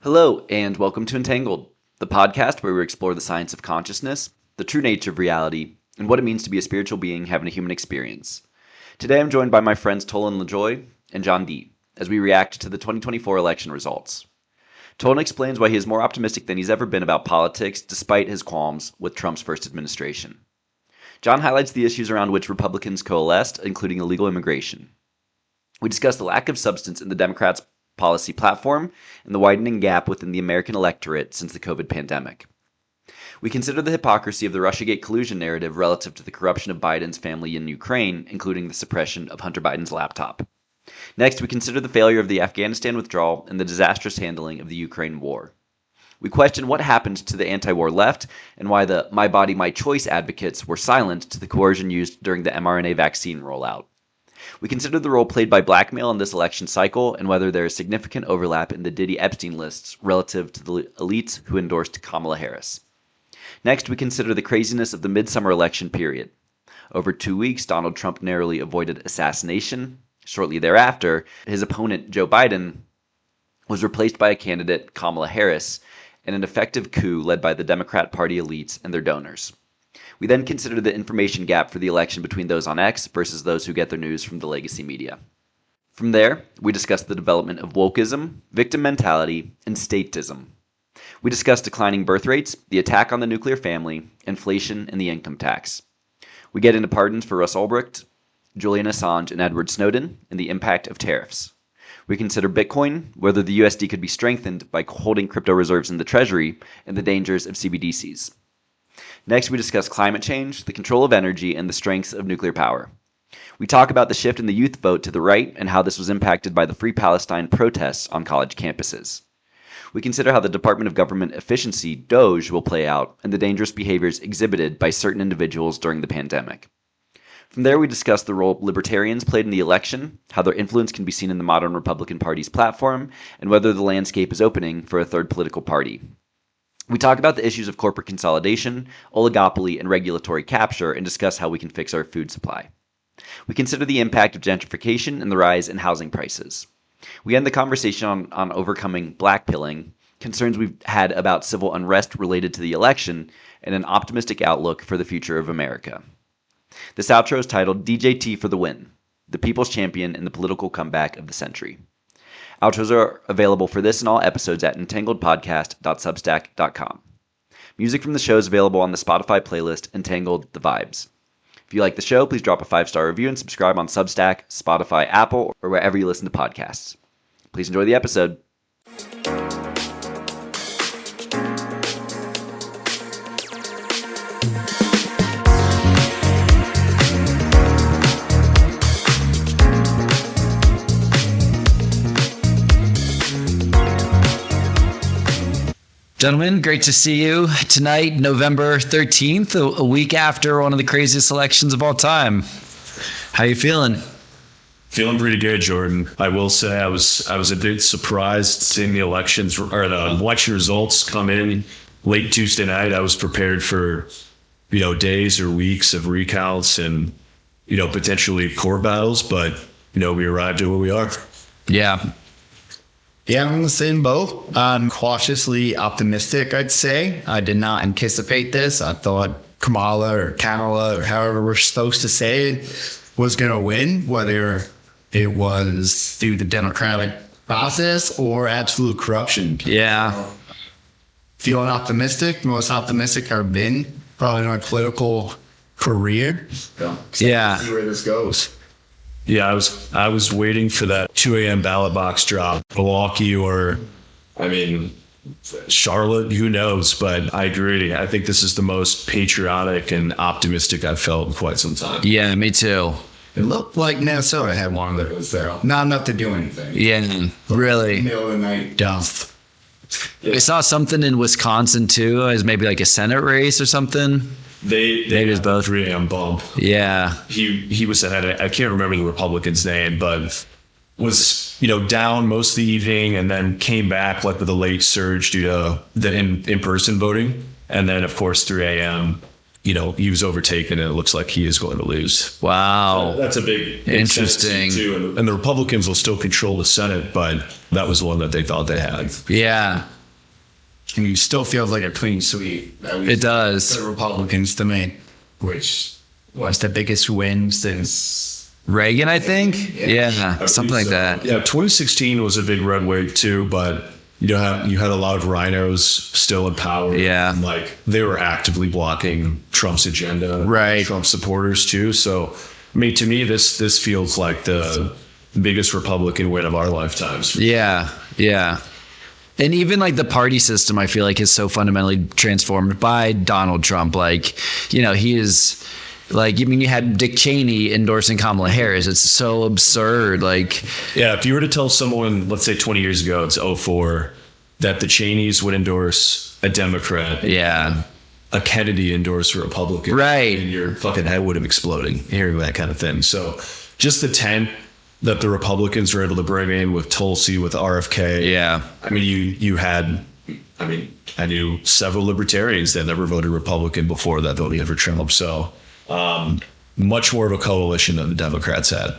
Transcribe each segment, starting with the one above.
Hello, and welcome to Entangled, the podcast where we explore the science of consciousness, the true nature of reality, and what it means to be a spiritual being having a human experience. Today I'm joined by my friends Tolon Lijoi and John D. as we react to the 2024 election results. Tolon explains why he is more optimistic than he's ever been about politics despite his qualms with Trump's first administration. John highlights the issues around which Republicans coalesced, including illegal immigration. We discuss the lack of substance in the Democrats' policy platform and the widening gap within the American electorate since the COVID pandemic. We consider the hypocrisy of the Russiagate collusion narrative relative to the corruption of Biden's family in Ukraine, including the suppression of Hunter Biden's laptop. Next, we consider the failure of the Afghanistan withdrawal and the disastrous handling of the Ukraine war. We question what happened to the anti-war left and why the "my body, my choice" advocates were silent to the coercion used during the mRNA vaccine rollout. We consider the role played by blackmail in this election cycle and whether there is significant overlap in the Diddy Epstein lists relative to the elites who endorsed Kamala Harris. Next, we consider the craziness of the midsummer election period. Over 2 weeks, Donald Trump narrowly avoided assassination. Shortly thereafter, his opponent, Joe Biden, was replaced by a candidate, Kamala Harris, in an effective coup led by the Democrat Party elites and their donors. We then consider the information gap for the election between those on X versus those who get their news from the legacy media. From there, we discuss the development of wokeism, victim mentality, and statism. We discuss declining birth rates, the attack on the nuclear family, inflation, and the income tax. We get into pardons for Russ Ulbricht, Julian Assange, and Edward Snowden, and the impact of tariffs. We consider Bitcoin, whether the USD could be strengthened by holding crypto reserves in the Treasury, and the dangers of CBDCs. Next, we discuss climate change, the control of energy, and the strengths of nuclear power. We talk about the shift in the youth vote to the right and how this was impacted by the Free Palestine protests on college campuses. We consider how the Department of Government Efficiency, DOGE, will play out and the dangerous behaviors exhibited by certain individuals during the pandemic. From there, we discuss the role libertarians played in the election, how their influence can be seen in the modern Republican Party's platform, and whether the landscape is opening for a third political party. We talk about the issues of corporate consolidation, oligopoly, and regulatory capture, and discuss how we can fix our food supply. We consider the impact of gentrification and the rise in housing prices. We end the conversation on overcoming blackpilling, concerns we've had about civil unrest related to the election, and an optimistic outlook for the future of America. This outro is titled DJT for the Win, the People's Champion in the Political Comeback of the Century. Outros are available for this and all episodes at entangledpodcast.substack.com. Music from the show is available on the Spotify playlist Entangled the Vibes. If you like the show, please drop a 5-star review and subscribe on Substack, Spotify, Apple, or wherever you listen to podcasts. Please enjoy the episode. Gentlemen, great to see you tonight, November 13th, a week after one of the craziest elections of all time. How you feeling? Feeling pretty good, Jordan. I will say I was a bit surprised seeing the election results come in late Tuesday night. I was prepared for, days or weeks of recounts and, potentially court battles, but, we arrived at where we are. Yeah. Yeah, I'm in the same boat. I'm cautiously optimistic, I'd say. I did not anticipate this. I thought Kamala or however we're supposed to say it, was going to win, whether it was through the democratic process or absolute corruption. Yeah. Feeling optimistic, most optimistic I've been probably in my political career. Yeah. See where this goes. Yeah, I was waiting for that 2 a.m. ballot box drop. Milwaukee or, Charlotte, who knows? But I agree. I think this is the most patriotic and optimistic I've felt in quite some time. Yeah, me too. It looked like Minnesota had one of those there. Not enough to do anything. Yeah, really. Middle of the night dump. I saw something in Wisconsin too, as maybe like a Senate race or something. They was both 3 a.m. bump. Yeah. He was ahead. I can't remember the Republican's name, but was down most of the evening and then came back with a late surge due to the in-person voting, and then of course 3 a.m. he was overtaken, and it looks like he is going to lose. Wow. That's a big Interesting. too. And the Republicans will still control the Senate, but that was one that they thought they had. Yeah, And it still feels like a clean sweep. it does. The Republicans to me, which was the biggest win since Reagan, I think. Yeah, something like that. Yeah, 2016 was a big red wave too, but you had a lot of rhinos still in power. Yeah. And, like, they were actively blocking Trump's agenda. Right. Trump supporters too. So, I mean, to me, this feels like the biggest Republican win of our lifetimes. Yeah, yeah. And even like the party system, I feel like is so fundamentally transformed by Donald Trump. Like, he is like, I mean, you had Dick Cheney endorsing Kamala Harris. It's so absurd. Like, Yeah, if you were to tell someone, let's say 20 years ago, it's 2004, that the Cheneys would endorse a Democrat, yeah, a Kennedy endorse a Republican, Right. and your fucking head would have exploded hearing that kind of thing. So just the tent that the Republicans were able to bring in with Tulsi, with RFK. yeah, I mean, I knew several libertarians that never voted Republican before that voted for Trump. So much more of a coalition than the Democrats had.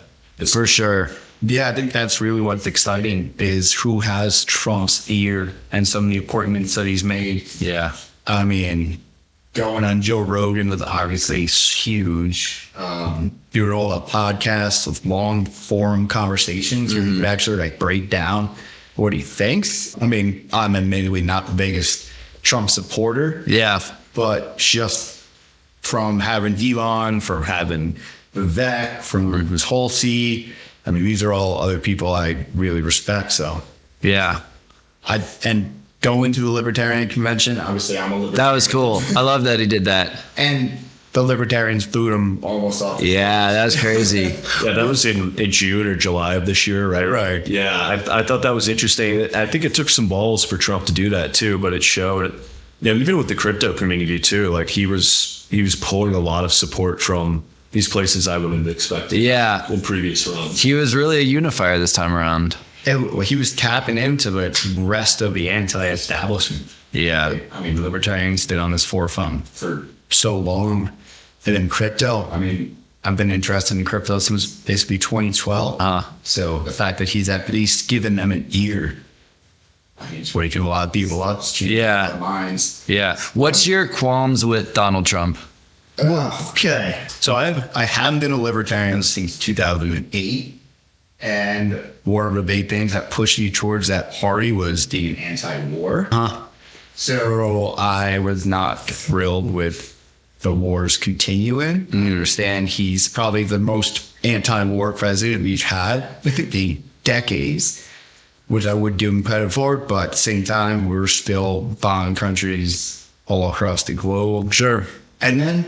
for sure. Yeah, I think that's really what's exciting is who has Trump's ear and some of the appointments that he's made. Yeah, I mean, going on Joe Rogan was obviously huge. Doing all the podcasts with long form conversations, you could actually like break down what he thinks. I mean, I'm admittedly not the biggest Trump supporter, yeah, but just from having Elon, from having Vivek, from Tulsi, I mean, these are all other people I really respect. So, yeah. and going to the Libertarian Convention, obviously I'm a Libertarian. That was cool. I love that he did that. And the Libertarians booed him almost off. Yeah, that was crazy. Yeah, that was in June or July of this year, right? Right. Yeah, I thought that was interesting. I think it took some balls for Trump to do that too, but it showed. Even with the crypto community too, like he was pulling a lot of support from these places I wouldn't have expected. Yeah, In previous runs. he was really a unifier this time around. He was tapping into the rest of the anti-establishment. Yeah, I mean, the Libertarians stood on this forefront for so long. And then crypto, I mean, I've been interested in crypto since basically 2012. So the fact that he's at least given them an ear, I mean, it's waking a lot of people up. It's changing Yeah. their minds. yeah. What's your qualms with Donald Trump? Okay. So I haven't been a libertarian since 2008. And one of the big things that pushed me towards that party was the anti-war. So I was not thrilled with the wars continuing. I understand he's probably the most anti-war president we've had in the decades, which I would give him credit for. But at the same time, we're still bombing countries all across the globe. Sure. And then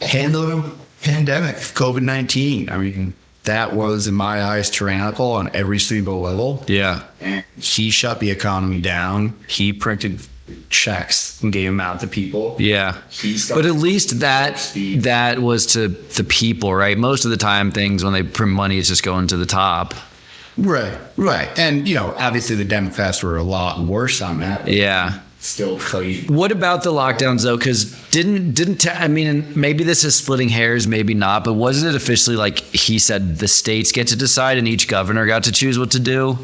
handle the pandemic, COVID-19. I mean, that was, in my eyes, tyrannical on every single level. Yeah. And he shut the economy down. He printed checks and gave them out to people. Yeah. But at least that was to the people, right? Most of the time things when they print money it's just going to the top. Right. And, obviously the Democrats were a lot worse on that. Yeah. Still played. What about the lockdowns though? Because I mean, maybe this is splitting hairs, maybe not, but wasn't it officially like he said the states get to decide and each governor got to choose what to do?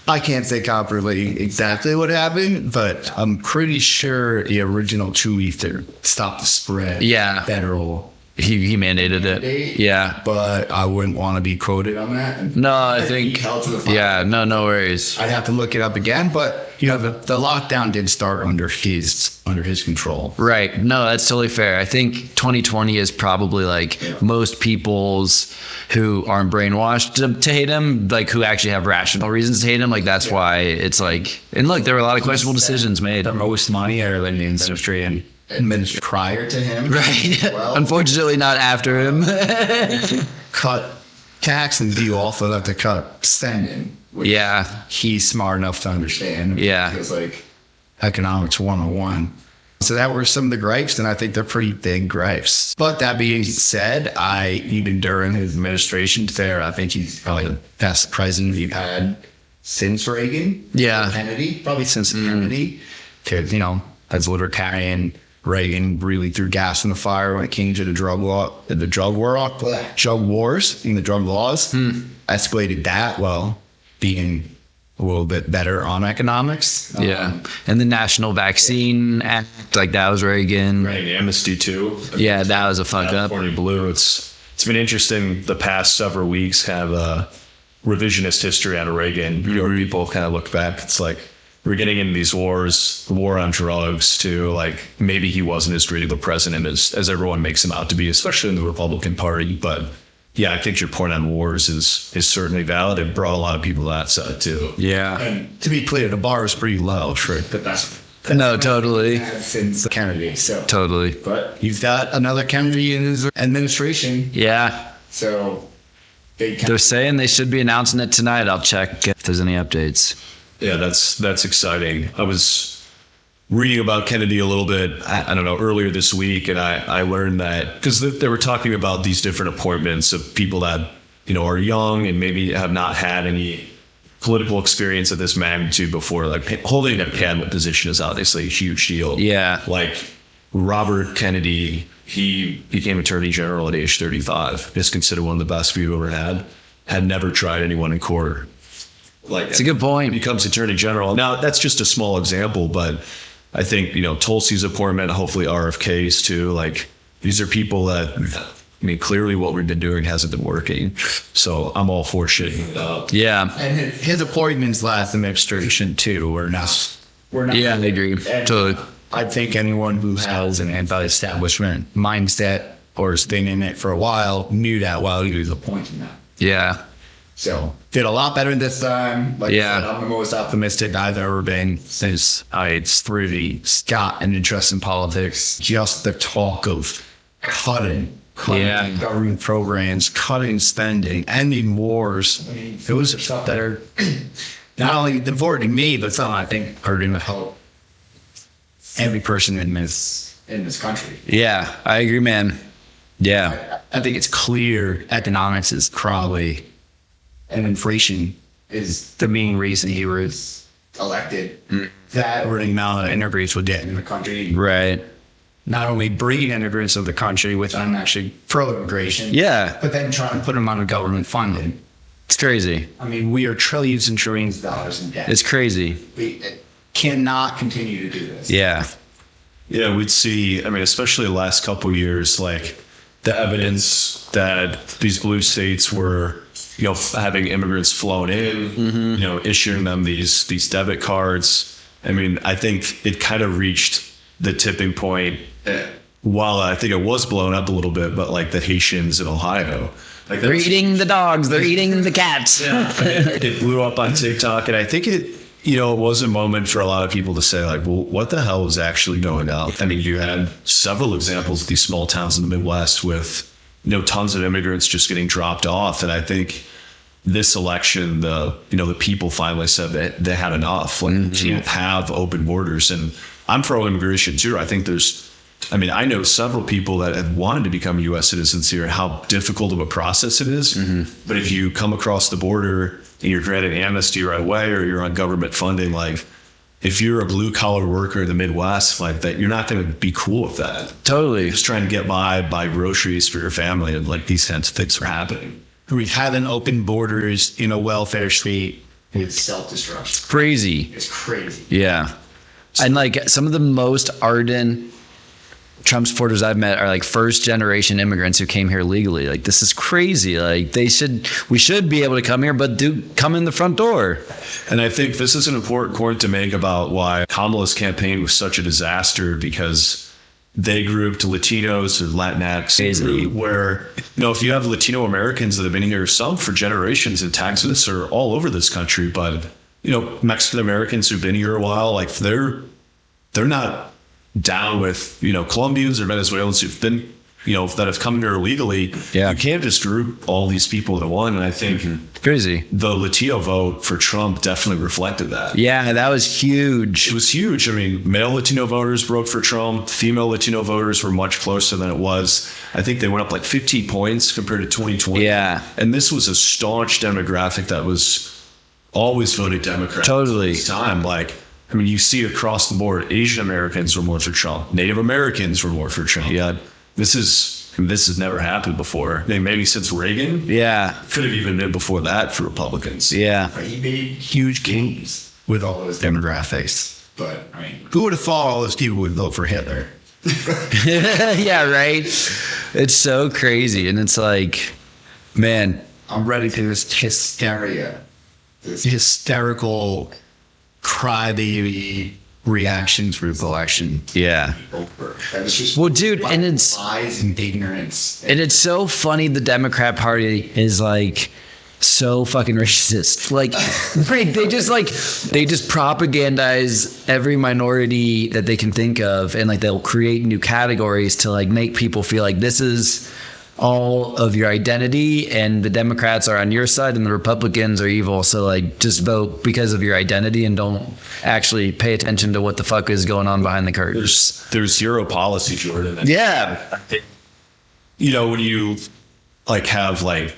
I can't say confidently exactly what happened, but I'm pretty sure the original 2 weeks to stop the spread. Yeah. Federal. He mandated it. Yeah. But I wouldn't want to be quoted on that. No, I think. Yeah. No worries. I'd have to look it up again, but the lockdown did start under his control. Right. No, that's totally fair. I think 2020 is probably like most people's who aren't brainwashed to hate him, like who actually have rational reasons to hate him. Like that's why it's like, and look, there were a lot of questionable decisions made. The most money out of the industry and administered prior to him. Right. Unfortunately, not after him. Cut tax and you also have to cut spending. Yeah. He's smart enough to understand. Yeah. It's like economics 101. So that were some of the gripes, and I think they're pretty big gripes. But that being said, even during his administration there, I think he's probably the best president we've had since Reagan. Yeah. Kennedy, probably since Kennedy. Because, as libertarian, Reagan really threw gas in the fire when it came to the drug wars, and the drug laws. Escalated that while being a little bit better on economics. Yeah. And the National Vaccine Act, like that was Reagan. Right, amnesty too. Yeah, that was a fuck up. California Blue. It's been interesting. The past several weeks have a revisionist history out of Reagan. People kind of look back. It's like we're getting into these wars, the war on drugs, to like maybe he wasn't as great of a president as everyone makes him out to be, especially in the Republican Party. But yeah, I think your point on wars is certainly valid. It brought a lot of people to that side too. Yeah. And to be clear, the bar is pretty low, sure. But that's No, totally. since Kennedy. So Totally. but you've got another Kennedy in his administration. Yeah. So They're saying they should be announcing it tonight. I'll check if there's any updates. Yeah, that's exciting. I was reading about Kennedy a little bit, I don't know, earlier this week, and I learned that because they were talking about these different appointments of people that, are young and maybe have not had any political experience of this magnitude before. Like holding a cabinet position is obviously a huge deal. Yeah. Like Robert Kennedy, he became Attorney General at age 35. Is considered one of the best we've ever had never tried anyone in court. Like It's a good point. Becomes Attorney General. Now that's just a small example, but I think, Tulsi's appointment, hopefully RFK's too. Like these are people that, clearly what we've been doing hasn't been working. So I'm all for shitting it up. Yeah. and his appointments last administration too were not. Yeah, I agree. Totally. I think anyone who has an anti-establishment mindset or has been in it for a while knew that while he was appointing that. Yeah. So did a lot better this time. Like Yeah. I said, I'm the most optimistic I've ever been since it's really got an interest in politics. Just the talk of cutting Yeah. government programs, cutting spending, ending wars. I mean, it was stuff that are not only avoiding me, but some I think hurting the help every person in this country. Yeah. I agree, man. Yeah. I think it's clear economics is probably, and inflation is the main reason he was elected. That or the amount of immigrants we're getting in the country. Right. Not only bringing immigrants of the country, which I'm actually pro-immigration. Yeah. But then trying to put them on a government funding. It's crazy. I mean, we are trillions and trillions of dollars in debt. It's crazy. We cannot continue to do this. Yeah. Yeah, we'd see, especially the last couple of years, like the evidence that these blue states were, having immigrants flown in, issuing them these debit cards. I think it kind of reached the tipping point. While I think it was blown up a little bit, but like the Haitians in Ohio, like They're eating the dogs. They're eating the cats. it blew up on TikTok, and I think it was a moment for a lot of people to say, like, well, what the hell is actually going on? You had several examples of these small towns in the Midwest with, tons of immigrants just getting dropped off. And I think this election, the people finally said that they had enough. Like, you can't have open borders. And I'm pro-immigration too. I think I know several people that have wanted to become U.S. citizens here, how difficult of a process it is. But if you come across the border and you're granted amnesty right away, or you're on government funding, like if you're a blue collar worker in the Midwest, like that, you're not going to be cool with that. Totally. Just trying to get by, buy groceries for your family, and like these kinds of things are happening. We haven't opened borders in a welfare state. It's self-destruction. Crazy. It's crazy. Yeah. And like some of the most ardent Trump supporters I've met are like first generation immigrants who came here legally. Like, this is crazy. Like, we should be able to come here, but do come in the front door. And I think this is an important point to make about why Kamala's campaign was such a disaster, because they grouped Latinos or Latinx, where, if you have Latino Americans that have been here, some for generations in Texas or all over this country, but, Mexican Americans who've been here a while, like they're not down with, Colombians or Venezuelans who've been, that have come here illegally. Yeah. You can't just group all these people into one. And I think Crazy. the Latino vote for Trump definitely reflected that. Yeah, that was huge. It was huge. Male Latino voters broke for Trump. Female Latino voters were much closer than it was. I think they went up like 15 points compared to 2020. Yeah. And this was a staunch demographic that was always voted Democrat. Totally. At this time. Like, I mean, you see across the board, Asian Americans were more for Trump. Native Americans were more for Trump. Yeah, this has never happened before. I mean, maybe since Reagan. Yeah. Could have even been before that for Republicans. Yeah. He made huge gains with all those demographics. But, I mean, who would have thought all those people would vote for Hitler? Yeah, right. It's so crazy. And it's like, man, I'm ready for this hysteria. This hysterical crybaby reaction through the election. yeah. Well, dude, and it's lies and ignorance. And it's so funny the Democrat Party is like so fucking racist. Like they just propagandize every minority that they can think of, and like they'll create new categories to like make people feel like this is all of your identity, and the Democrats are on your side and the Republicans are evil. So like just vote because of your identity and don't actually pay attention to what the fuck is going on behind the curtains. There's zero policy, Jordan. Yeah. You know, when you like have like,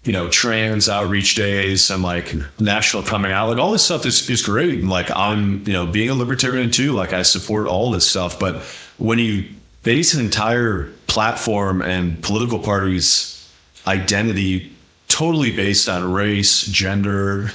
you know, trans outreach days and like national coming out, like all this stuff is great. And like I'm, you know, being a libertarian too, like I support all this stuff. But when you base an entire platform and political parties' identity totally based on race, gender,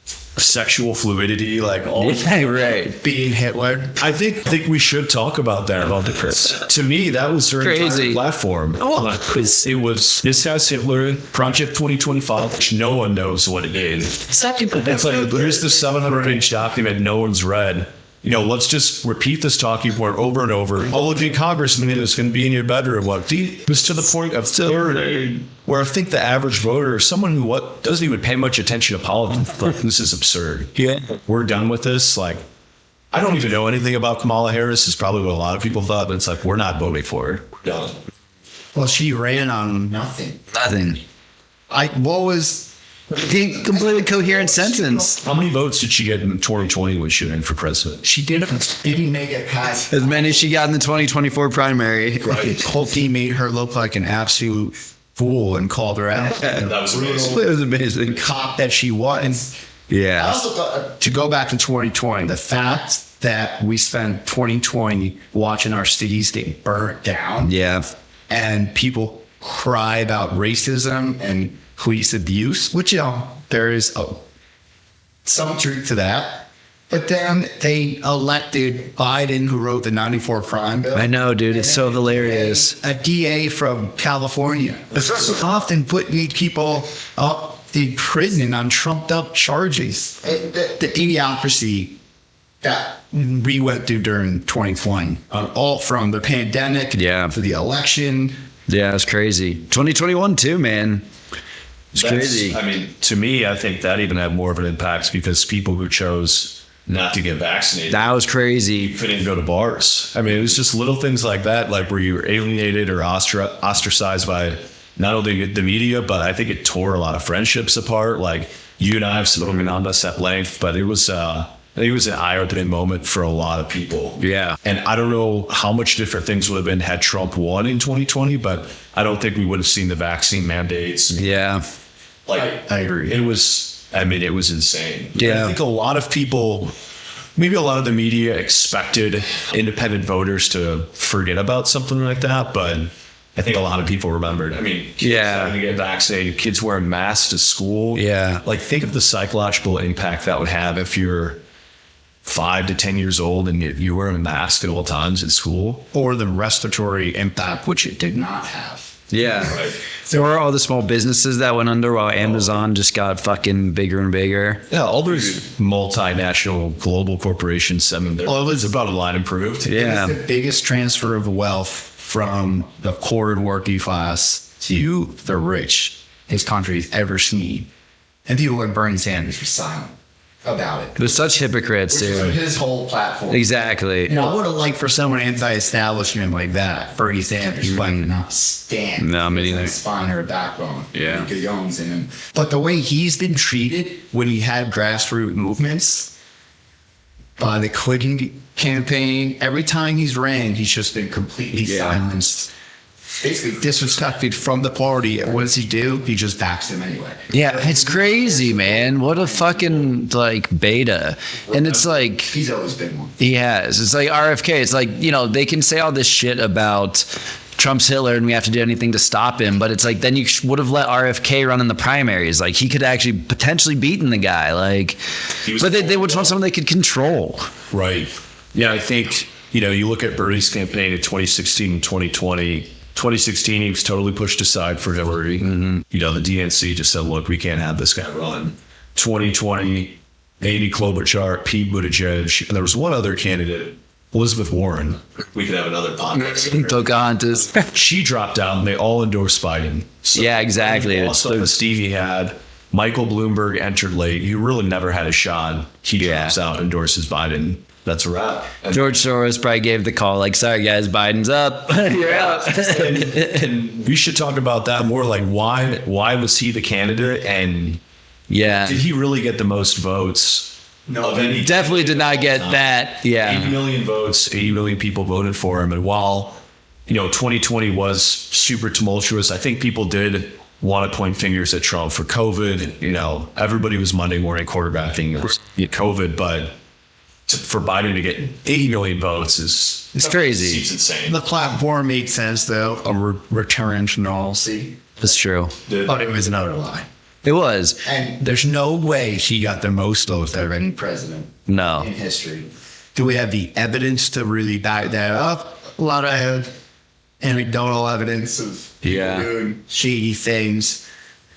sexual fluidity, like all right. Being Hitler. I think we should talk about that on the Chris. To me, that was their Crazy. entire platform. It was this has Hitler, Project 2025, which no one knows what it is. It's like here's the 700-page document no one's read. You know, let's just repeat this talking point over and over. All of you congressmen is going to be in your bedroom. What? It was to the point of where I think the average voter, someone who doesn't even pay much attention to politics, like, this is absurd. Yeah, we're done with this. Like, I don't even know anything about Kamala Harris. Is probably what a lot of people thought, but it's like we're not voting for her. We're done. Well, she ran on nothing. Nothing. What was The completely coherent sentence. How many votes did she get in 2020 when she ran for president? she didn't make it past. As many as she got in the 2024 primary. Right. Holtby made her look like an absolute fool and called her out. That was amazing. It was amazing. The cop that she was. I Yeah. also thought, to go back to 2020, the fact that we spent 2020 watching our cities get burnt down, Yeah. and people cry about racism and police abuse, which, you know, there is some truth to that. But then they elected Biden, who wrote the 94 crime bill. I know, dude. It's so hilarious. A DA from California. Often putting people up in prison on trumped up charges. The idiocracy that we went through during 2020, all from the pandemic to the election. Yeah, it's crazy. 2021 too, man. It's crazy. I mean, to me, I think that even had more of an impact because people who chose not to get vaccinated. That was crazy. Couldn't go to bars. I mean, it was just little things like that, like where you were alienated or ostracized by not only the media, but I think it tore a lot of friendships apart. Like you and I have spoken on this at length, but it was I think it was an eye-opening moment for a lot of people. Yeah. And I don't know how much different things would have been had Trump won in 2020, but I don't think we would have seen the vaccine mandates. Yeah. Like, I agree. It was insane. Yeah. I think a lot of people, maybe a lot of the media expected independent voters to forget about something like that, but I think a lot of people remembered. I mean, kids having to get vaccinated, kids wearing masks to school. Yeah. Like, think of the psychological impact that would have if you're 5 to 10 years old and you wear a mask at all times at school. Or the respiratory impact, which it did not have. Yeah. There were all the small businesses that went under while Amazon just got fucking bigger and bigger. Yeah, all those multinational global corporations, I mean, it's about a line improved. Yeah. It was the biggest transfer of wealth from the poor and working class to the rich his country's ever seen. And people like Bernie Sanders were silent about it. They're such hypocrites, dude. His whole platform. Exactly. You know, I would have liked for someone anti-establishment like that, Bernie Sanders, but not stand. No, me neither. Spine or a backbone. Yeah. He owns in him. But the way he's been treated when he had grassroots movements by the Clinton campaign, every time he's ran, he's just been completely silenced. basically disrespected from the party. And what does he do? He just backs him anyway. Yeah, it's crazy, man. What a fucking like beta. And it's like He's always been one. he has. It's like RFK. It's like, you know, they can say all this shit about Trump's Hitler and we have to do anything to stop him, but it's like then you would have let RFK run in the primaries. Like he could actually potentially beaten the guy. Like, but they would want someone they could control. Right. Yeah, I think, you know, you look at Bernie's campaign in 2016 and 2020. 2016, he was totally pushed aside for Hillary. Mm-hmm. You know, the DNC just said, look, we can't have this guy run. 2020, Amy Klobuchar, Pete Buttigieg, and there was one other candidate, Elizabeth Warren. We could have another podcast. Pocahontas. She dropped out, and they all endorsed Biden. So Yeah, exactly. also, Stevie had Michael Bloomberg entered late. He really never had a shot. He drops out, endorses Biden. That's a wrap. George Soros probably gave the call, like, sorry guys, Biden's up. You're out. and we should talk about that more. Like, why was he the candidate? And Yeah. did he really get the most votes? No, Definitely did not get that. Yeah. 8 million votes, 80 million people voted for him. And while, you know, 2020 was super tumultuous, I think people did want to point fingers at Trump for COVID. You know, everybody was Monday morning quarterbacking COVID, but for Biden to get 80 million votes It's crazy. seems insane. the platform made sense, though. A return to normalcy. That's true. But it was another lie. It was. And there's no way he got the most votes out of any president No. in history. Do we have the evidence to really back that up? A lot of anecdotal evidence of Yeah. doing shady things.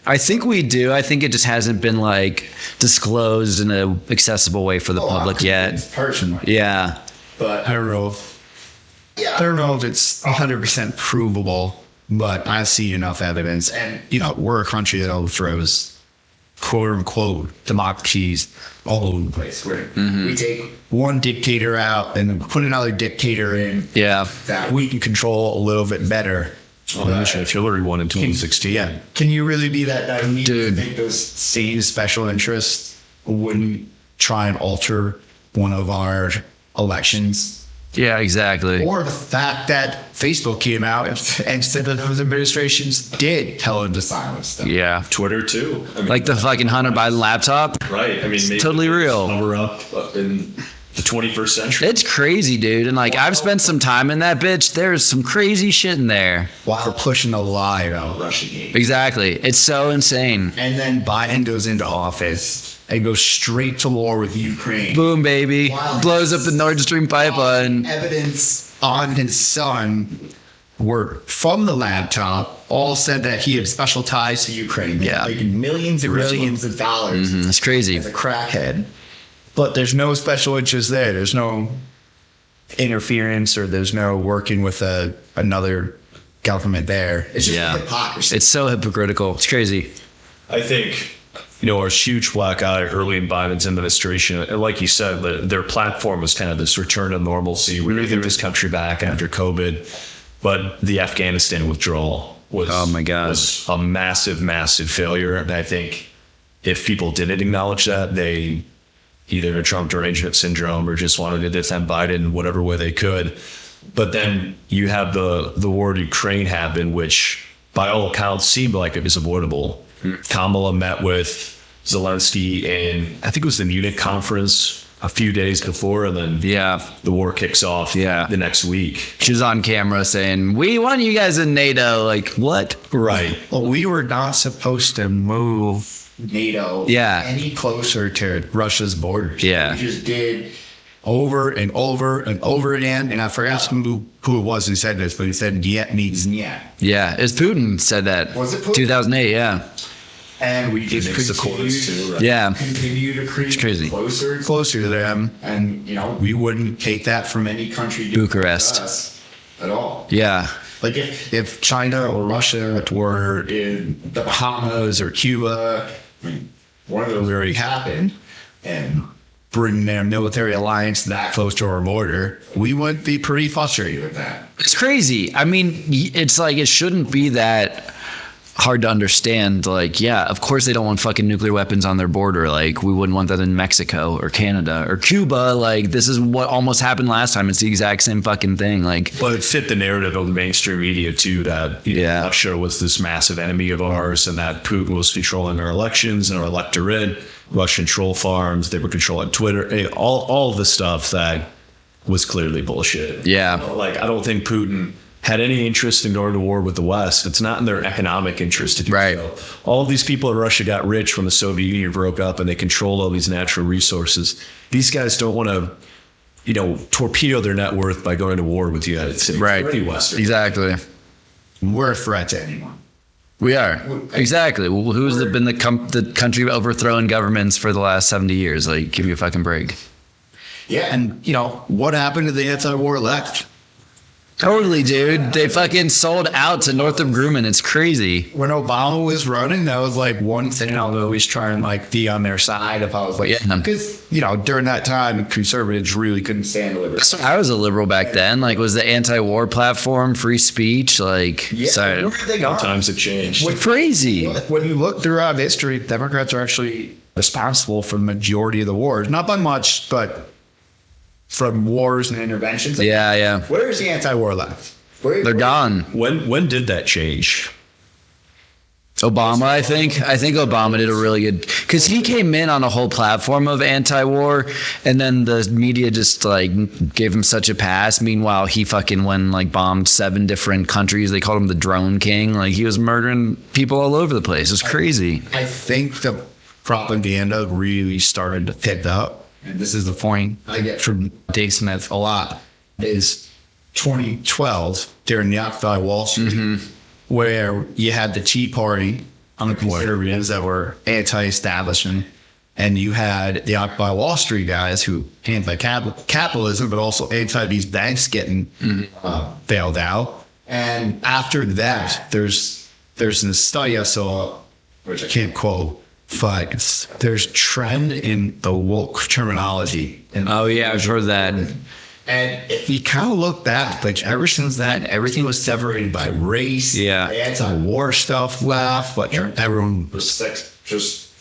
I think we do. I think it just hasn't been like disclosed in a accessible way for the public yet. Personally. Yeah. But I don't know if it's 100% provable, but I see enough evidence. And, you know, we're a country that overthrows quote unquote democracies all over the place. We take one dictator out and then put another dictator in Yeah. that we can control a little bit better. If Hillary won in 2016. Yeah. Can you really be that naive Dude. to think those same special interests wouldn't try and alter one of our elections? Yeah, exactly. Or the fact that Facebook came out and said that those administrations did tell them to silence them. Yeah. Twitter too. I mean, Like the fucking Hunter Biden laptop. right. I mean, maybe Totally real. Cover up in the 21st century. It's crazy, dude. And like I've spent some time in that bitch. There's some crazy shit in there. While pushing a lie about Russiagate. Exactly. It's so insane. And then Biden goes into office and goes straight to war with Ukraine. Boom, baby. Wow. Blows up the Nord Stream pipeline. Evidence on his son were from the laptop all said that he had special ties to Ukraine. Yeah. Like millions and millions of dollars It's crazy. as a crackhead. But there's no special interest there. There's no interference or there's no working with another government there. It's just hypocrisy. It's so hypocritical. It's crazy. I think, you know, a huge black eye early in Biden's administration, and like you said, their platform was kind of this return to normalcy. We're going to get this country back after COVID, but the Afghanistan withdrawal was, Oh my God. was a massive, massive failure. And I think if people didn't acknowledge that, they either had Trump derangement syndrome or just wanted to defend Biden whatever way they could. But then you have the war in Ukraine happen, which by all accounts seemed like it was avoidable. Kamala met with Zelensky in, I think it was the Munich conference a few days before, and then the war kicks off the next week. She was on camera saying, "We want you guys in NATO." Like, what? Right. Well, we were not supposed to move NATO any closer to Russia's borders. Yeah. We just did over and over and over again. And I forgot who it was who said this, but he said, "Yet means yet." Yeah, it's Putin said that. Was it Putin? 2008, yeah. And we just Mix the chords too, right? Yeah. continue to creep crazy. closer and closer to them. And, you know, we wouldn't take that from any country. Bucharest. To us at all. Yeah. Like if China or Russia were in the Bahamas or Cuba, I mean, one of those already happened, and bring their military alliance that close to our border, we would be pretty frustrated with that. It's crazy. I mean, it's like it shouldn't be that hard to understand. Like, yeah, of course they don't want fucking nuclear weapons on their border. Like, we wouldn't want that in Mexico or Canada or Cuba. Like, this is what almost happened last time. It's the exact same fucking thing. Like, but it fit the narrative of the mainstream media too, that Russia was this massive enemy of ours, and that Putin was controlling our elections and our electorate, Russian troll farms, they were controlling Twitter, all the stuff that was clearly bullshit. Yeah. Like, I don't think Putin had any interest in going to war with the West. It's not in their economic interest to do so. All of these people in Russia got rich when the Soviet Union broke up and they controlled all these natural resources. These guys don't want to, torpedo their net worth by going to war with the United States. Right. Exactly. We're a threat to anyone. We are. Exactly. Well, who's been the country overthrowing governments for the last 70 years? Like, give me a fucking break. Yeah. And, what happened to the anti-war left? Totally, dude. They fucking sold out to Northrop Grumman. It's crazy. When Obama was running, that was like one thing I'll always try and be on their side if I was because during that time conservatives really couldn't stand liberals. I was a liberal back then. Like, was the anti-war platform free speech? Like, sorry. Times have changed. It's crazy. When you look throughout history, Democrats are actually responsible for the majority of the wars, not by much, but from wars and interventions. Yeah. Where's the anti-war left? They're gone. When did that change? Obama, I think Obama did a really good, because he came in on a whole platform of anti-war, and then the media just gave him such a pass. Meanwhile, he fucking went and bombed 7 different countries. They called him the drone king. Like, he was murdering people all over the place. It's crazy. I think the propaganda really started to pick up. And this is the point I get from Dave Smith a lot, is 2012 during the Occupy Wall Street, where you had the Tea Party on the conservatives that were anti-establishment, and you had the Occupy Wall Street guys who anti-capitalism, but also anti these banks getting bailed out. And after that, there's this study I saw, which I can't quote, but there's trend in the woke terminology. And I've heard that. And if you kind of look back, ever since that, everything was separated by race. Yeah. Anti-war stuff left, but everyone was just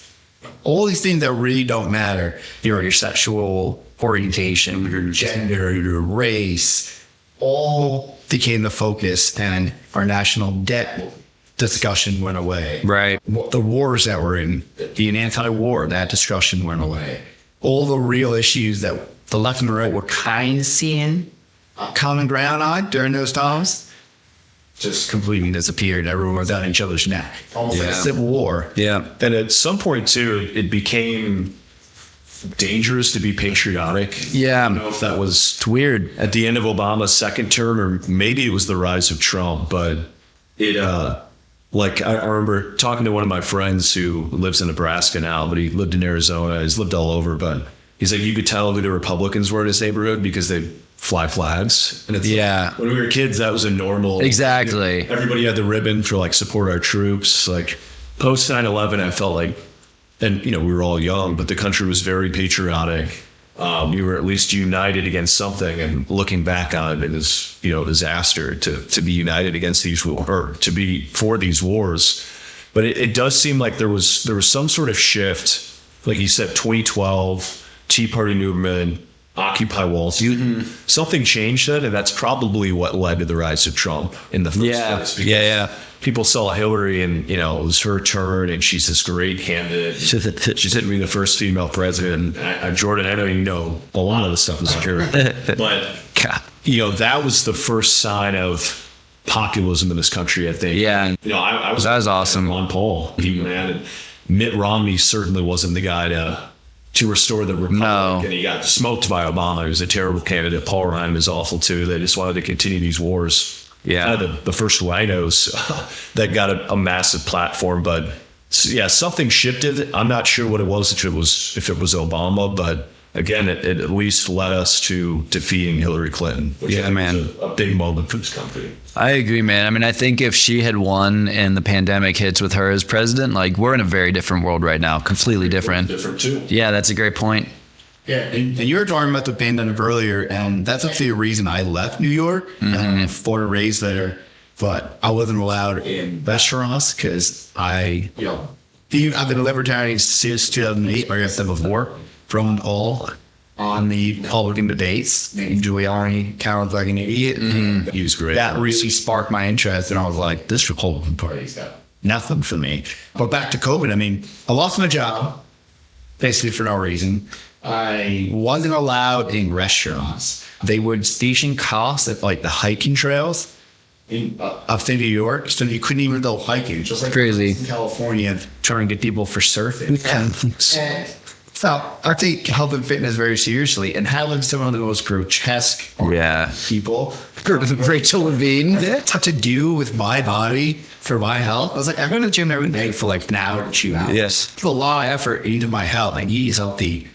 all these things that really don't matter. Your sexual orientation, your gender, your race, all became the focus, and our national debt discussion went away. Right. The wars that we're in, being anti-war, that discussion went away. All the real issues that the left and the right were kind of seeing common ground on during those times just completely disappeared. Everyone was on each other's neck. Almost like a civil war. Yeah. And at some point, too, it became dangerous to be patriotic. Yeah. I don't know if that was It's weird. at the end of Obama's second term, or maybe it was the rise of Trump, but it, I remember talking to one of my friends who lives in Nebraska now, but he lived in Arizona. He's lived all over, but he's like, you could tell who the Republicans were in his neighborhood because they fly flags. And it's when we were kids, that was a normal. Exactly. Everybody had the ribbon for support our troops. Post 9/11, I felt like, and we were all young, but the country was very patriotic. We were at least united against something, and looking back on it is, a disaster to be united against these, or to be for these wars. But it does seem like there was some sort of shift, like you said, 2012, Tea Party movement, Occupy Wall Street. Something changed then, and that's probably what led to the rise of Trump in the first place. Yeah. People saw Hillary, and it was her turn, and she's this great candidate. She's going to be the first female president. Jordan, I know you know a lot of the stuff is true, but that was the first sign of populism in this country, I think. Yeah, that was awesome. On Paul, and Mitt Romney certainly wasn't the guy to restore the republic. No. And he got smoked by Obama. He was a terrible candidate. Paul Ryan was awful too. They just wanted to continue these wars. Yeah, the first rhinos that got a massive platform, but something shifted. I'm not sure what it was. If it was Obama, but again, it at least led us to defeating Hillary Clinton. Which man, was a big moment for this country. I agree, man. I mean, I think if she had won and the pandemic hits with her as president, we're in a very different world right now, completely different. Different too. Yeah, that's a great point. Yeah, and you were talking about the pandemic earlier, and that's actually the reason I left New York and born and raised there. but I wasn't allowed in restaurants because I've been a libertarian since 2008, or I guess before, from all on the Republican debates. Giuliani kind of like an idiot. He was great. That really sparked my interest, and I was like, this Republican Party's got nothing for me. But back to COVID, I mean, I lost my job, basically for no reason. I wasn't allowed in restaurants. They would station costs at like the hiking trails in upstate New York, so you couldn't even go hiking. Just like Crazy. in California, trying to get people for surfing. And so I take health and fitness very seriously, and having some of the most grotesque people, Rachel Levine. that had to do with my body for my health. I was like, I'm going to the gym every day for like an hour or 2 hours. Yes. Put a lot of effort into my health. I need healthy.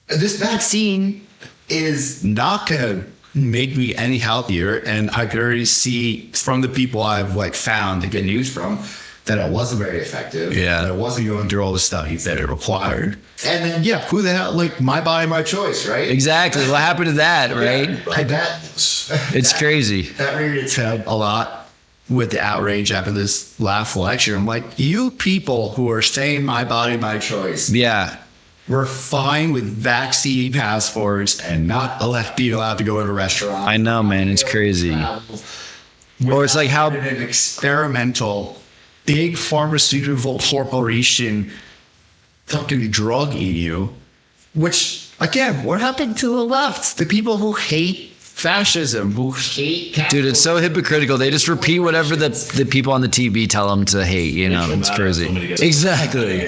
This vaccine is not going to make me any healthier, and I could already see from the people I've like found to get news from that it wasn't very effective. Yeah. That it wasn't going through all the studies that it required. And then, who the hell, like, my body, my choice, right? Exactly. What happened to that, right? Like that. It's crazy. That made its head a lot with the outrage after this last election. I'm like, you people who are saying my body, my choice, Yeah. we're fine with vaccine passports and not being allowed to go to a restaurant. I know, man. It's crazy. Or it's like how an experimental big pharmaceutical corporation fucking drugging you, which again, what happened to the left? The people who hate fascism, who hate dude, it's so hypocritical. They just repeat whatever the people on the TV tell them to hate, you know. It's crazy. Exactly.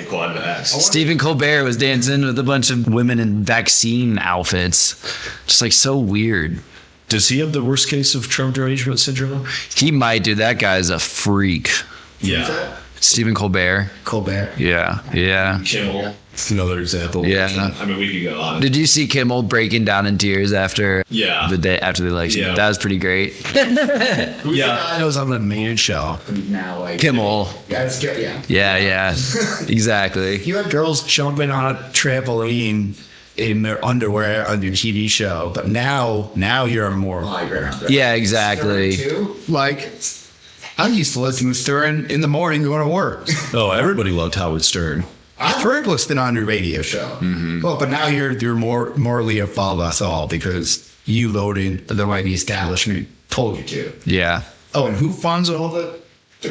Stephen Colbert was dancing with a bunch of women in vaccine outfits. Just like so weird. Does he have the worst case of Trump derangement syndrome? He might, dude. That guy's a freak. Yeah. Stephen Colbert. Yeah. Kimmel, another example. Yeah. I mean, we could go on. Did you see Kimmel breaking down in tears after the day after the election? Yeah. That was pretty great. I was on the main show. Now, like, Kimmel. Yeah. Exactly. You had girls jumping on a trampoline in their underwear on your TV show, but now you're more Yeah, exactly. like. I used to listen to Stern in the morning going to work. Oh, everybody loved Howard Stern. I've heard listening on your radio show. Mm-hmm. Well, but now you're more morally above us all because you loaded the way the establishment told you to. Yeah. Oh, and who funds all the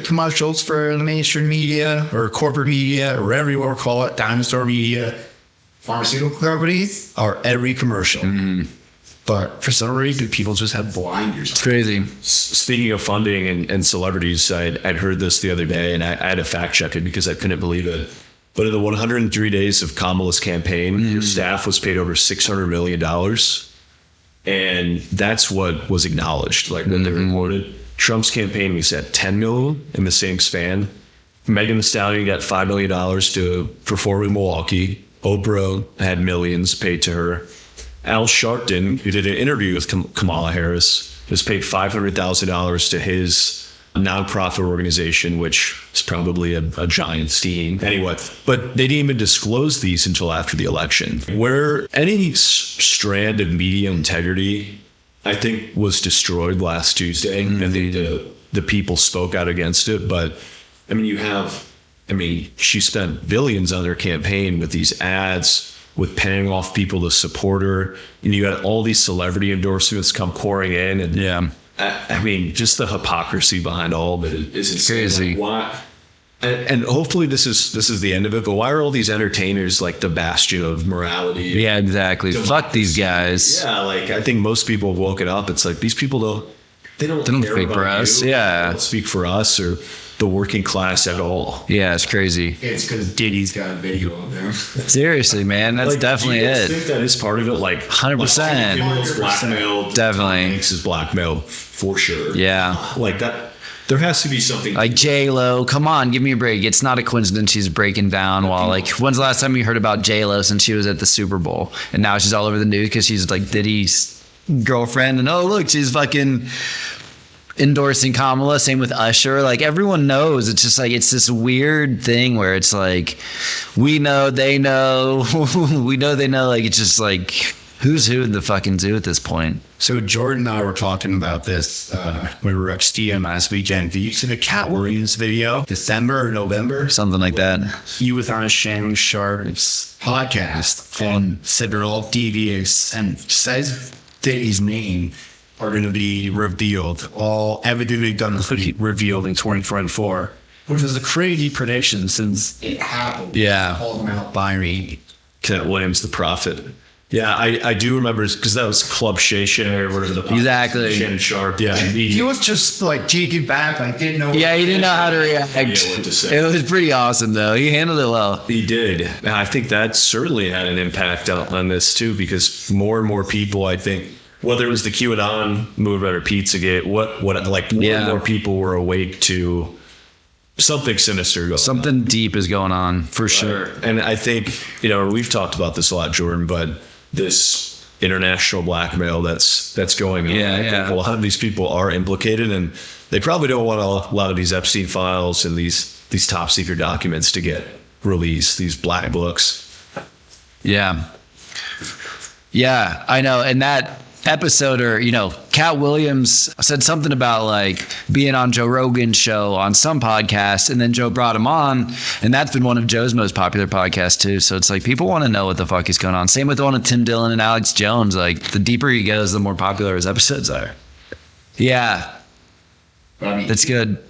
commercials for the mainstream media or corporate media or whatever you want to call it, dinosaur media, pharmaceutical companies, are every commercial. Mm-hmm. But for some reason, people just have blinders. It's crazy. Speaking of funding and celebrities, I'd heard this the other day, and I had to fact check it because I couldn't believe it. But in the 103 days of Kamala's campaign, her staff was paid over $600 million. And that's what was acknowledged. Like when they reported Trump's campaign, we said $10 million in the same span. Megan Thee Stallion got $5 million to perform in Milwaukee. Oprah had millions paid to her. Al Sharpton, who did an interview with Kamala Harris, was paid $500,000 to his nonprofit organization, which is probably a giant scheme. Anyway, but they didn't even disclose these until after the election. Where any strand of media integrity, I think, was destroyed last Tuesday, and the people spoke out against it. But I mean, she spent billions on her campaign with these ads, with paying off people to support her. And you got all these celebrity endorsements come pouring in. And I mean, just the hypocrisy behind all of it is crazy. Like, why? And hopefully this is the end of it. But why are all these entertainers like the bastion of morality? Yeah, exactly. Fuck these guys. Yeah, like I think most people have woken up. It's like these people don't care speak for about us. you. Yeah. They don't speak for us or the working class at all. Yeah, it's crazy. It's because Diddy's got a video of them. Seriously, man, that's Like, definitely do you it. think that is part of it? Like 100%. Like, blackmail. Definitely. Banks is blackmail for sure. Yeah. Like that. There has to be something. Like J-Lo, come on, give me a break. It's not a coincidence she's breaking down while, like, when's the last time you heard about J-Lo since she was at the Super Bowl? And now she's all over the news because she's, like, Diddy's girlfriend. And, oh, look, she's fucking endorsing Kamala. Same with Usher. Like, everyone knows. It's just, like, it's this weird thing where it's, like, we know, they know. We know, they know. Like, it's just, like, Who's who in the fucking zoo at this point? So Jordan and I were talking about this when we were at STM last weekend. Did you see the Cat Williams video? December or November? Something like that. He was on a Shannon Sharp's podcast and said they're all devious and says Diddy's name are going to be revealed. All evidently done to be revealed in 2024, which is a crazy prediction since it happened. Yeah. Called him out by me. Cat Williams, the prophet. Yeah, I do remember because that was Club Shay Shay or whatever the Exactly. Shannon Sharp. Yeah, he was just like taken back. I didn't know. Yeah, he didn't know how to react. what to say. It was pretty awesome, though. He handled it well. He did. And I think that certainly had an impact on this too, because more and more people, I think, whether it was the QAnon movement or Pizzagate, more and more people were awake to something sinister going on. Something deep is going on, for sure. And I think, we've talked about this a lot, Jordan, but this international blackmail that's going on. Yeah, I think yeah. a lot of these people are implicated, and they probably don't want a lot of these Epstein files and these top secret documents to get released, these black books. Yeah. Yeah, I know. And that episode, or Cat Williams said something about like being on Joe Rogan's show on some podcast, and then Joe brought him on, and that's been one of Joe's most popular podcasts too. So it's like people want to know what the fuck is going on. Same with the one with Tim Dillon and Alex Jones. Like the deeper he goes, the more popular his episodes are. Yeah, that's good.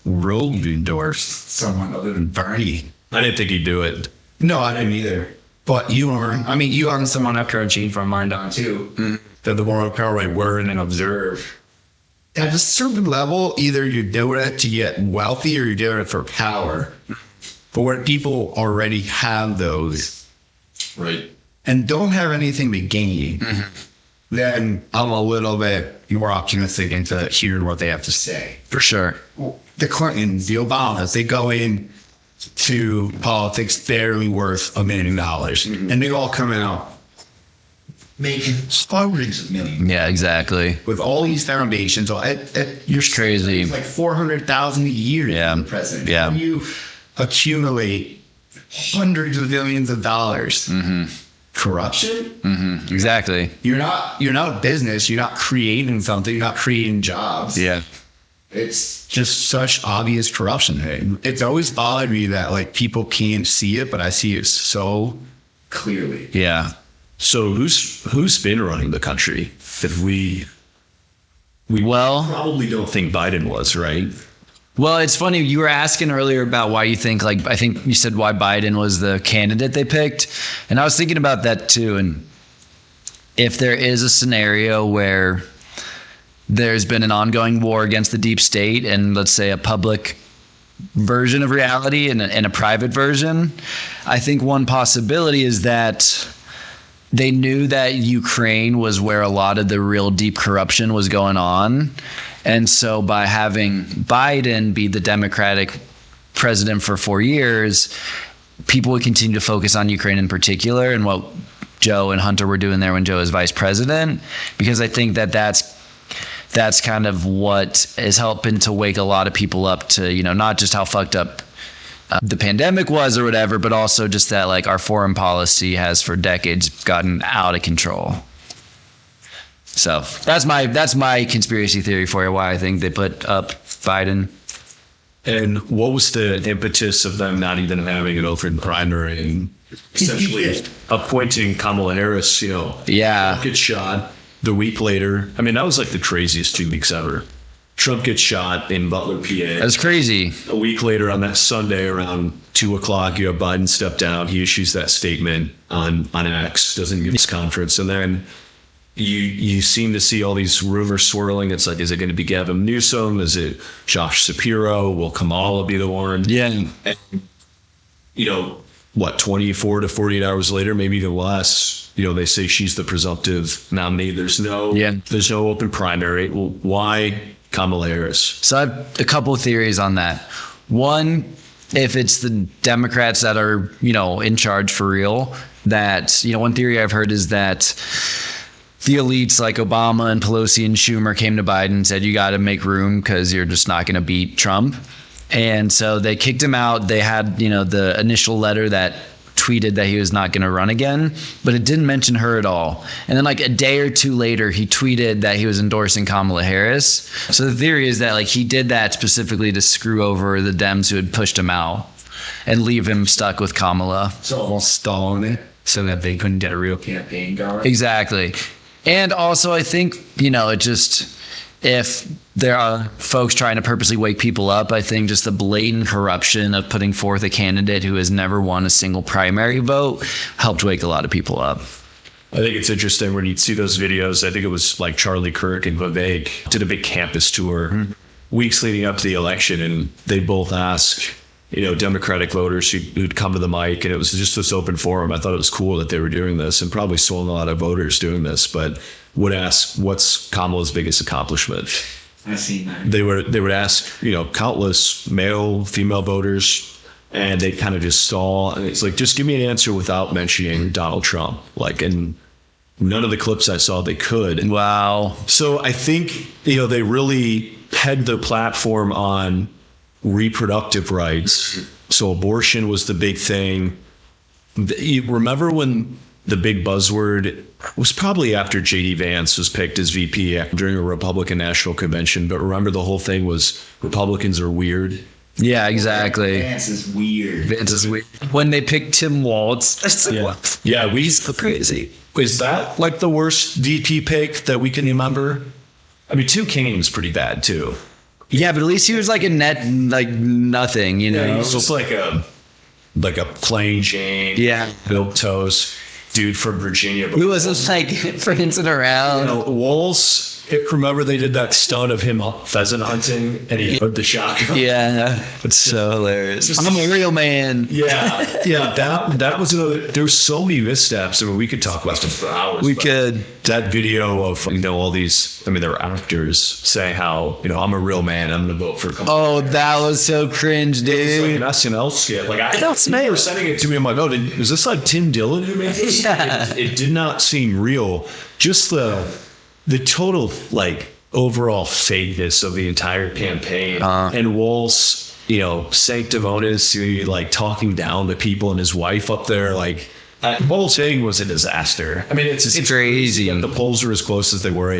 Rogan endorsed someone other than Bernie. I didn't think he'd do it. No, I didn't either. But you are someone after I changed my mind on too. That the moral power right word and observe. At a certain level, either you're doing it to get wealthy or you're doing it for power. But where people already have those, Right. and don't have anything to gain, then I'm a little bit more optimistic into hearing what they have to say. For sure. The Clintons, the Obamas, they go in to politics barely worth $1 million, and they all come out making hundreds of millions. Yeah, exactly. With all these foundations, you're Crazy. It's like $400,000 a year. Yeah. To the president. Yeah. When you accumulate hundreds of millions of dollars, corruption. Exactly. You're not a business. You're not creating something. You're not creating jobs. Yeah. It's just such obvious corruption. It's always bothered me that like people can't see it, but I see it so clearly. Yeah. So who's been running the country that we probably don't think Biden was, right? Well, it's funny. You were asking earlier about why you think, I think you said why Biden was the candidate they picked. And I was thinking about that too. And if there is a scenario where there's been an ongoing war against the deep state and let's say a public version of reality and a private version, I think one possibility is that they knew that Ukraine was where a lot of the real deep corruption was going on. And so by having Biden be the Democratic president for 4 years, people would continue to focus on Ukraine in particular and what Joe and Hunter were doing there when Joe was vice president, because I think that's kind of what is helping to wake a lot of people up to, not just how fucked up the pandemic was or whatever, but also just that like our foreign policy has for decades gotten out of control. So that's my conspiracy theory for you, why I think they put up Biden. And what was the impetus of them not even having an open primary and essentially appointing Kamala Harris, Yeah. Trump gets shot the week later. I mean, that was like the craziest 2 weeks ever. Trump gets shot in Butler, PA. That's crazy. A week later on that Sunday around 2:00, you have Biden step down. He issues that statement on X, doesn't give his conference. And then you seem to see all these rumors swirling. It's like, is it going to be Gavin Newsom? Is it Josh Shapiro? Will Kamala be the one? Yeah. And, 24 to 48 hours later, maybe even less, they say she's the presumptive nominee. There's no open primary. Well, why Kamala Harris? So I have a couple of theories on that. One, if it's the Democrats that are, in charge for real, that, one theory I've heard is that the elites like Obama and Pelosi and Schumer came to Biden and said, you got to make room because you're just not going to beat Trump. And so they kicked him out. They had, the initial letter that tweeted that he was not going to run again, but it didn't mention her at all. And then like a day or two later, he tweeted that he was endorsing Kamala Harris. So the theory is that like he did that specifically to screw over the Dems who had pushed him out and leave him stuck with Kamala. So almost stalling it so that they couldn't get a real campaign going. Exactly. And also I think, it just, if there are folks trying to purposely wake people up, I think just the blatant corruption of putting forth a candidate who has never won a single primary vote helped wake a lot of people up. I think it's interesting when you see those videos. I think it was like Charlie Kirk and Vivek did a big campus tour weeks leading up to the election, and they both asked, Democratic voters who'd come to the mic, and it was just this open forum. I thought it was cool that they were doing this, and probably swollen a lot of voters doing this, but would ask, what's Kamala's biggest accomplishment? I've seen that. They would ask, countless male, female voters, and they kind of just stall. And it's like, just give me an answer without mentioning Donald Trump. Like, and none of the clips I saw, they could. Wow. So I think, they really had the platform on reproductive rights. So abortion was the big thing. You remember when the big buzzword was probably after J.D. Vance was picked as VP during a Republican National Convention. But remember, the whole thing was Republicans are weird. Yeah, exactly. Vance is weird. When they picked Tim Walz, that's like, what? Yeah, He's crazy. is that like the worst VP pick that we can remember? I mean, 2 King's pretty bad too. Yeah, but at least he was like a net, like nothing, Yeah, he was just like a plain Jane, built toast dude from Virginia. Who was just like prancing around. Walls. Remember they did that stunt of him pheasant hunting, and he put the shotgun. Yeah, it's so hilarious. I'm a real man. Yeah. That was there's so many missteps. I mean, we could talk about them for hours. We could. That video of all these. I mean, there were actors saying how I'm a real man. I'm gonna vote for. Oh, that was so cringe, dude. Like an SNL skit. Like I thought they were sending it to me. I'm like, is this like Tim Dillon who made this? Yeah. It did not seem real. Just the total overall fakeness of the entire campaign, and Walz, sanctimonious, talking down to people, and his wife up there, the whole thing was a disaster. I mean, it's crazy. The polls are as close as they were.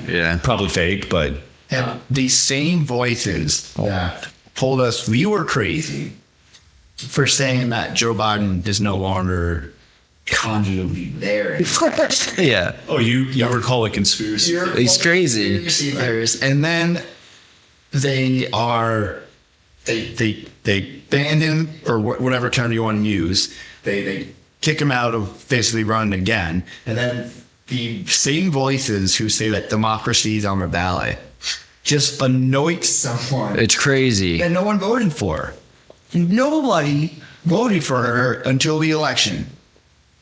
Yeah, probably fake, but and these same voices that told us we were crazy for saying that Joe Biden is no longer constantly there. Yeah. Oh, you recall a conspiracy? He's crazy. And then they ban him, or whatever term you want to use. They kick him out of basically running again. And then the same voices who say that democracy is on the ballot just anoint someone. It's crazy. And no one voted for her. Nobody voted for her until the election.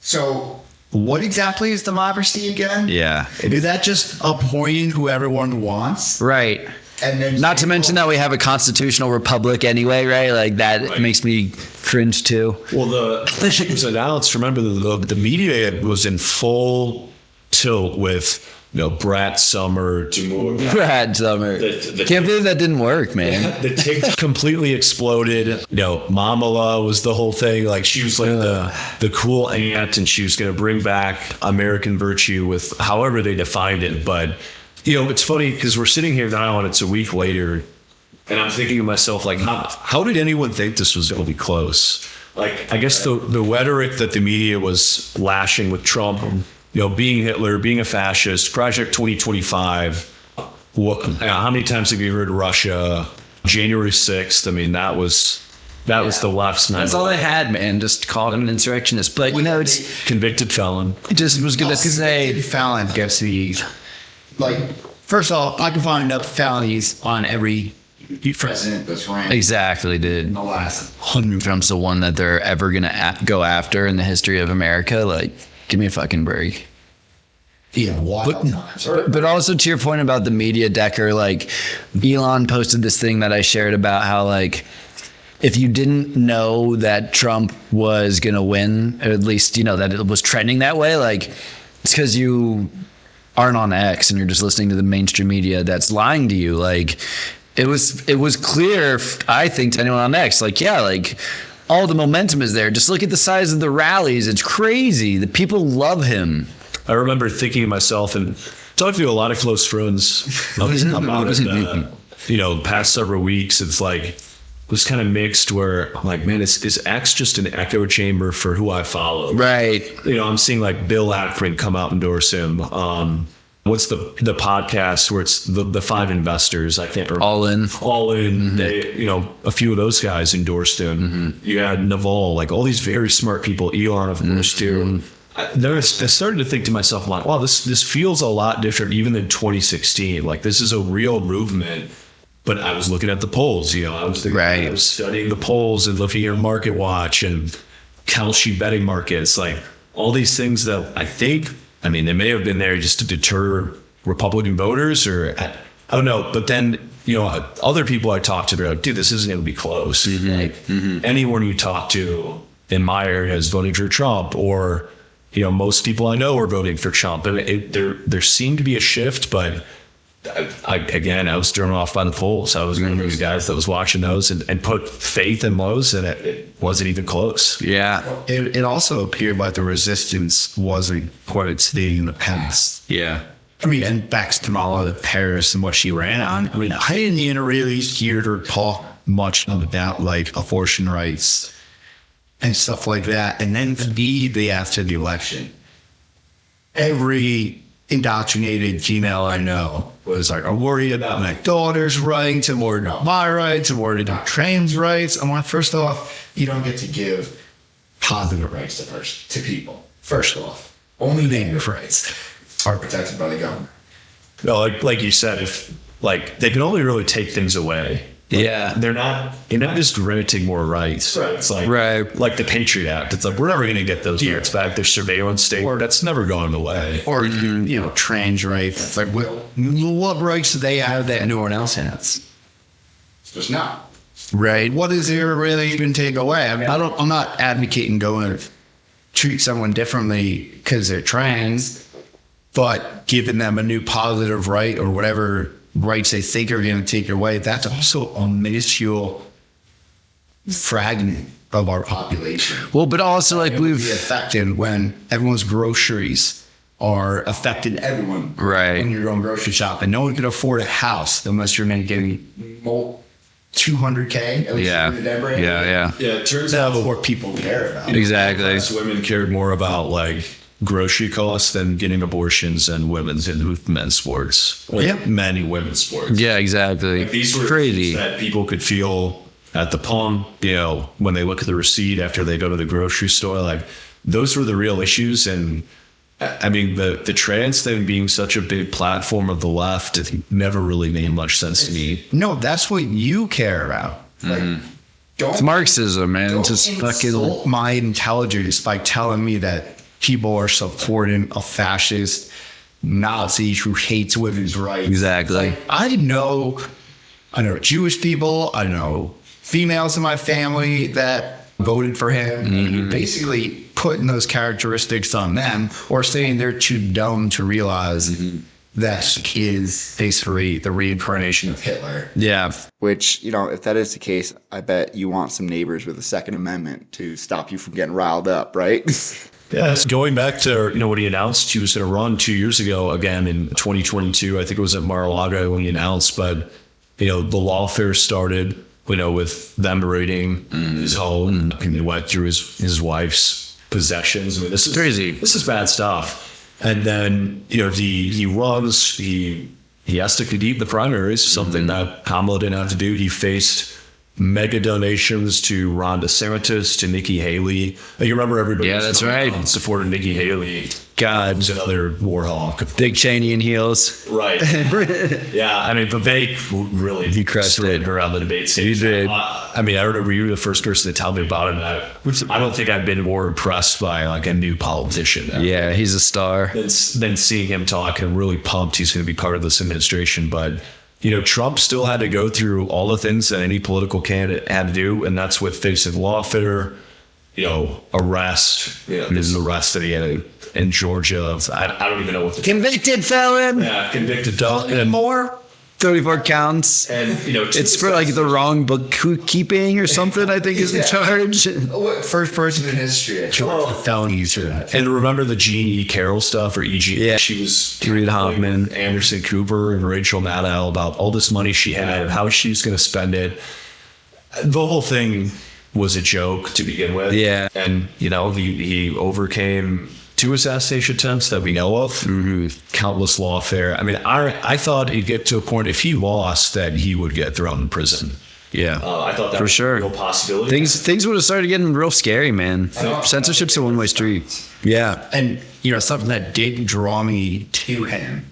So what exactly is democracy again? Yeah. Is that just appointing who everyone wants? Right. And then not to mention that we have a constitutional republic anyway, right? Like that makes me cringe too. Well, the was announced. Remember, the media was in full tilt with Brad Summer. Brad Summer. Can't believe that didn't work, man. The tick completely exploded. Mamala was the whole thing. She was the cool aunt, and she was going to bring back American virtue with however they defined it. But it's funny because we're sitting here now, and it's a week later, and I'm thinking to myself, how did anyone think this was going to be close? I guess the rhetoric that the media was lashing with Trump. Being Hitler, being a fascist, Project 2025. How many times have you heard Russia? January 6th. I mean, that was the left's night. That's all they had, man. Just called him an insurrectionist. But it's convicted felon. It just was going to say felon gets the first of all, I can find enough felonies on every president that's ran. Exactly, dude. The last 100. Trump's the one that they're ever going to go after in the history of America. Give me a fucking break. Yeah, but also to your point about the media, Decker, Elon posted this thing that I shared about how if you didn't know that Trump was gonna win, or at least that it was trending that way, it's because you aren't on X and you're just listening to the mainstream media that's lying to you. It was clear, I think, to anyone on X, all the momentum is there. Just look at the size of the rallies. It's crazy. The people love him. I remember thinking to myself and talking to a lot of close friends about it, past several weeks. It's like, it was kind of mixed where I'm like, man, is X just an echo chamber for who I follow? Right. I'm seeing like Bill Ackman come out and endorse him. What's the podcast where it's the 5 investors? I can't remember. All in. Mm-hmm. They, a few of those guys endorsed him. Mm-hmm. You had Naval, like all these very smart people. Elon, of course, too. I started to think to myself, like, wow, this feels a lot different even than 2016. Like, this is a real movement. But I was looking at the polls, I was studying the polls and looking at Market Watch and Kalshi betting markets, like all these things that they may have been there just to deter Republican voters, or I don't know. But then, other people I talked to, they're like, dude, this isn't going to be close. Mm-hmm. Anyone you talk to in my area is voting for Trump, or, most people I know are voting for Trump. And there seemed to be a shift, but I was thrown off by the polls. I was one of those guys that was watching those and put faith in those, and it wasn't even close. Yeah. It also appeared like the resistance wasn't what it's in the past. Yeah. And back to Kamala Harris and what she ran on. I didn't even really hear her talk much about like abortion rights and stuff like that. And then immediately after the election, every indoctrinated female I know was like, I'm worried about my daughter's rights, I'm worried about my rights, I'm worried about trans rights. I'm like, first off, you don't get to give positive rights to people. First off, only negative rights are protected by the government. No, like you said, if they can only really take things away. Yeah. You're not just granting more rights. Right. It's like the Patriot Act. It's like, we're never going to get those rights back. There's surveillance state. That's never going away. Or, trans rights. It's like, what rights do they have that no one else has? There's not. Right. What is there really even take away? I'm not advocating going to treat someone differently because they're trans, but giving them a new positive right or whatever rights they think are going to take away. That's also a minuscule fragment of our population. Well, but also like we've affected when everyone's groceries are affecting everyone. Right. When you're going grocery shopping, no one can afford a house unless you're getting $200K. Yeah. It turns out more people care about. Exactly. Women cared more about grocery costs than getting abortions and women's and men's sports. Men and women's sports. Yeah, exactly. These were crazy that people could feel at the pump, when they look at the receipt after they go to the grocery store. Those were the real issues. And the trans thing being such a big platform of the left, it never really made much sense to me. No, that's what you care about. It's Marxism, man. Just fucking my intelligence by telling me that people are supporting a fascist Nazi who hates women's rights. Exactly. I know Jewish people, I know females in my family that voted for him. Mm-hmm. Basically putting those characteristics on them, or saying they're too dumb to realize that he is basically the reincarnation of Hitler. Yeah. Which, if that is the case, I bet you want some neighbors with a Second Amendment to stop you from getting riled up, right? Yes, going back to when he announced he was going to run 2 years ago again in 2022. I think it was at Mar-a-Lago when he announced, but the lawfare started with them raiding his home, and they went through his wife's possessions. This is crazy. This is bad stuff. And then he runs. He has to compete the primaries, something that Kamala didn't have to do. He faced mega donations to Ron DeSantis, to Nikki Haley. You remember everybody? Yeah, that's right. Supported Nikki Haley. God, was another war hawk. Dick Cheney in heels. Right. Yeah, but they really he crushed it around the debate stage. He did. I remember you were the first person to tell me about it. I don't think I've been more impressed by a new politician. Yeah, he's a star. Than seeing him talk, and really pumped he's going to be part of this administration. But Trump still had to go through all the things that any political candidate had to do, and that's with facing lawfare, arrest. There's an arrest that he had in Georgia. I don't even know what the convicted felon. Yeah, convicted felon. And more. 34 counts. And, It's for like the wrong bookkeeping or something, I think is the charge. First person in history. Felonies. And remember the Jean E. Carroll stuff, or E.G.? Yeah. She was Reed Hoffman, Anderson Cooper, and Rachel Maddow about all this money she had and how she was going to spend it. The whole thing was a joke to begin with. Yeah. And, he overcame 2 assassination attempts that we know of, countless lawfare. I mean, I thought he'd get to a point, if he lost, that he would get thrown in prison. Yeah. I thought that For was sure. a real possibility. Things would have started getting real scary, man. Censorship's a one-way street. Yeah. And, something that did draw me to him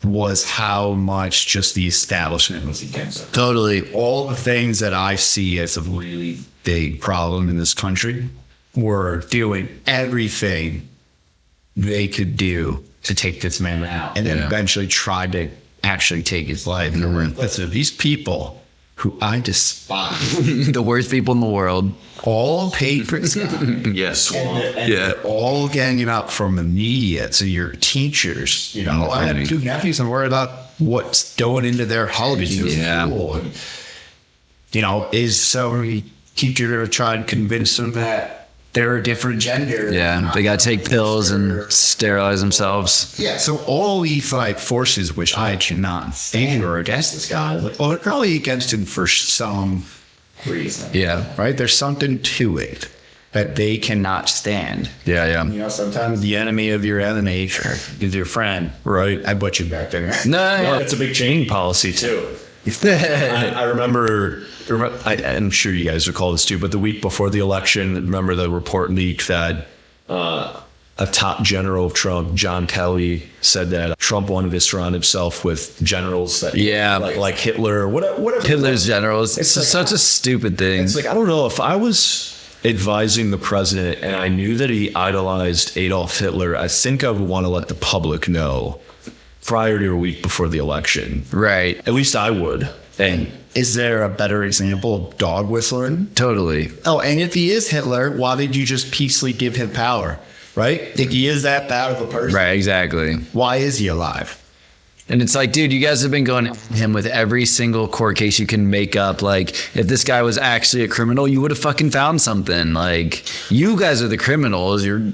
was how much just the establishment was against him. Totally. All the things that I see as a really big problem in this country were doing everything they could do to take this man out, and then eventually tried to actually take his life. And listen, these people who I despise, The worst people in the world. all paid for this guy. Yes. Yeah, all getting up from the media to your teachers. I have 2 nephews. I'm worried about what's going into their holidays. Yeah. School. And, is so many teachers are trying to convince them that they're a different gender. Yeah, they got to take pills and sterilize themselves. Yeah, so all these forces, which I cannot stand, are against this guy. Well, they're probably against him for some reason. Yeah. Right? There's something to it that they cannot stand. Yeah. Sometimes the enemy of your enemy is your friend. Right. I butchered you back there. No. It's a big chain policy, too. I remember, I'm sure you guys recall this too, but the week before the election, remember the report leaked that a top general of Trump, John Kelly, said that Trump wanted to surround himself with generals that, like Hitler or whatever. Hitler's generals. It's such a stupid thing. It's like, I don't know, if I was advising the president and I knew that he idolized Adolf Hitler, I think I would want to let the public know prior to a week before the election. Right. At least I would. And is there a better example of dog whistling? Totally. Oh, and if he is Hitler, why did you just peacefully give him power? Right? If he is that bad of a person, Right, exactly. why is he alive? And it's like, dude, you guys have been going at him with every single court case you can make up. Like, if this guy was actually a criminal, you would have fucking found something. Like, you guys are the criminals. You're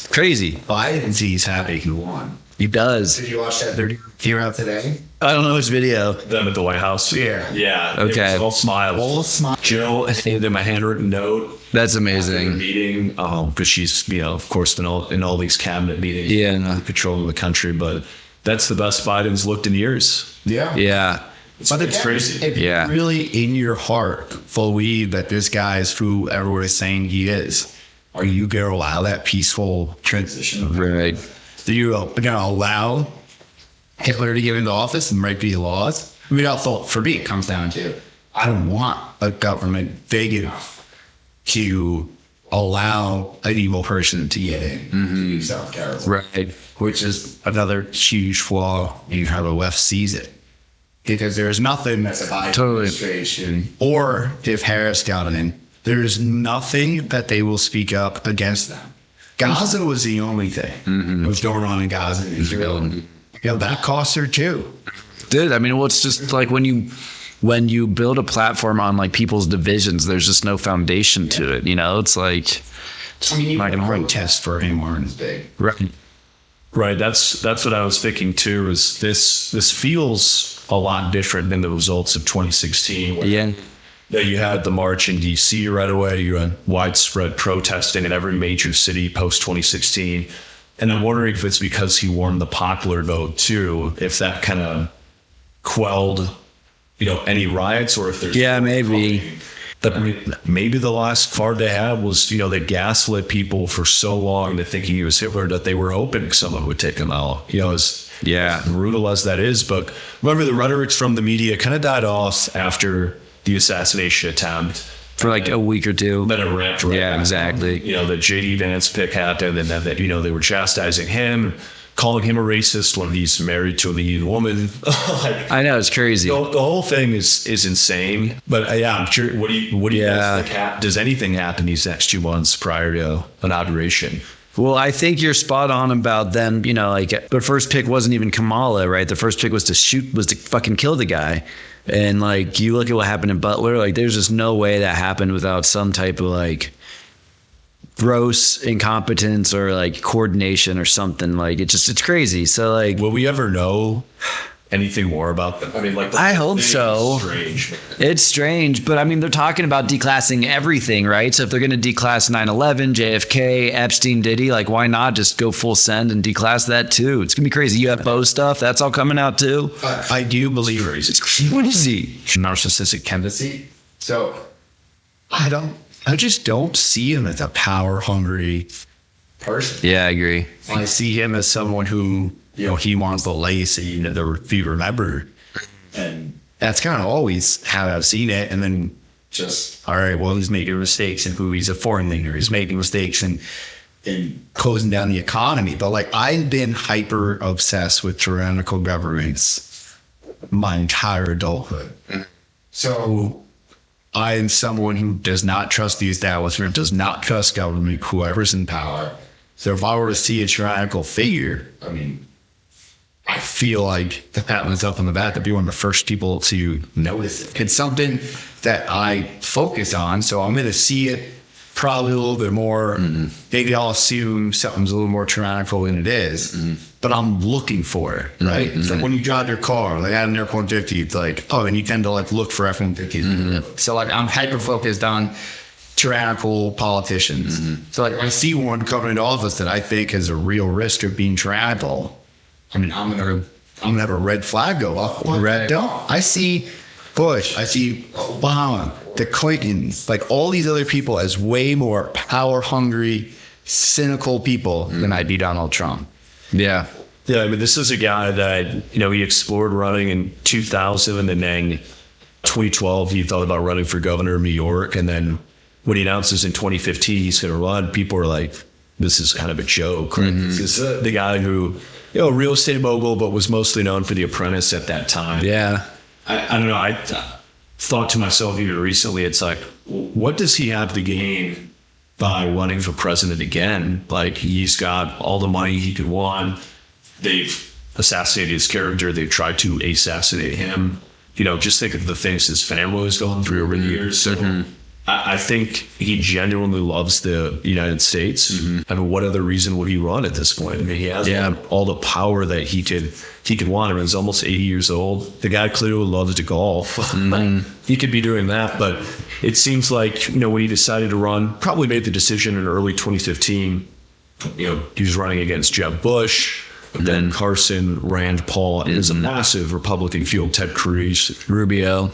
crazy. Biden's happy he won. He does. Did you watch that 30 year out today? I don't know his video. Them at the White House. Yeah. Okay. All smiles. All smile. Jill gave them a handwritten note. That's In the amazing. meeting, because she's, of course, been in all these cabinet meetings. Yeah, no. Controlling the country, but that's the best Biden's looked in years. Yeah. Yeah. But it's crazy. If Yeah. you really in your heart believe that this guy is who everyone is saying he is, are you going to allow that peaceful transition? Right. Do you going to allow Hitler to get into office and write the laws? I mean, for me, it comes down to I don't want a government big enough to allow an evil person to get in. South Carolina. Right. Which is another huge flaw in how the left sees it. Because there's nothing that's a Biden Totally. administration, or if Harris got in, there's nothing that they will speak up against them. Gaza was the only thing that was going on in Gaza and Israel. That costs her too. Dude, I mean, well, it's just like when you build a platform on like people's divisions, there's just no foundation to it. It's like, I mean, you can protest for him aren't big. right. Right. That's what I was thinking too. Is this feels a lot different than the results of 2016. Where Yeah. you had the march in D.C. right away. You had widespread protesting in every major city post 2016. And I'm wondering if it's because he won the popular vote too, if that kind of quelled, any riots, or if there's Maybe. But maybe the last card they had was, they gaslit people for so long that thinking he was Hitler that they were hoping someone would take him out. As brutal as that is. But remember, the rhetoric from the media kind of died off after the assassination attempt. For like a week or two. Then it ramped right Yeah, back. exactly. The J.D. Vance pick happened, and then they were chastising him, calling him a racist when he's married to a leading woman. I know, it's crazy. The whole thing is insane. But I'm sure. What do you guys think? Does anything happen these next 2 months prior to inauguration? Well, I think you're spot on about them. You know, like the first pick wasn't even Kamala, right? The first pick was to fucking kill the guy. And like, you look at what happened in Butler, like there's just no way that happened without some type of like gross incompetence or like coordination or something. Like it's crazy. So like, Will we ever know anything more about them? I mean, like, I hope so. Strange. It's strange, but I mean, they're talking about declassing everything, right? So if they're going to declass 9/11, JFK, Epstein, Diddy, like why not just go full send and declass that too? It's gonna be crazy. UFO stuff, that's all coming out too. I do believe What is he? narcissistic tendency. So I just don't see him as a power hungry person. Yeah, I agree. I see him as someone who, he wants the legacy to be remembered. And that's kind of always how I've seen it. And then just, all right, well, he's making mistakes and who he's a foreign leader. He's making mistakes and closing down the economy. But like, I've been hyper obsessed with tyrannical governments my entire adulthood. So I am someone who does not trust the establishment, does not trust government, whoever's in power. So if I were to see a tyrannical figure, I mean, I feel like the pat myself on the back to be one of the first people to notice it. It's something that I focus on, so I'm going to see it probably a little bit more. Maybe I'll assume something's a little more tyrannical than it is, but I'm looking for it, right? It's like when you drive your car, like at an F-150, it's like, oh, and you tend to like look for F-150s. So like I'm hyper-focused on tyrannical politicians. So like I see one coming into office that I think has a real risk of being tyrannical. I mean, I'm gonna have a red flag go up. I see Bush, I see Obama, the Clintons, like all these other people as way more power hungry, cynical people than I'd be Donald Trump. Yeah. Yeah, I mean, this is a guy that, he explored running in 2000, and then 2012, he thought about running for governor of New York. And then when he announces in 2015 he's going to run, people are like, this is kind of a joke. This is the guy who, real estate mogul, but was mostly known for The Apprentice at that time. Yeah. I don't know. I thought to myself even recently, it's like, what does he have to gain by running for president again? Like, he's got all the money he could want. They've assassinated his character. They've tried to assassinate him. Just think of the things his family has gone through over the years. So I think he genuinely loves the United States. I mean, what other reason would he run at this point? I mean, he has all the power that he could want. I mean, he's almost 80 years old. The guy clearly loves to golf. He could be doing that, but it seems like, when he decided to run, probably made the decision in early 2015. He was running against Jeb Bush, then Carson, Rand Paul, and there's a massive Republican field, Ted Cruz, Rubio.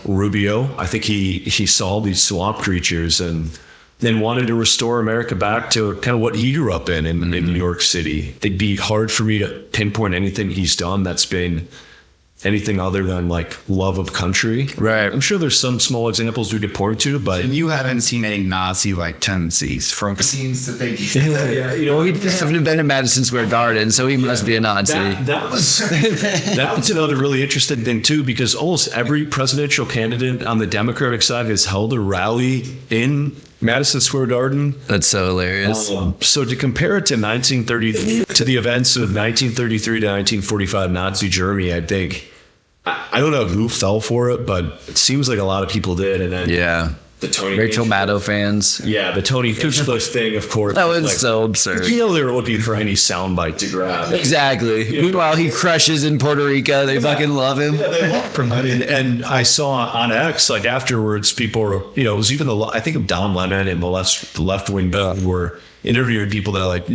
I think he saw these swamp creatures and then wanted to restore America back to kind of what he grew up in New York City. It'd be hard for me to pinpoint anything he's done that's been anything other than like love of country. Right. I'm sure there's some small examples we could point to, but You haven't seen any Nazi like tendencies from scenes that they He hasn't been in Madison Square Garden, so he must be a Nazi. That was another really interesting thing too, because almost every presidential candidate on the Democratic side has held a rally in Madison Square Garden. That's so hilarious. So to compare it to 1930, to the events of 1933 to 1945 Nazi Germany, I think, I don't know who fell for it, but it seems like a lot of people did. And then the Tony Rachel Maddow fans. Yeah, the Tony Kuchler thing, of course. That was so absurd. They were looking for any soundbite to grab. Exactly. Meanwhile, he crushes in Puerto Rico. They fucking love him. And I saw on X, like afterwards, people were, it was even I think of Don Lemon and the left wing were interviewing people that are like,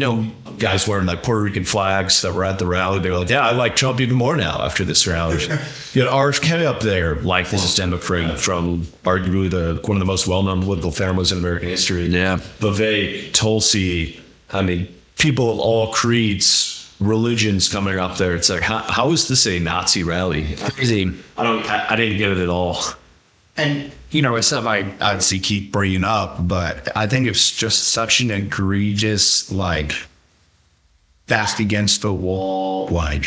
guys wearing like Puerto Rican flags that were at the rally. They were like, yeah, I like Trump even more now after this rally. You had RFK up there, like this is Democrat from arguably one of the most well-known political families in American history. Yeah. Vivek, Tulsi, I mean, people of all creeds, religions coming up there. It's like, how is this a Nazi rally? Crazy. I didn't get it at all. And, it's something I obviously keep bringing up, but I think it's just such an egregious, like, back against the wall, like,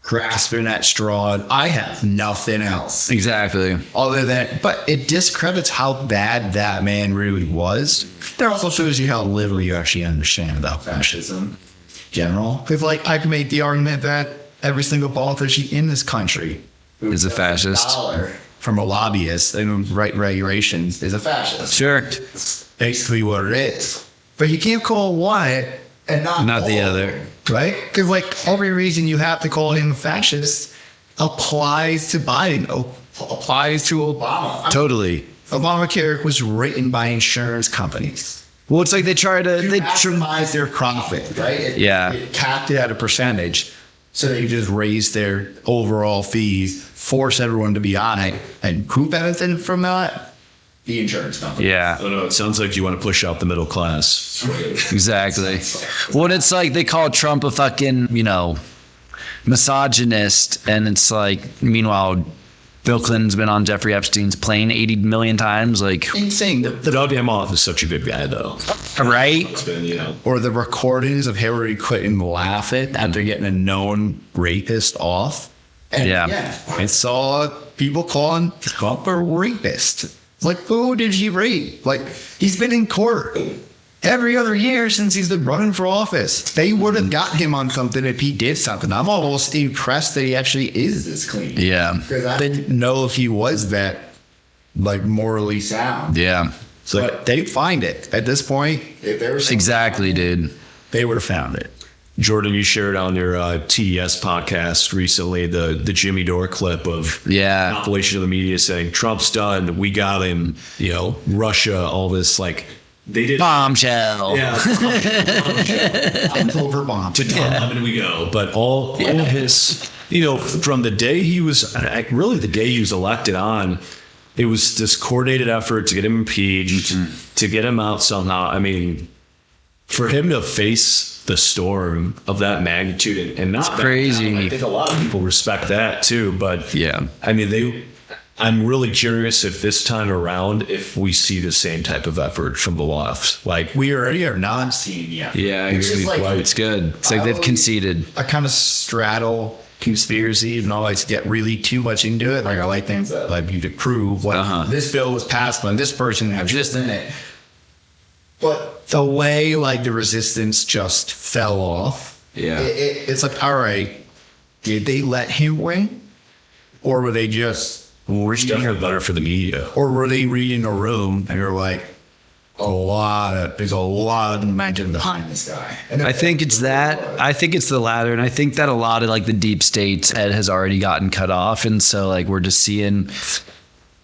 grasping at straw. I have nothing else Exactly. other than, but it discredits how bad that man really was. There also shows you how little you actually understand about fascism in general. Because, like, I can make the argument that every single politician in this country Is a fascist. dollar from a lobbyist and write regulations is a fascist. Sure. Basically what it is. But you can't call one and Not the all, other. right? Because, like, every reason you have to call him a fascist applies to Biden, applies to Obama. Totally. Obamacare was written by insurance companies. Well, it's like they Maximize their profit, right? Yeah. It capped it at a percentage. So they just raise their overall fees, force everyone to be on it. And who benefited from that? The insurance company. Yeah. I don't know. It sounds like you want to push out the middle class. Exactly. Well, it's like they call Trump a fucking, misogynist, and it's like, meanwhile, Bill Clinton's been on Jeffrey Epstein's plane 80 million times, like, Insane. The Doug Emhoff is such a good guy, though. right? It's been, Or the recordings of Hillary Clinton laughing after getting a known rapist off. And Yeah. I saw people calling Trump a rapist. Like, who did he rape? Like, he's been in court every other year since he's been running for office. They would have got him on something if he did something. I'm almost impressed that he actually is this clean. Yeah. Because I didn't know if he was that, like, morally sound. Yeah. But they find it. At this point, if there was Exactly, dude. they would have found it. Jordan, you shared on your TES podcast recently the Jimmy Dore clip of Yeah. compilation of the media saying Trump's done, we got him, Russia, all this, like, they did. Bombshell. Yeah. Over bomb. To Tom Lemon we go. But all his, from the day he was, really the day he was elected on, it was this coordinated effort to get him impeached, to get him out somehow. I mean, for him to face the storm of that magnitude and not crazy. I think a lot of people respect that too. But Yeah. I mean, I'm really curious if this time around, if we see the same type of effort from the left. Like, We already are not seeing yet. Yeah, Which is like- it's good. It's like they've conceded. I kind of straddle conspiracy and always get really too much into it. Like, I like things that like you to prove what this bill was passed when this person has this in it. But the way like the resistance just fell off, Yeah. it's like, all right, did they let him win, or were they just, we're just getting better for the media. or were they reading a room and you're like, there's a lot of momentum behind this guy. And I think it's that. I think it's the latter. And I think that a lot of like the deep state's head has already gotten cut off. And so like we're just seeing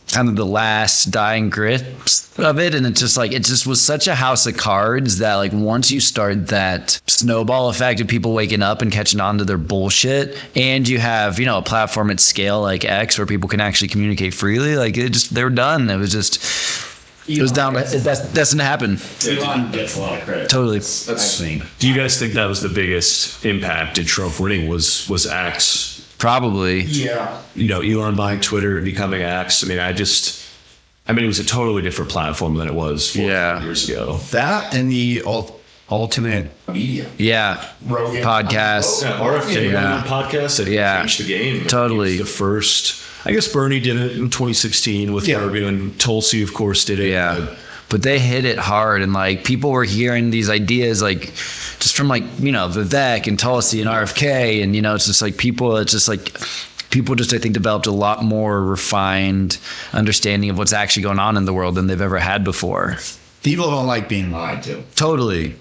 kind of the last dying grips of it. And it's just like, it just was such a house of cards that like once you start that snowball effect of people waking up and catching on to their bullshit, and you have, a platform at scale like X where people can actually communicate freely, like they were done. It was down. That's going to happen. Elon gets a lot of credit. Totally. Do you guys think that was the biggest impact in Trump winning was X? Probably. Yeah. Elon buying Twitter and becoming X. I mean, it was a totally different platform than it was 4 years ago. that and the ultimate Media. Yeah. Rogan. Podcast. RFK Yeah. podcast that Yeah. changed the game. Totally. He was the first. I guess Bernie did it in 2016 with Rogan, and Tulsi, of course, did it. Yeah. But they hit it hard, and like people were hearing these ideas like just from like, Vivek and Tulsi and RFK, and it's just like people just I think developed a lot more refined understanding of what's actually going on in the world than they've ever had before. people don't like being lied to. Totally.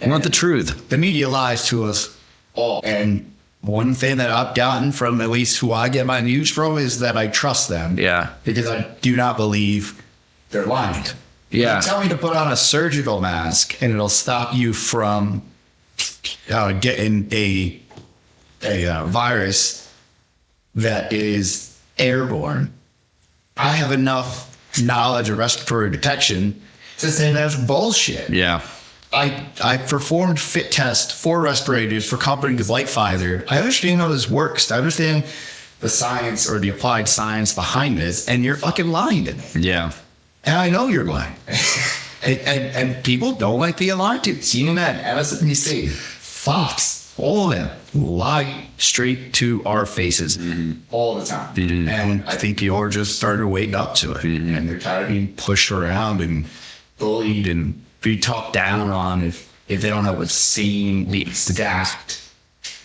We want the truth. The media lies to us all. And one thing that I've gotten from at least who I get my news from is that I trust them. Yeah. Because I do not believe they're lying. Yeah. They tell me to put on a surgical mask and it'll stop you from getting a virus that is airborne. I have enough knowledge of respiratory detection to say that's bullshit. Yeah. I performed fit tests for respirators for companies like Pfizer. I understand how this works. I understand the science or the applied science behind this, and you're fucking lying to me. Yeah. And I know you're lying. and people don't like being lied to. CNN, MSNBC, Fox, all of them lie straight to our faces all the time. And I think you're just starting to wake up to it. And they're tired of being pushed around and bullied and be talked down on if they don't have the same the exact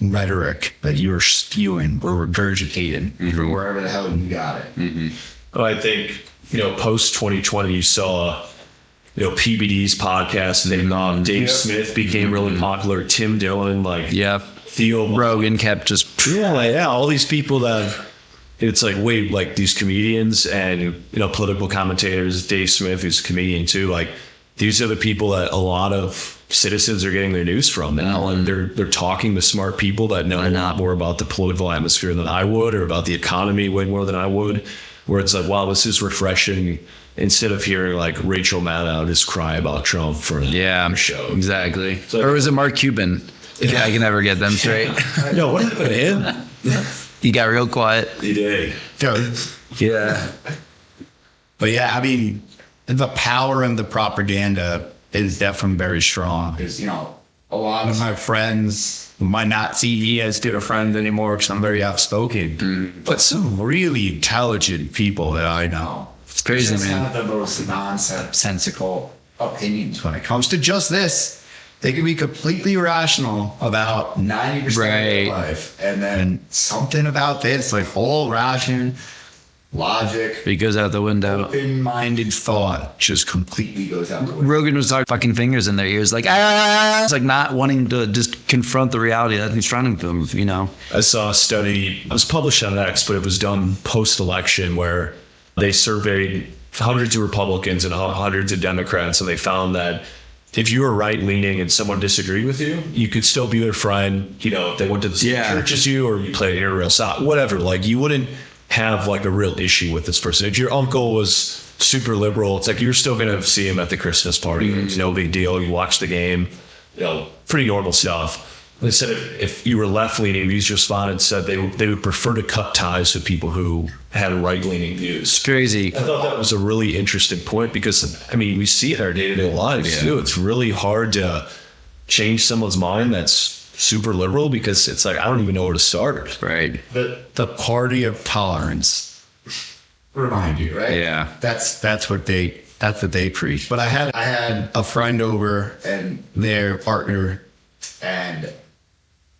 rhetoric that you're spewing or regurgitating from wherever the hell you got it. Well, I think, post 2020, you saw, PBD's podcast and Dave Smith became really popular. Tim Dillon, Theo Rogan kept just all these people that it's like, wait, like these comedians and political commentators, Dave Smith, who's a comedian too, these are the people that a lot of citizens are getting their news from now, and they're talking to smart people that know a lot more about the political atmosphere than I would, or about the economy way more than I would, where it's like, wow, this is refreshing, instead of hearing Rachel Maddow just cry about Trump for a show. Exactly. Or was it Mark Cuban? Yeah, I can never get them straight. No, what happened to him? He got real quiet. He did. Yeah. But yeah, I mean, the power of the propaganda is definitely very strong. Because, a lot of my friends might not see me as good a friend anymore because I'm very outspoken. But some really intelligent people that I know. It's crazy, just man. have the most nonsensical opinions when it comes to just this. They can be completely rational about 90% of their life. And then something about this, all ration, logic, It goes out the window. open-minded thought just completely goes out the window. Rogan was like fucking fingers in their ears, it's like not wanting to just confront the reality that he's trying to them, I saw a study, it was published on X, but it was done post-election, where they surveyed hundreds of Republicans and hundreds of Democrats, and they found that if you were right-leaning and someone disagreed with you, you could still be their friend. If they went to the same church as you, or you played a real soccer, whatever. You wouldn't have a real issue with this person. If your uncle was super liberal, it's you're still going to see him at the Christmas party. It's no big deal. You watch the game, pretty normal stuff. They said if you were left-leaning, these respondents said they would prefer to cut ties with people who had right-leaning views. It's crazy. I thought that was a really interesting point because, we see it in our day-to-day lives too. It's really hard to change someone's mind that's super liberal, because it's I don't even know where to start. Right. The party of tolerance. Remind you, right? Yeah. That's what they preach. But I had a friend over and their partner, and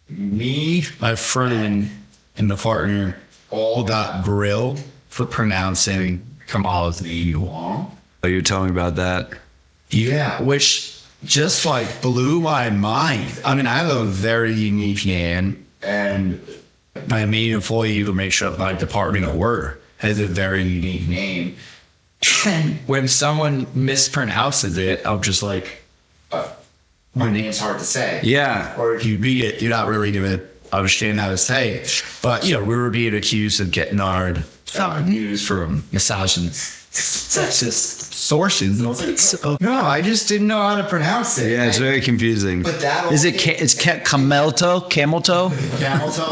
me, my friend, and the partner all got grilled for pronouncing Kamala Harris wrong. Oh, you're telling me about that? Yeah, which just blew my mind. I have a very unique name, and my main employee information of my department of work has a very unique name. And when someone mispronounces it, I'm just my name's hard to say. Yeah. Or if you read it, you're not really going to understand how to say it. But, we were being accused of getting our news from misogynist, sexist sources. And I was no, I just didn't know how to pronounce it. Yeah, it's very confusing. But that Is it it's Camelto? Camel toe?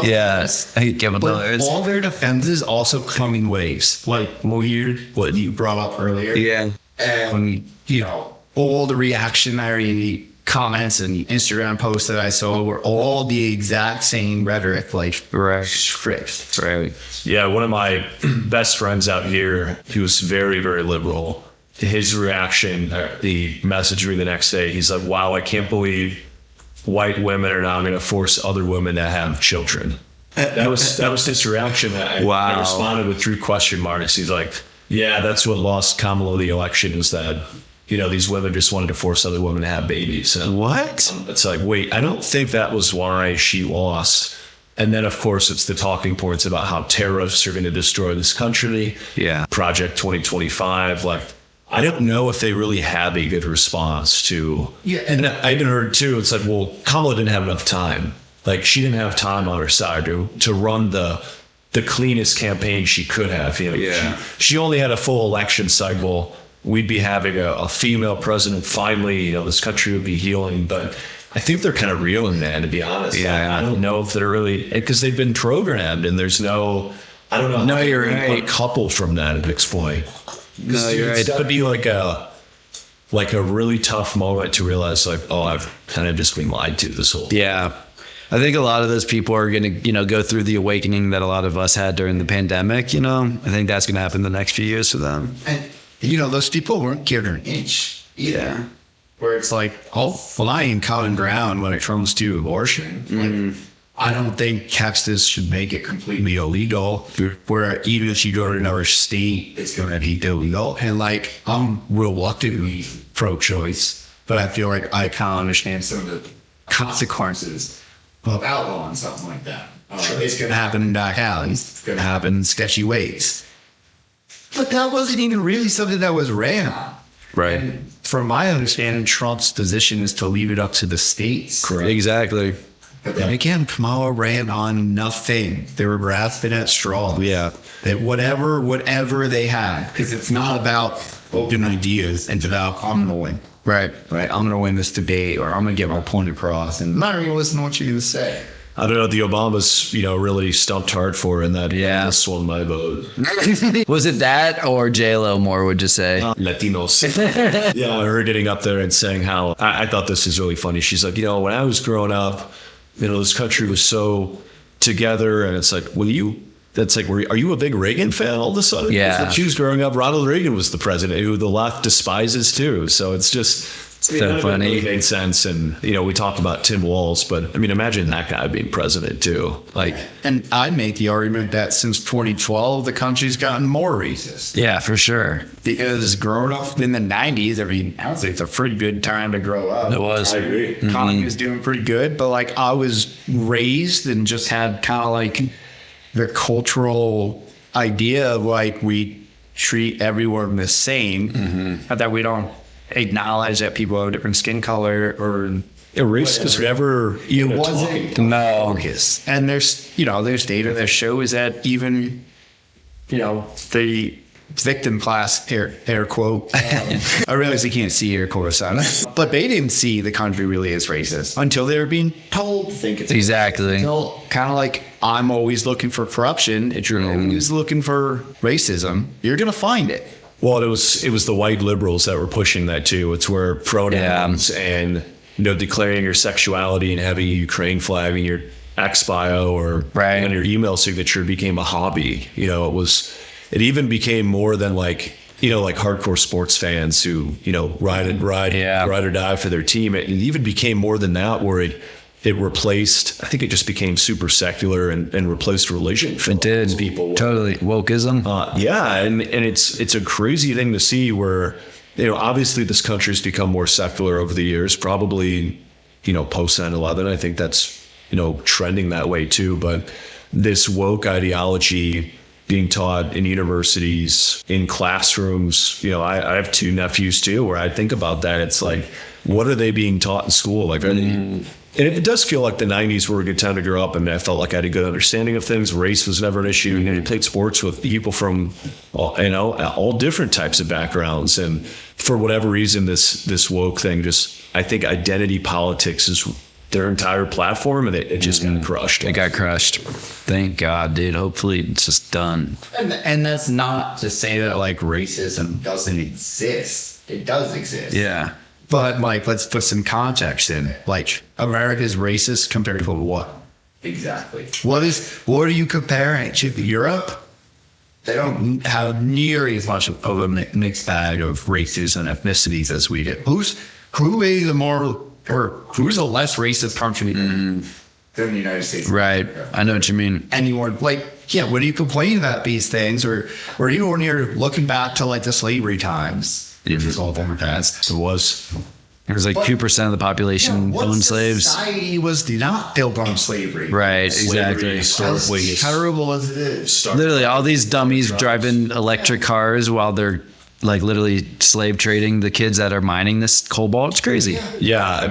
Yes. I hate camel toe. But all their defenses also come in waves. Weird, what you brought up earlier. Yeah. And, all the reactionary comments and Instagram posts that I saw were all the exact same rhetoric, scripts. Right. Yeah, one of my best friends out here, he was very, very liberal. His reaction, the messaging the next day, he's like, wow, I can't believe white women are now going to force other women to have children. That was his reaction. I responded with 3 question marks. He's like, yeah, that's what lost Kamala the election, is that these women just wanted to force other women to have babies. And What? it's wait, I don't think that was why she lost. And then, of course, it's the talking points about how terrorists are going to destroy this country. Yeah. Project 2025. I don't know if they really had a good response to. Yeah. And I even heard too, it's well, Kamala didn't have enough time. She didn't have time on her side to run the cleanest campaign she could have. She only had a full election cycle. We'd be having a female president finally. This country would be healing. But I think they're kind of reeling, man, to be honest. Yeah. I don't know if they're really, because they've been programmed, and there's no, I don't know. No, you're right. Coupled from that at this point. No, you're right. It could be a really tough moment to realize, I've kind of just been lied to this whole. Yeah. I think a lot of those people are going to, go through the awakening that a lot of us had during the pandemic. I think that's going to happen the next few years for them. And, those people weren't given an inch either. Yeah. Where it's like, flying common ground when it comes to abortion. Like, I don't think Texas should make it completely illegal, where even if you go to another state, it's going to be illegal. And like, I'm reluctantly pro-choice, but I feel like I kind of understand some of the consequences of outlawing something like that. It's going to happen in dark alleys. It's going to happen in sketchy ways. But that wasn't even really something that was ran on. Right. And from my understanding, Trump's position is to leave it up to the states. Correct. Exactly. But then again, Kamala ran on nothing. They were grasping at straws. Yeah. That whatever they had, because it's not about open ideas. It's about, I'm going to win. Right. I'm going to win this debate, or I'm going to get my point across. And I'm not going to listen to what you're going to say. I don't know. The Obamas, really stumped hard for in that. Yeah. Swung my vote. Was it that or J-Lo more, would you say? Latinos. Yeah, her getting up there and saying how I thought this is really funny. She's like, when I was growing up, this country was so together, and it's like, are you a big Reagan fan all of a sudden? Yeah. She was growing up, Ronald Reagan was the president, who the left despises too. So it's just so funny. It really made sense. And, we talked about Tim Walz, but imagine that guy being president too. And I'd make the argument that since 2012, the country's gotten more racist. Yeah, for sure. Because growing up in the 90s, I would say it's a pretty good time to grow up. It was. I agree. Economy was doing pretty good, but I was raised and just had kind of the cultural idea of we treat everyone the same, that we don't acknowledge that people have a different skin color or Race was never it wasn't No. focus. And there's data that shows that even the victim class air quote I realize they can't see air quotes on it, but they didn't see the country really as racist until they were being told to think it's Exactly. kind of I'm always looking for corruption. If you're always looking for racism, you're gonna find it. Well, it was the white liberals that were pushing that too. It's where pronouns and declaring your sexuality and having a Ukraine flag in your ex bio or on your email signature became a hobby. It even became more than hardcore sports fans who ride or die for their team. It even became more than that, where it replaced. I think it just became super secular and replaced religion. It did. People Totally. Wokeism. and it's a crazy thing to see where, obviously this country's become more secular over the years, probably, post 9/11. I think that's, trending that way too. But this woke ideology being taught in universities, in classrooms, I have two nephews too, where I think about that. It's what are they being taught in school? And it does feel like the 90s were a good time to grow up. I felt like I had a good understanding of things. Race was never an issue. You played sports with people from, all different types of backgrounds. And for whatever reason, this woke thing I think identity politics is their entire platform, and it just got crushed. It got crushed. Thank God, dude. Hopefully it's just done. And that's not to say that racism doesn't exist. It does exist. Yeah. But let's put some context in. America's racist compared to what? Exactly. What are you comparing to? Europe? They don't have nearly as much of a mixed bag of races and ethnicities as we do. Who's a less racist country than the United States? Right. I know what you mean. Anyone when you complain about these things, or even when you're looking back to the slavery times. It was all former past. It was. There was 2% of the population owned slaves. Society was not built on slavery. Right, exactly. Historically, as terrible as it is. Literally, all these dummies driving electric cars while they're literally slave trading the kids that are mining this cobalt. It's crazy. Yeah,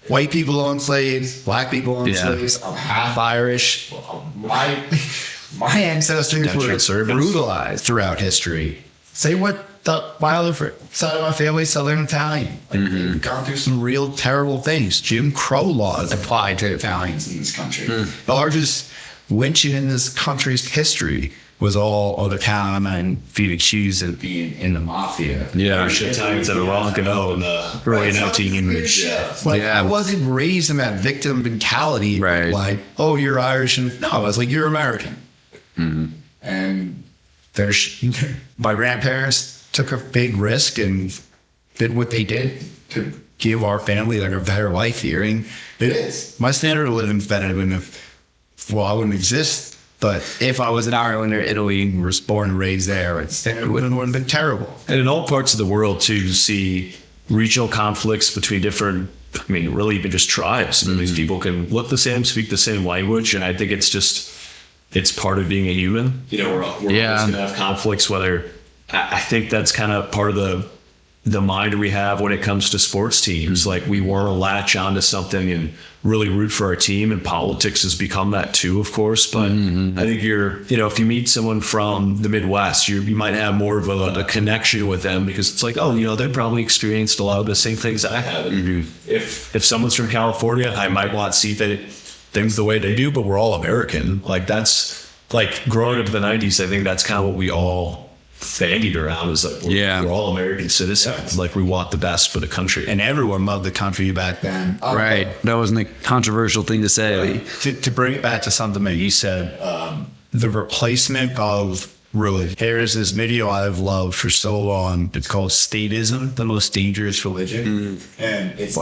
white people own slaves, black people own slaves. I'm half Irish. My ancestors were brutalized throughout history. Say what my other side of my family, Southern Italian. We've gone through some real terrible things. Jim Crow laws applied to Italians in this country. The largest lynching in this country's history was all of the time and feeding shoes and being in the mafia. Yeah, shit times that are long ago in the early 1900s. Like, I wasn't raised in that victim mentality. Right. Like, oh, you're Irish. And no, I was like, you're American. And my grandparents took a big risk and did what they did to give our family like a better life here. And my standard of living is better than I wouldn't exist. But if I was in Ireland or Italy and was born and raised there, it would have been terrible. And in all parts of the world, too, you see regional conflicts between different, I mean, really even just tribes. And these people can look the same, speak the same language. And I think it's part of being a human. You know, we're always going to have conflicts, whether I think that's kind of part of the mind we have when it comes to sports teams. Like, we want to latch onto something and really root for our team, and politics has become that too, of course. But I think if you meet someone from the Midwest, you might have more of a connection with them, because it's like, oh, they probably experienced a lot of the same things I have. If someone's from California, I might want to see things the way they do, but we're all American. Like, that's like growing up in the 90s, I think that's kind of what we all bandied around, is like we're all American citizens. Like, we want the best for the country, And everyone loved the country back then. Right. That wasn't a controversial thing to say. To bring it back to something that you said, the replacement of religion. Here's this video I've loved for so long. It's called Statism, the Most Dangerous Religion. And it's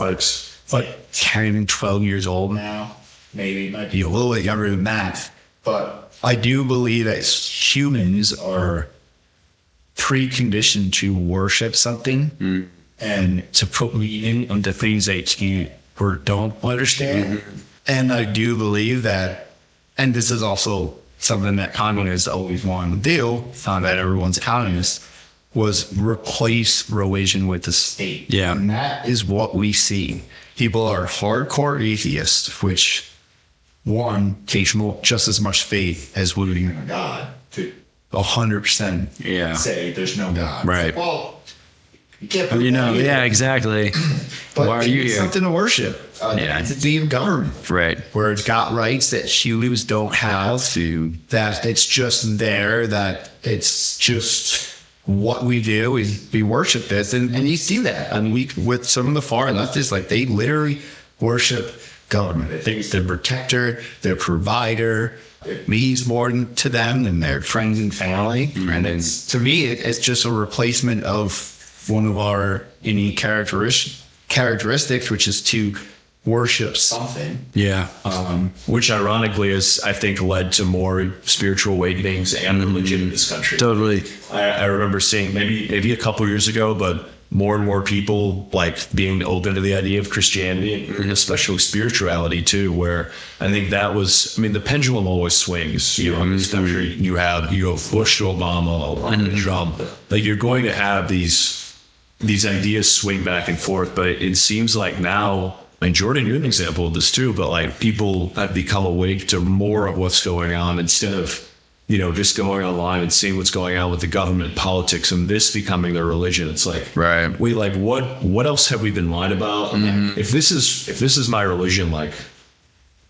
like 10 and 12 years old now. Maybe it might be a little bit younger than that. But I do believe that humans are preconditioned to worship something and to put meaning into things they can't or don't understand. And I do believe that, and this is also something that communists always wanted to do, found out everyone's communist, was replace religion with the state. Yeah. And that is what we see. People are hardcore atheists, which one takes just as much faith as believing in God to 100% say there's no God. Right. Well, Exactly. but why are you here? Something to worship. It's the government. Right. Where it's got rights that humans don't have, that it's just there, that it's just what we do is we worship this. And you see that. And with some of the far leftists, like, they literally worship government. They think it's their protector, their provider. It means more to them than their friends and family. And to me, it's just a replacement of one of our innate characteristics, which is to worship something. Yeah. Which ironically is, I think, led to more spiritual awakenings and religion in this country. Totally. I remember seeing maybe a couple years ago, but more and more people like being open to the idea of Christianity, and especially spirituality too, where I think that was, the pendulum always swings. In this country, you have Bush to Obama and Trump. Like, you're going to have these ideas swing back and forth, but it seems like now, and Jordan, you're an example of this too, but like, people have become awake to more of what's going on, instead of just going online and seeing what's going on with the government, politics, and this becoming their religion. It's like, right. Wait, like, what else have we been lied about? If this is my religion, like,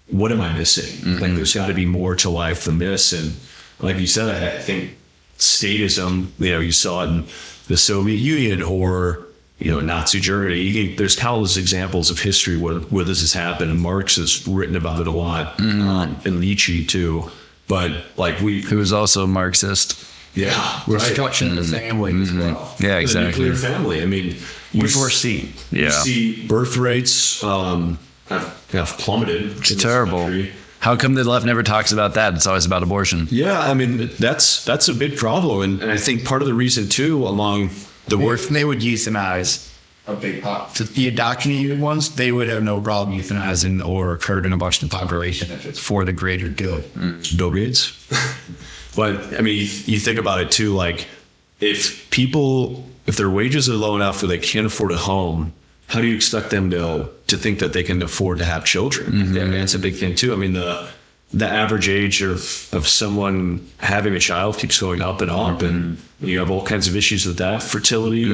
what am I missing? Like, there's got to be more to life than this. And like you said, I think statism, you saw it in the Soviet Union or Nazi Germany. There's countless examples of history where this has happened, and Marx has written about it a lot, and Nietzsche too. But like, who was also a Marxist. Yeah, we're structuring the family as well. Yeah, exactly. The nuclear family. We foresee. You see birth rates have plummeted. It's terrible. How come the left never talks about that? It's always about abortion. Yeah, that's a big problem, and I think part of the reason too, among the work they would euthanize a big pot. To the indoctrinated ones, they would have no problem euthanizing or curtailed abortion population if it's for the greater good. Bill Gates. But you think about it too, like, if their wages are low enough where they can't afford a home, how do you expect them to think that they can afford to have children? That's a big thing too. The average age of someone having a child keeps going up and up, and you have all kinds of issues with that. Fertility.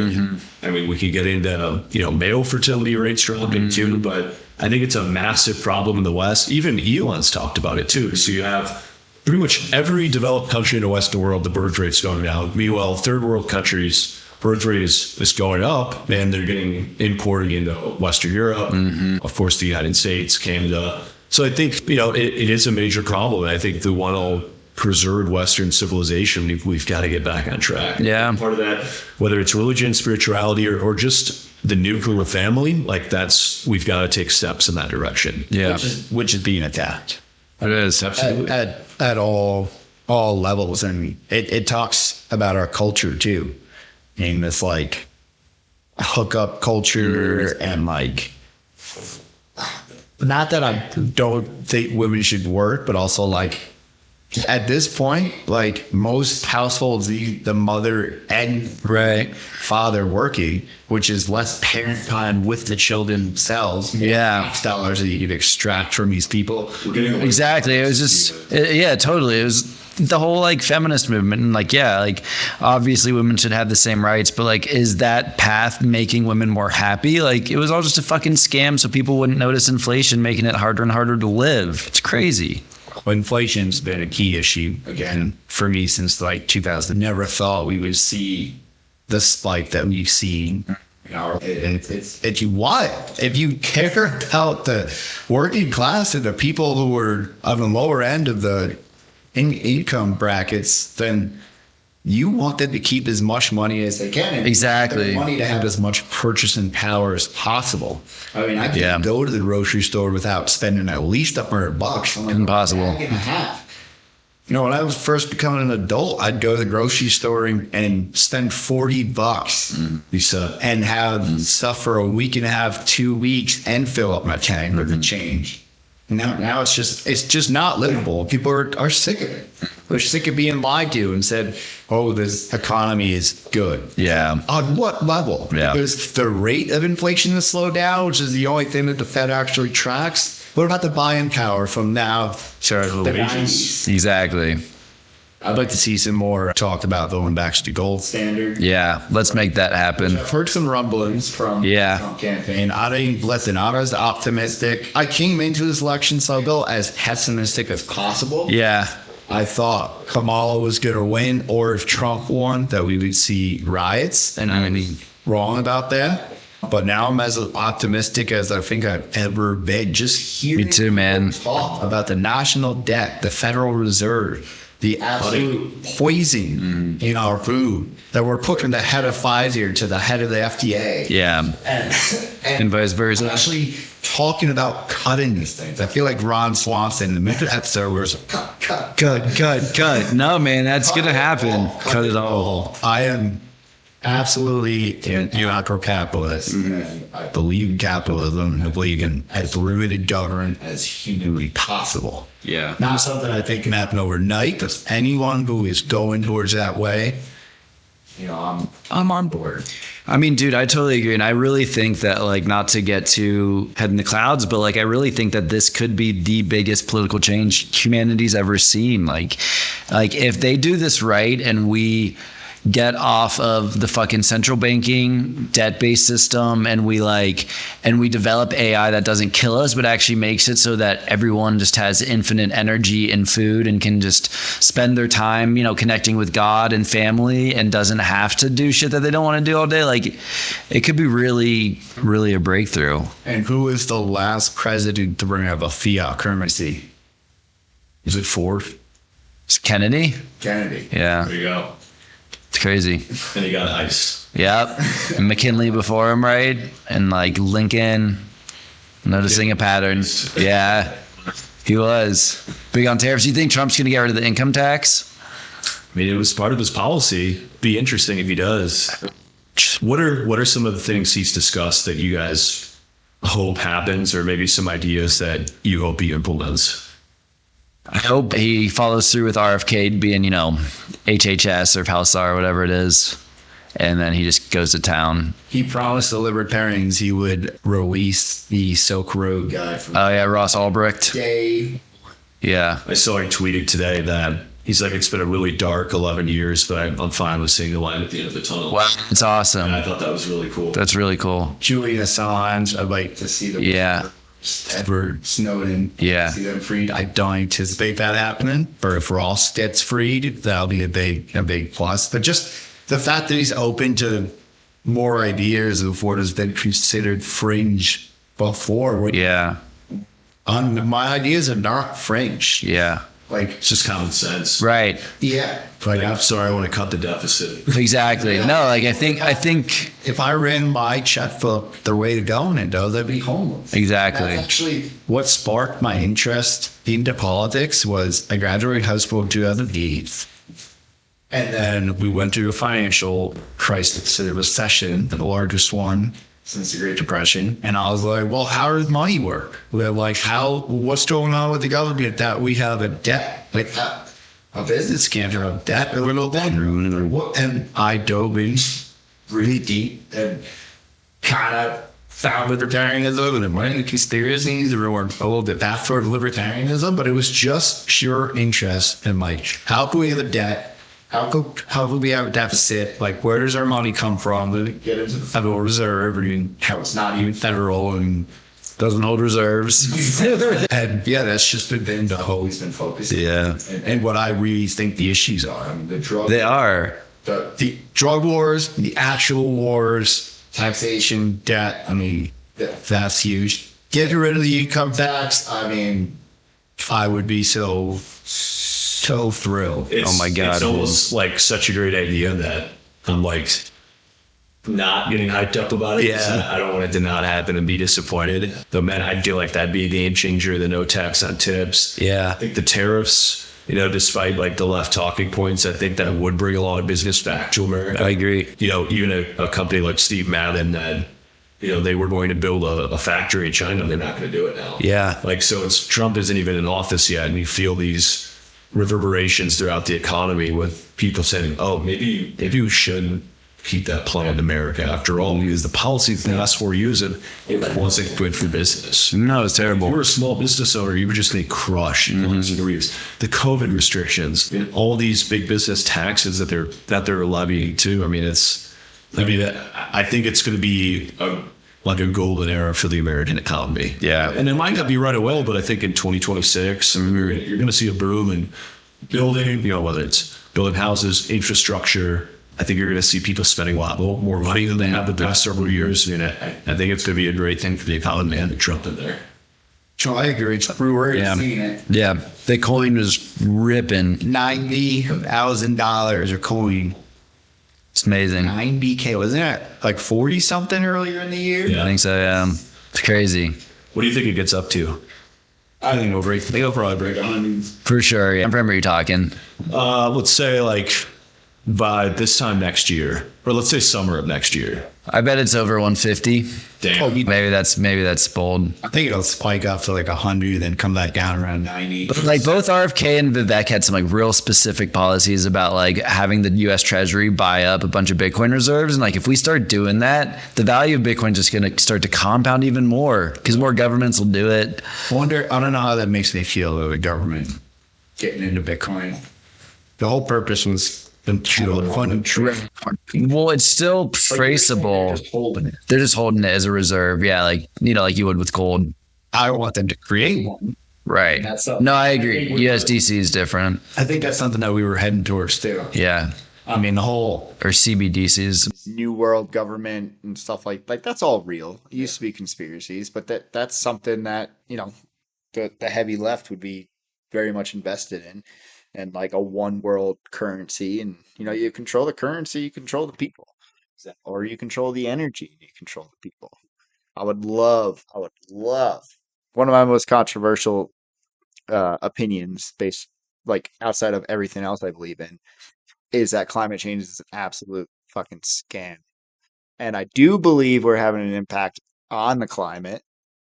We could get into, male fertility rates dropping too, but I think it's a massive problem in the West. Even Elon's talked about it too. So you have pretty much every developed country in the Western world, the birth rate's going down. Meanwhile, third world countries, birth rate is going up, and they're getting imported into Western Europe, of course, the United States, Canada. So I think, it is a major problem. I think the one all preserved Western civilization, we've got to get back on track. Yeah. Part of that, whether it's religion, spirituality, or just the nuclear family, we've got to take steps in that direction. Yeah. Which is being attacked. It is. Absolutely. At all levels. And it talks about our culture too. And this hookup culture and not that I don't think women should work, but also at this point, most households, the mother and father working, which is less parent time with the children themselves. Yeah. Dollars that you could extract from these people. Exactly. It was just, totally. It was the whole feminist movement. And obviously women should have the same rights, but is that path making women more happy? It was all just a fucking scam so people wouldn't notice inflation, making it harder and harder to live. It's crazy. Well, inflation's been a key issue again for me since 2000. Never thought we would see the spike that we've seen. If you care about the working class and the people who are on the lower end of the income brackets, then you want them to keep as much money as they can. Exactly. Money to have as much purchasing power as possible. I mean, I can't go to the grocery store without spending at least $100. Impossible. When I was first becoming an adult, I'd go to the grocery store and spend $40 and have stuff for a week and a half, 2 weeks, and fill up my tank with the change. Now it's just not livable. People are sick of it. They're sick of being lied to and said, "Oh, this economy is good." Yeah. On what level? Yeah. Because the rate of inflation has slowed down, which is the only thing that the Fed actually tracks. What about the buying power from now to the 90s? Exactly. I'd like to see some more talk about going back to the gold standard. Yeah, let's make that happen. I've heard some rumblings from the Trump campaign. I didn't listen. I was optimistic. I came into this election cycle as pessimistic as possible. Yeah. I thought Kamala was going to win, or if Trump won, that we would see riots, and I'm wrong about that. But now I'm as optimistic as I think I've ever been. Just hearing Me too, man. talk about the national debt, the Federal Reserve, the absolute poison in our food that we're putting the head of Pfizer to the head of the FDA. Yeah. And vice versa. Actually talking about cutting these things. I feel like Ron Swanson, the minute that servers cut. No, man, that's going to happen. Cut it all. I am absolutely anarcho-capitalist. I believe in capitalism. I believe in as limited government as humanly possible. Yeah. Not something I think can happen overnight, but anyone who is going towards that way, I'm on board. I mean, dude, I totally agree. And I really think that, not to get too head in the clouds, but I really think that this could be the biggest political change humanity's ever seen. If they do this right and we get off of the fucking central banking debt-based system and we develop AI that doesn't kill us but actually makes it so that everyone just has infinite energy and food and can just spend their time connecting with God and family and doesn't have to do shit that they don't want to do all day, it could be really, really a breakthrough. And who is the last president to bring up a fiat currency? Is it Ford? It's Kennedy. Yeah. There you go. It's crazy. And he got ice. Yep. And McKinley before him, right? And Lincoln, noticing a pattern. Yeah, he was big on tariffs. You think Trump's going to get rid of the income tax? I mean, it was part of his policy. Be interesting if he does. What are some of the things he's discussed that you guys hope happens, or maybe some ideas that you hope he implements? I hope he follows through with RFK being, HHS or Palisar or whatever it is. And then he just goes to town. He promised the libertarians he would release the Silk Road guy. Oh, yeah, Ross Ulbricht. Gay. Yeah. I saw he tweeted today that he's like, it's been a really dark 11 years, but I'm fine with seeing the light at the end of the tunnel. Wow, it's awesome. And I thought that was really cool. That's really cool. Julian Assange, I'd like to see the Edward Snowden. Yeah. See them freed. I don't anticipate that happening. Or if Ross gets freed, that'll be a big plus. But just the fact that he's open to more ideas of what has been considered fringe before. Yeah. My ideas are not fringe. Yeah. Like, It's just common sense. Right. yeah. Like, I'm sorry, I want to cut the deficit. Exactly. No, like I think If I ran my checkbook the way to go into, they'd be homeless. exactly. That's actually what sparked my interest into politics. Was I graduated high school in 2008, and then we went through a financial crisis, a recession, the largest one since the Great Depression. And I was like, well, how does money work? We're like, what's going on with the government that we have a debt? Like, a business can't have debt. We're no longer. And I dove in really deep and kind of found libertarianism and went into conspiracies. We were told that that's sort of libertarianism, but it was just pure interest in like, how can we have a debt? How can we have a deficit? Like, where does our money come from? Then we get into the Federal Reserve, and how it's not even federal and Doesn't hold reserves. and yeah, that's just been the whole he's been focusing. Yeah. And what I really think the issues are. I mean, the drug. They are. The drug wars, the actual wars, taxation, debt. I mean, that's huge. Get rid of the income tax. I mean, I would be so thrilled. Oh my God. It's almost like such a great idea that I'm like not getting hyped up about it. Yeah. I don't want it to not happen and be disappointed. Though, man, I feel like that'd be a game changer. The no tax on tips. Yeah. I think the tariffs, despite like the left talking points, I think that would bring a lot of business back to America. I agree. Even a company like Steve Madden that, they were going to build a factory in China. They're not going to do it now. Yeah. Like, so Trump isn't even in office yet. And you feel these reverberations throughout the economy with people saying, oh, maybe we shouldn't keep that plant in America after all, because the policies that us were using, it wasn't good for business. No, it's terrible. If you were a small business owner, you were just going to crush. The COVID restrictions, and all these big business taxes that they're levying too. I think it's going to be like a golden era for the American economy. Yeah. And it might not be right away, but I think in 2026, you're going to see a boom in building, whether it's building houses, infrastructure. I think you're going to see people spending a lot more money than they have the past several years. I think it's going to be a great thing for the economy and Trump in there. So I agree. We're seeing it. Yeah. The coin was ripping. $90,000 a coin. It's amazing. 90K, wasn't it like 40 something earlier in the year? Yeah. I think so, yeah. It's crazy. What do you think it gets up to? I think it'll probably break 100. For sure. Yeah. I remember you talking. Let's say like by this time next year, or let's say summer of next year. I bet it's over 150. Damn. Maybe that's bold. I think it'll spike up to like 100, then come back down around 90. But like both RFK and Vivek had some like real specific policies about like having the U.S. Treasury buy up a bunch of Bitcoin reserves, and like if we start doing that, the value of Bitcoin is just going to start to compound even more because more governments will do it. I don't know how that makes me feel though, the government getting into Bitcoin. The whole purpose was Well, it's still traceable. They're just holding it as a reserve. Yeah, like you would with gold. I want them to create one. Right. No, I agree. USDC is different. I think that's something that we were heading towards too. Yeah. I mean, the whole Or CBDCs. New world government and stuff like that's all real. It used to be conspiracies, but that's something that the heavy left would be very much invested in, and like a one world currency, and you control the currency, you control the people, or you control the energy, you control the people. I would love one of my most controversial opinions, based like outside of everything else I believe in, is that climate change is an absolute fucking scam. And I do believe we're having an impact on the climate.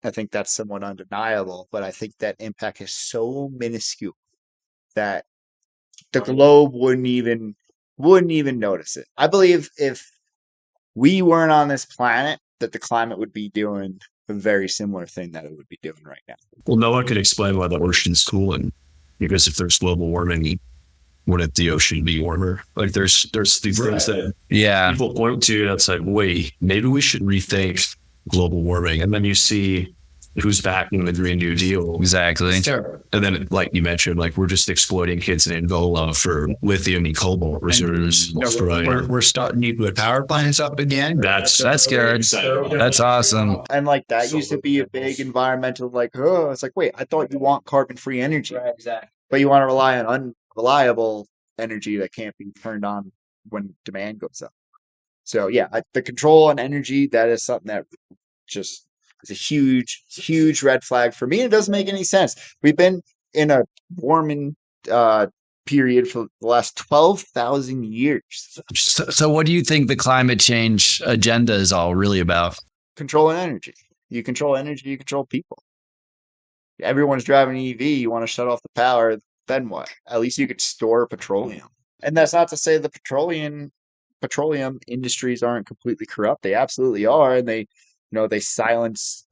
I think that's somewhat undeniable, but I think that impact is so minuscule that the globe wouldn't even notice it. I believe if we weren't on this planet, that the climate would be doing a very similar thing that it would be doing right now. Well, no one could explain why the ocean's cooling, because if there's global warming, wouldn't the ocean be warmer? Like there's these things that people point to that's like, wait, maybe we should rethink global warming. And then you see, who's backing the Green New Deal? Exactly. And then, like you mentioned, like we're just exploiting kids in Angola for lithium and cobalt reserves. We're starting nuclear power plants up again. That's good. That's awesome. And like that used to be a big environmental, like, oh, it's like, wait, I thought you want carbon-free energy. Right, exactly. But you want to rely on unreliable energy that can't be turned on when demand goes up. So yeah, the control on energy, that is something that just is a huge, huge red flag for me. It doesn't make any sense. We've been in a warming period for the last 12,000 years. So what do you think the climate change agenda is all really about? Controlling energy. You control energy, you control people. Everyone's driving an EV, you want to shut off the power, then what? At least you could store petroleum. And that's not to say the petroleum industries aren't completely corrupt. They absolutely are, and they silence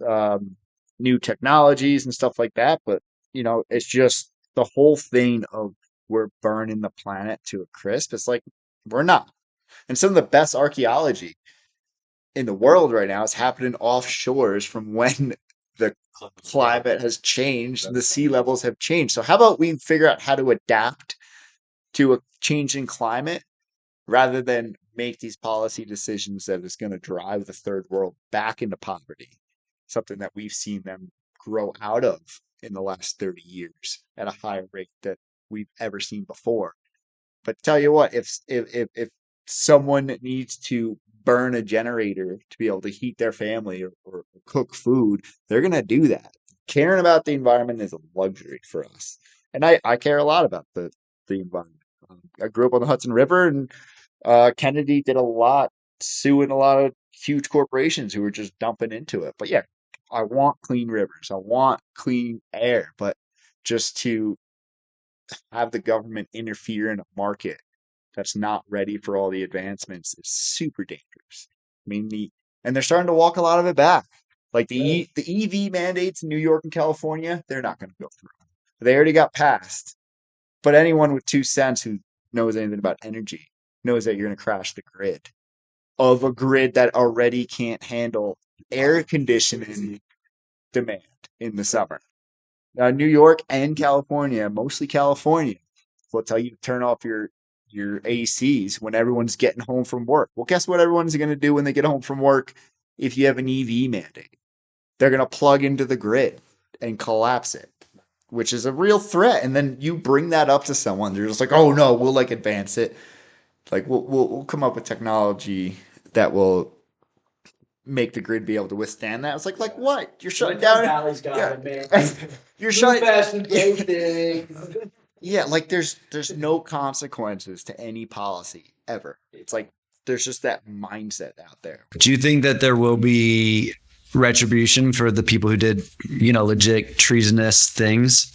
new technologies and stuff like that. But it's just the whole thing of we're burning the planet to a crisp. It's like we're not. And some of the best archaeology in the world right now is happening offshores from when the climate has changed and the sea levels have changed. So how about we figure out how to adapt to a changing climate rather than make these policy decisions that is going to drive the third world back into poverty, something that we've seen them grow out of in the last 30 years at a higher rate that we've ever seen before. But tell you what, if someone needs to burn a generator to be able to heat their family or cook food, they're going to do that. Caring about the environment is a luxury for us. And I care a lot about the environment. I grew up on the Hudson River, and Kennedy did a lot suing a lot of huge corporations who were just dumping into it. But yeah, I want clean rivers. I want clean air. But just to have the government interfere in a market that's not ready for all the advancements is super dangerous. I mean, and they're starting to walk a lot of it back. Like the EV mandates in New York and California, they're not going to go through. They already got passed. But anyone with 2 cents who knows anything about energy knows that you're going to crash the grid of a grid that already can't handle air conditioning demand in the summer. Now, New York and California, mostly California, will tell you to turn off your ACs when everyone's getting home from work. Well, guess what everyone's going to do when they get home from work if you have an EV mandate? They're going to plug into the grid and collapse it, which is a real threat. And then you bring that up to someone, they're just like, oh no, we'll like advance it. Like we'll come up with technology that will make the grid be able to withstand that. It's like what? You're shutting down. Valley's got it, man. You're shutting. Fast and things. Yeah, like there's no consequences to any policy ever. It's like there's just that mindset out there. Do you think that there will be retribution for the people who did, legit treasonous things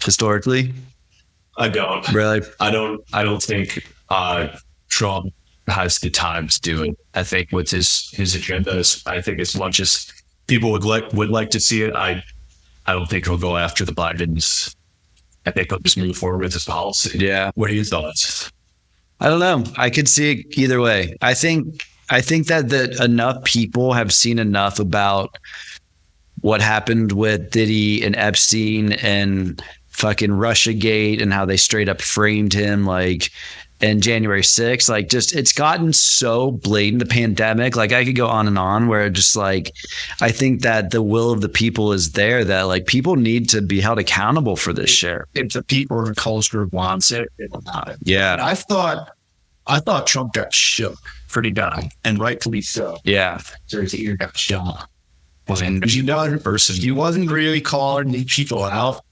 historically? I don't. Really? I don't think Trump has the time to do it. I think with his agenda is, I think as much as people would like to see it, I don't think he'll go after the Bidens. I think he'll just move forward with his policy. Yeah. What are your thoughts? I don't know. I could see it either way. I think that enough people have seen enough about what happened with Diddy and Epstein and fucking Russiagate and how they straight up framed him, like, and January 6th, like, just it's gotten so blatant, the pandemic. Like, I could go on and on, where just like I think that the will of the people is there, that like people need to be held accountable for this shit. If the people or culture wants it, it'll happen. Yeah. I thought Trump got shook pretty bad, and rightfully so. Yeah. His ear got shot. And he wasn't really calling the people out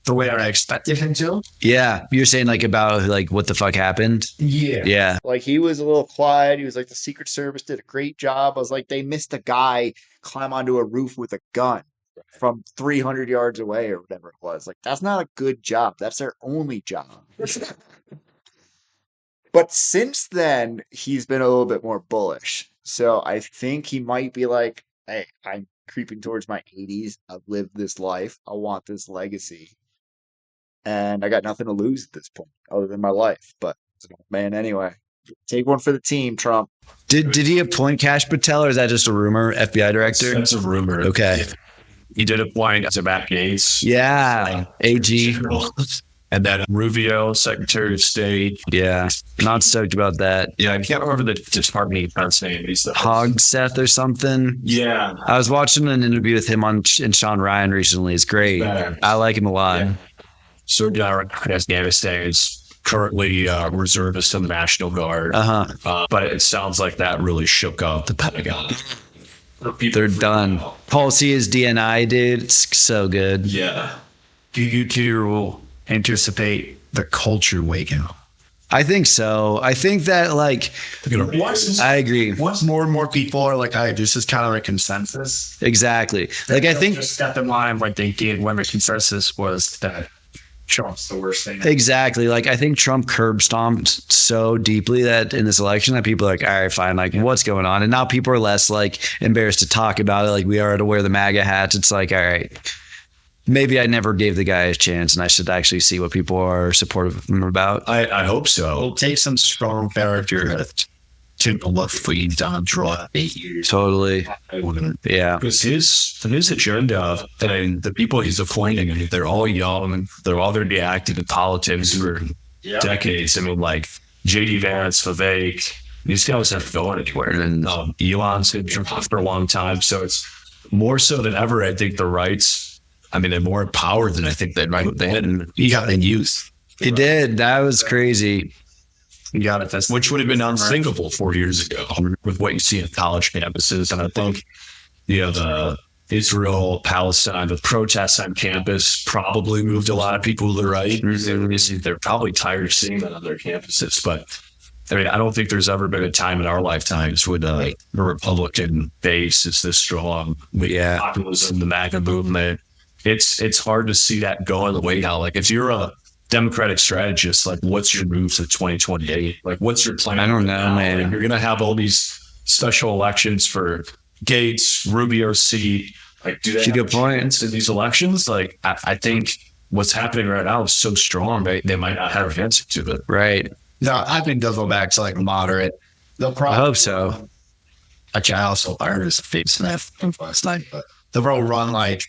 the way I expected him to. Yeah. You're saying like about like what the fuck happened? Yeah. Yeah. Like he was a little quiet. He was like, the Secret Service did a great job. I was like, they missed a guy climb onto a roof with a gun from 300 yards away or whatever it was. Like, that's not a good job. That's their only job. But since then, he's been a little bit more bullish. So I think he might be like, hey, I'm creeping towards my 80s. I've lived this life. I want this legacy. And I got nothing to lose at this point other than my life. But, man, anyway, take one for the team, Trump. Did he appoint Kash Patel, or is that just a rumor, FBI director? That's a rumor. Okay. he did appoint to Matt Gaetz. Yeah, AG. And then Rubio, Secretary of State. Yeah, not stoked about that. Yeah, I can't remember the Department of Defense name. He's the Hogseth or something. Yeah. I was watching an interview with him and Sean Ryan recently. It's great. I like him a lot. Yeah. So Afghanistan is currently reservist in the National Guard. But it sounds like that really shook up the Pentagon. They're done. Paul, see his DNI, dude. It's so good. Yeah. Do you anticipate the culture waking up? I think so. I think that, like, I agree. Once more and more people are like, "Hey, this is kind of a consensus." Exactly. Like, I think just step in line like they did when the consensus was that Trump's the worst thing. exactly. Like, I think Trump curb stomped so deeply that in this election that people are like, all right, fine. Like, what's going on? And now people are less like embarrassed to talk about it. Like, we are to wear the MAGA hats. It's like, all right, maybe I never gave the guy a chance and I should actually see what people are supportive of him about. I hope so. It'll take some strong character to look for you down draw 8 years. Totally. Yeah. Because his agenda and the people he's appointing, I mean, they're all young. They're all already active in politics for decades. I mean, like J.D. Vance, Vivek, these guys haven't gone anywhere. And Elon's been for a long time. So it's more so than ever, I think the rights, I mean, they're more empowered than I think they had. And he got in youth. He did. That was crazy. He got it. Which would have been unthinkable 4 years ago with what you see in college campuses. And I think, the Israel, Palestine, the protests on campus probably moved a lot of people to the right. They're probably tired of seeing that on their campuses. But I mean, I don't think there's ever been a time in our lifetimes when the Republican base is this strong. Populism, the MAGA movement. It's hard to see that going the way now. Like, if you're a Democratic strategist, like, what's your moves in 2028? Like, what's your plan? I don't know, man. Like, you're going to have all these special elections for Gates, Rubio's seat. Like, do they have a chance in these elections? Like, I think what's happening right now is so strong, they might not have an answer to it. Right. No, I think they'll go back to like moderate. I hope so. Actually, I also heard as a fake snap last night, but they'll run like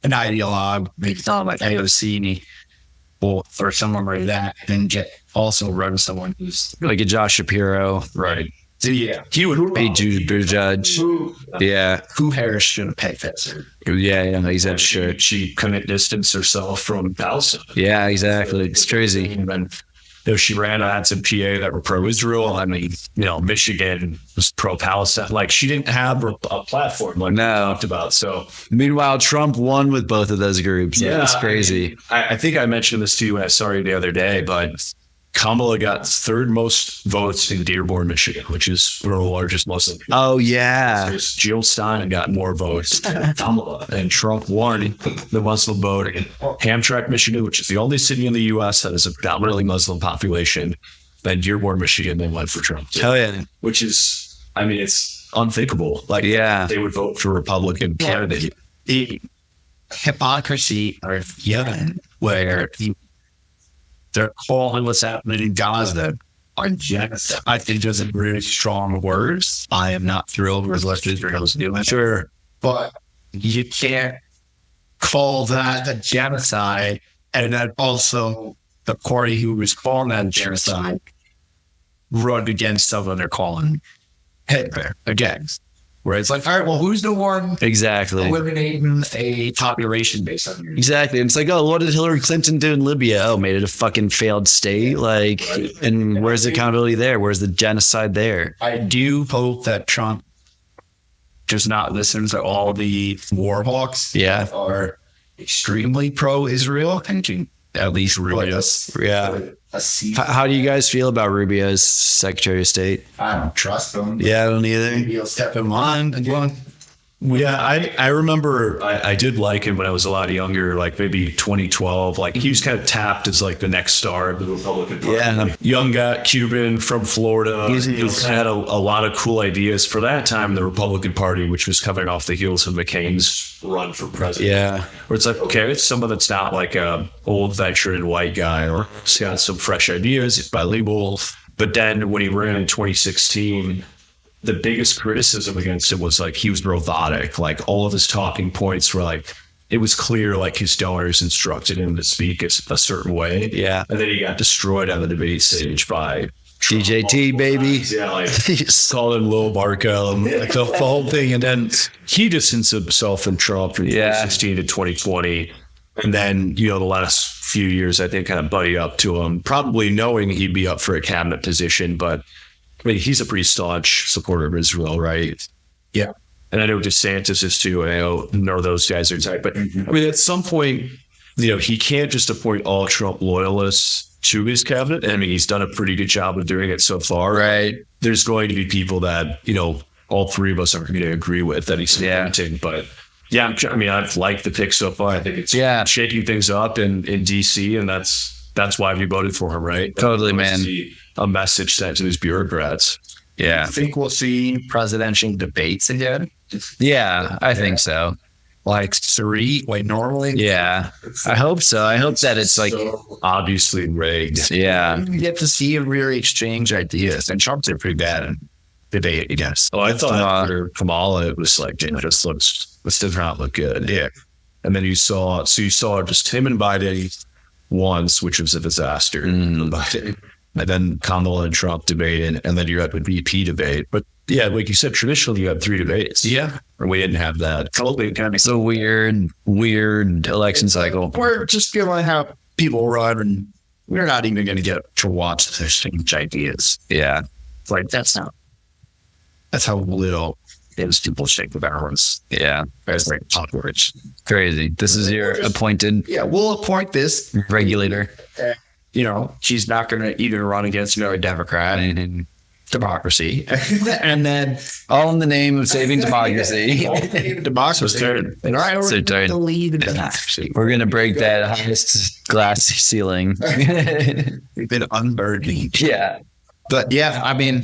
an ideologue, maybe not like AOC or someone like that, and also run someone who's Like a Josh Shapiro. Right. so he would Hey, Judge. Yeah. who Harris shouldn't pay this. Yeah. He said shit. She couldn't distance herself from Palestine. Yeah, exactly. It's crazy. And she ran ads in PA that were pro-Israel. I mean, Michigan was pro-Palestine. Like, she didn't have a platform like we talked about. So, Meanwhile, Trump won with both of those groups. Yeah, it's crazy. I think I mentioned this to you when I saw you the other day, but Kamala got third most votes in Dearborn, Michigan, which is one of the largest Muslim communities. Oh, yeah. Jill Stein got more votes than Kamala, and Trump won the Muslim vote in Hamtramck, Michigan, which is the only city in the U.S. that has a predominantly Muslim population. Then Dearborn, Michigan, they went for Trump. Hell yeah. Which is, I mean, it's unthinkable. Like, they would vote for a Republican candidate. The hypocrisy of where they're calling what's happening in Gaza on genocide. I think those are really strong words. I am not thrilled with what Israel's doing. Sure. But you can't call that a genocide and then also the party who was calling that genocide run against someone they're calling Hitler against. Where it's like, all right, well, who's the one Exactly. eliminating a population based on your Exactly. And it's like, oh, what did Hillary Clinton do in Libya? Oh, made it a fucking failed state. Like, and where's the accountability there? Where's the genocide there? I do hope that Trump does not listen to all the war hawks Yeah. that are extremely pro-Israel and at least really us. Yeah. How do you guys feel about Rubio as Secretary of State? I don't trust him. Yeah, I don't either. Maybe he'll step in line again. Yeah, I remember I did like him when I was a lot younger, like maybe 2012. Like, he was kind of tapped as like the next star of the Republican Party. Yeah. Young guy, Cuban from Florida. He had a lot of cool ideas for that time in the Republican Party, which was coming off the heels of McCain's run for president. Yeah. Where it's like, okay, it's someone that's not like a old veteran white guy, or he's got some fresh ideas, he's bilingual. But then when he ran in 2016, the biggest criticism against him was like he was robotic. Like all of his talking points were like, it was clear like his donors instructed him to speak a certain way. Yeah. And then he got destroyed on the debate stage by DJT, baby. yeah, like called him Lil Barco and like the whole thing. And then he distanced himself from Trump from 2016 to 2020. And then, the last few years, I think, kind of buddy up to him, probably knowing he'd be up for a cabinet position. But I mean, he's a pretty staunch supporter of Israel, right? Yeah. And I know DeSantis is too, and I know those guys are tight. But I mean, at some point, he can't just appoint all Trump loyalists to his cabinet. I mean, he's done a pretty good job of doing it so far. Right. There's going to be people that, all three of us aren't going to agree with that he's appointing. But yeah, I mean, I've liked the pick so far. I think it's shaking things up in DC, and that's why we voted for him, right? Totally, man. A message sent to these bureaucrats. Yeah. I think we'll see presidential debates again. Yeah, I think so. Like 3, like normally. Yeah, I hope so. I hope that it's like so obviously rigged. Yeah, You get to see him really exchange ideas, and Trump's are pretty bad in debate, I guess. Oh, I thought after Kamala, it was like, this does not look good. Yeah. And then you saw just him and Biden once, which was a disaster. And then Kamala and Trump debating, and then you had the VP debate. But yeah, like you said, traditionally you had 3 debates. Yeah. And we didn't have that. It's a weird election cycle. We're just feeling how people run, and we're not even going to get to watch their strange ideas. Yeah, It's like, that's how little those people shake the balance. yeah, As like words. crazy. This is your appointed Yeah, we'll appoint this. regulator. She's not going to even run against another Democrat in democracy. And then All in the name of saving democracy. democracy. And I So already don't- believe in democracy. We're gonna break that highest glass ceiling. We've been unburdened. Yeah, But yeah, I mean,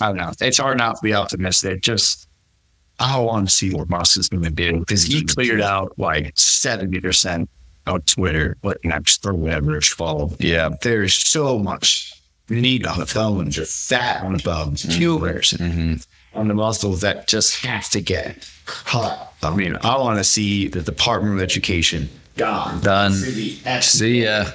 I don't know. It's hard not to be optimistic. Just, I want to see what Musk is going to do, because he cleared out like 70% on Twitter, but next or whatever it's called. yeah. There's so much meat on the bones, or fat on the bones, tumors on the muscles that just have to get hot. I mean, I want to see the Department of Education gone. Done. See See ya.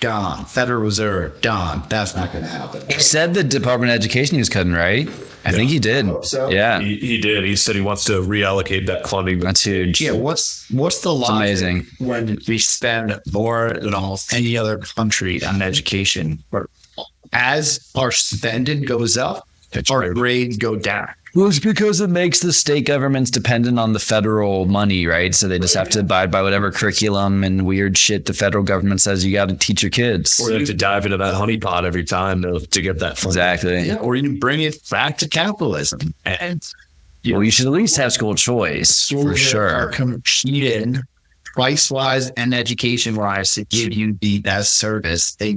gone. Federal Reserve gone. That's not going to happen. He said the Department of Education he was cutting, right? I think he did. so. Yeah, He did. He said he wants to reallocate that funding. that's huge. Yeah, what's the logic amazing. when we spend more than almost any other country on education? Or as our spending goes up, our grades go down. Well, it's because it makes the state governments dependent on the federal money, right? So they just have to abide by whatever curriculum and weird shit the federal government says you got to teach your kids. Or they have to dive into that honeypot every time to get that funding. Exactly. Yeah, or you bring it back to capitalism. And Well, you should at least have school choice for are sure. competing price-wise and education-wise to give you the best service. They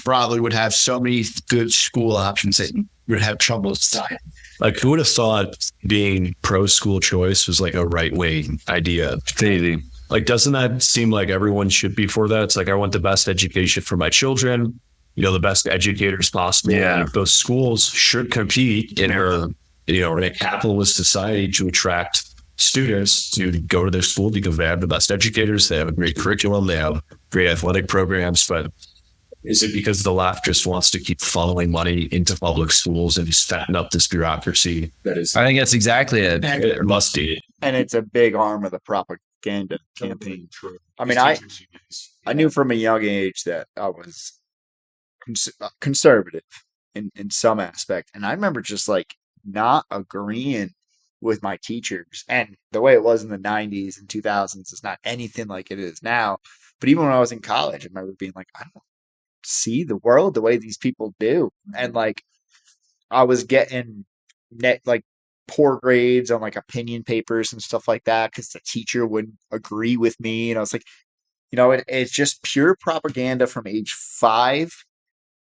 probably would have so many good school options that you would have trouble deciding. Like, who would have thought being pro-school choice was like a right-wing idea? Crazy. Like, doesn't that seem like everyone should be for that? It's like, I want the best education for my children, the best educators possible. Yeah. And those schools should compete in a capitalist society to attract students to go to their school because they have the best educators, they have a great curriculum, they have great athletic programs. But is it because the left just wants to keep funneling money into public schools and just fatten up this bureaucracy? That is, I think that's exactly it. it must be. And it's a big arm of the propaganda campaign. I mean, I knew from a young age that I was conservative in some aspect. And I remember just like not agreeing with my teachers. And the way it was in the 90s and 2000s is not anything like it is now. But even when I was in college, I remember being like, I don't see the world the way these people do. And like, I was getting poor grades on like opinion papers and stuff like that because the teacher wouldn't agree with me. And I was like, it's just pure propaganda from age 5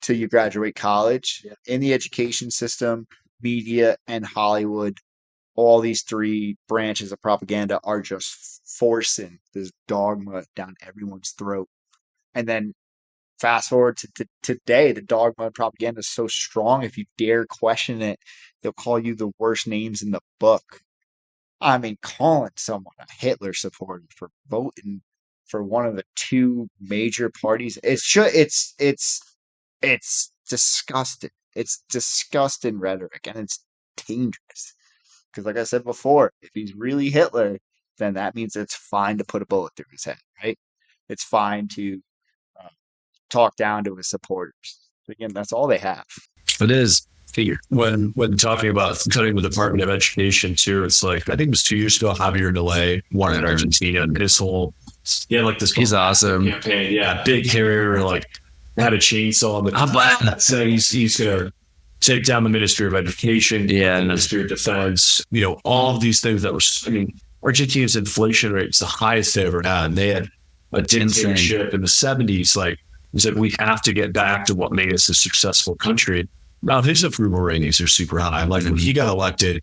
till you graduate college in the education system, media, and Hollywood. All these 3 branches of propaganda are just forcing this dogma down everyone's throat. And then fast forward to today, the dogma propaganda is so strong. If you dare question it, they'll call you the worst names in the book. I mean, calling someone a Hitler supporter for voting for one of the two major parties, it's disgusting. It's disgusting rhetoric, and it's dangerous. Because, like I said before, if he's really Hitler, then that means it's fine to put a bullet through his head, right? It's fine to talk down to his supporters. Again, that's all they have. It is. When talking about cutting the Department of Education too, it's like, I think it was 2 years ago, Javier Milei won in Argentina, and his whole, like this. He's awesome. Campaign, big hair, like had a chainsaw on the top. So he's gonna take down the Ministry of Education, the Ministry of Defense, all of these things that were, Argentina's inflation rate is the highest they ever had. They had a dictatorship in the 70s. Like, he said, we have to get back to what made us a successful country. Now, his approval ratings are super high. Like, when he got elected,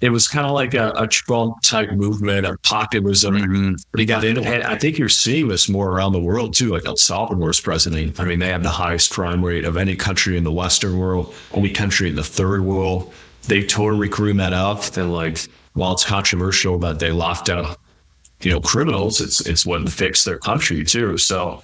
it was kind of like a Trump type movement, a populism. But he got in, and I think you're seeing this more around the world too. Like El Salvador's president. I mean, they have the highest crime rate of any country in the Western world, only country in the third world. They totally cleaned that up. And like, while it's controversial that they locked out, criminals, it's what fixed their country too. So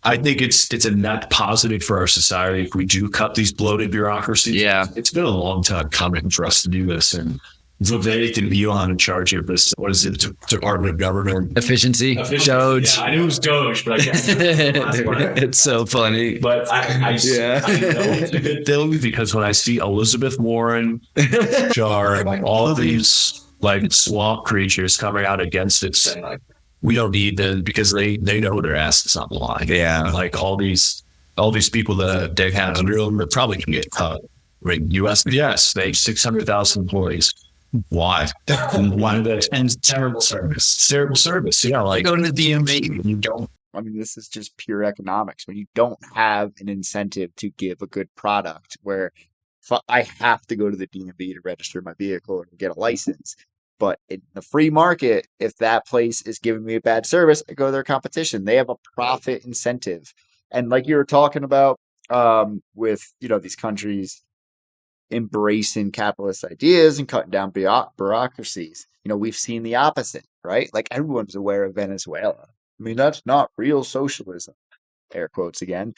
I think it's a net positive for our society if we do cut these bloated bureaucracies. Yeah. It's been a long time coming for us to do this. And Vivek and Elon in charge of this, what is it, Department of Government? Efficiency. Doge. Yeah, I knew it was Doge, but I guess it's so funny. But I know it's a good thing, because when I see Elizabeth Warren, Jar, like all of these like swamp creatures coming out against it, saying like, we don't need them, because they know their ass is on the line. Yeah, like all these people that they have under them, they're probably gonna get cut. Right? U.S. Yes, they have 600,000 employees. Why? Why that? And terrible service. Terrible service. Yeah, like go to the DMV and you don't. I mean, this is just pure economics. When you don't have an incentive to give a good product, where I have to go to the DMV to register my vehicle or get a license. But in the free market, if that place is giving me a bad service, I go to their competition. They have a profit incentive. And like you were talking about with, these countries embracing capitalist ideas and cutting down bureaucracies, we've seen the opposite, right? Like, everyone's aware of Venezuela. I mean, that's not real socialism. Air quotes again.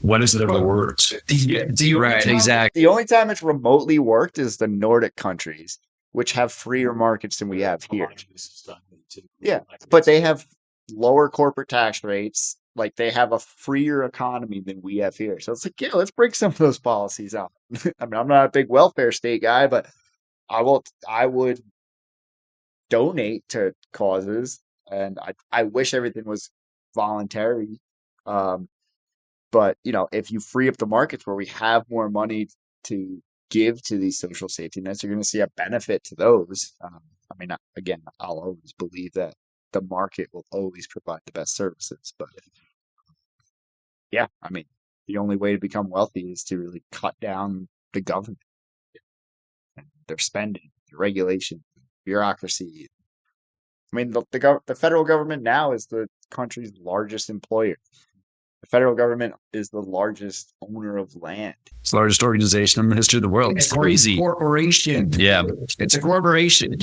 When has it ever worked? Right, exactly. The only time it's remotely worked is the Nordic countries, which have freer markets than we have here. Yeah, but they have lower corporate tax rates. Like, they have a freer economy than we have here. So it's like, let's break some of those policies out. I mean, I'm not a big welfare state guy, but I would donate to causes, and I wish everything was voluntary. But, if you free up the markets where we have more money to give to these social safety nets, you're going to see a benefit to those. I mean, again, I'll always believe that the market will always provide the best services. But yeah, I mean, the only way to become wealthy is to really cut down the government and their spending, their regulation, bureaucracy. I mean, the federal government now is the country's largest employer. The federal government is the largest owner of land. It's the largest organization in the history of the world. It's crazy. Corporation. Yeah. It's a corporation.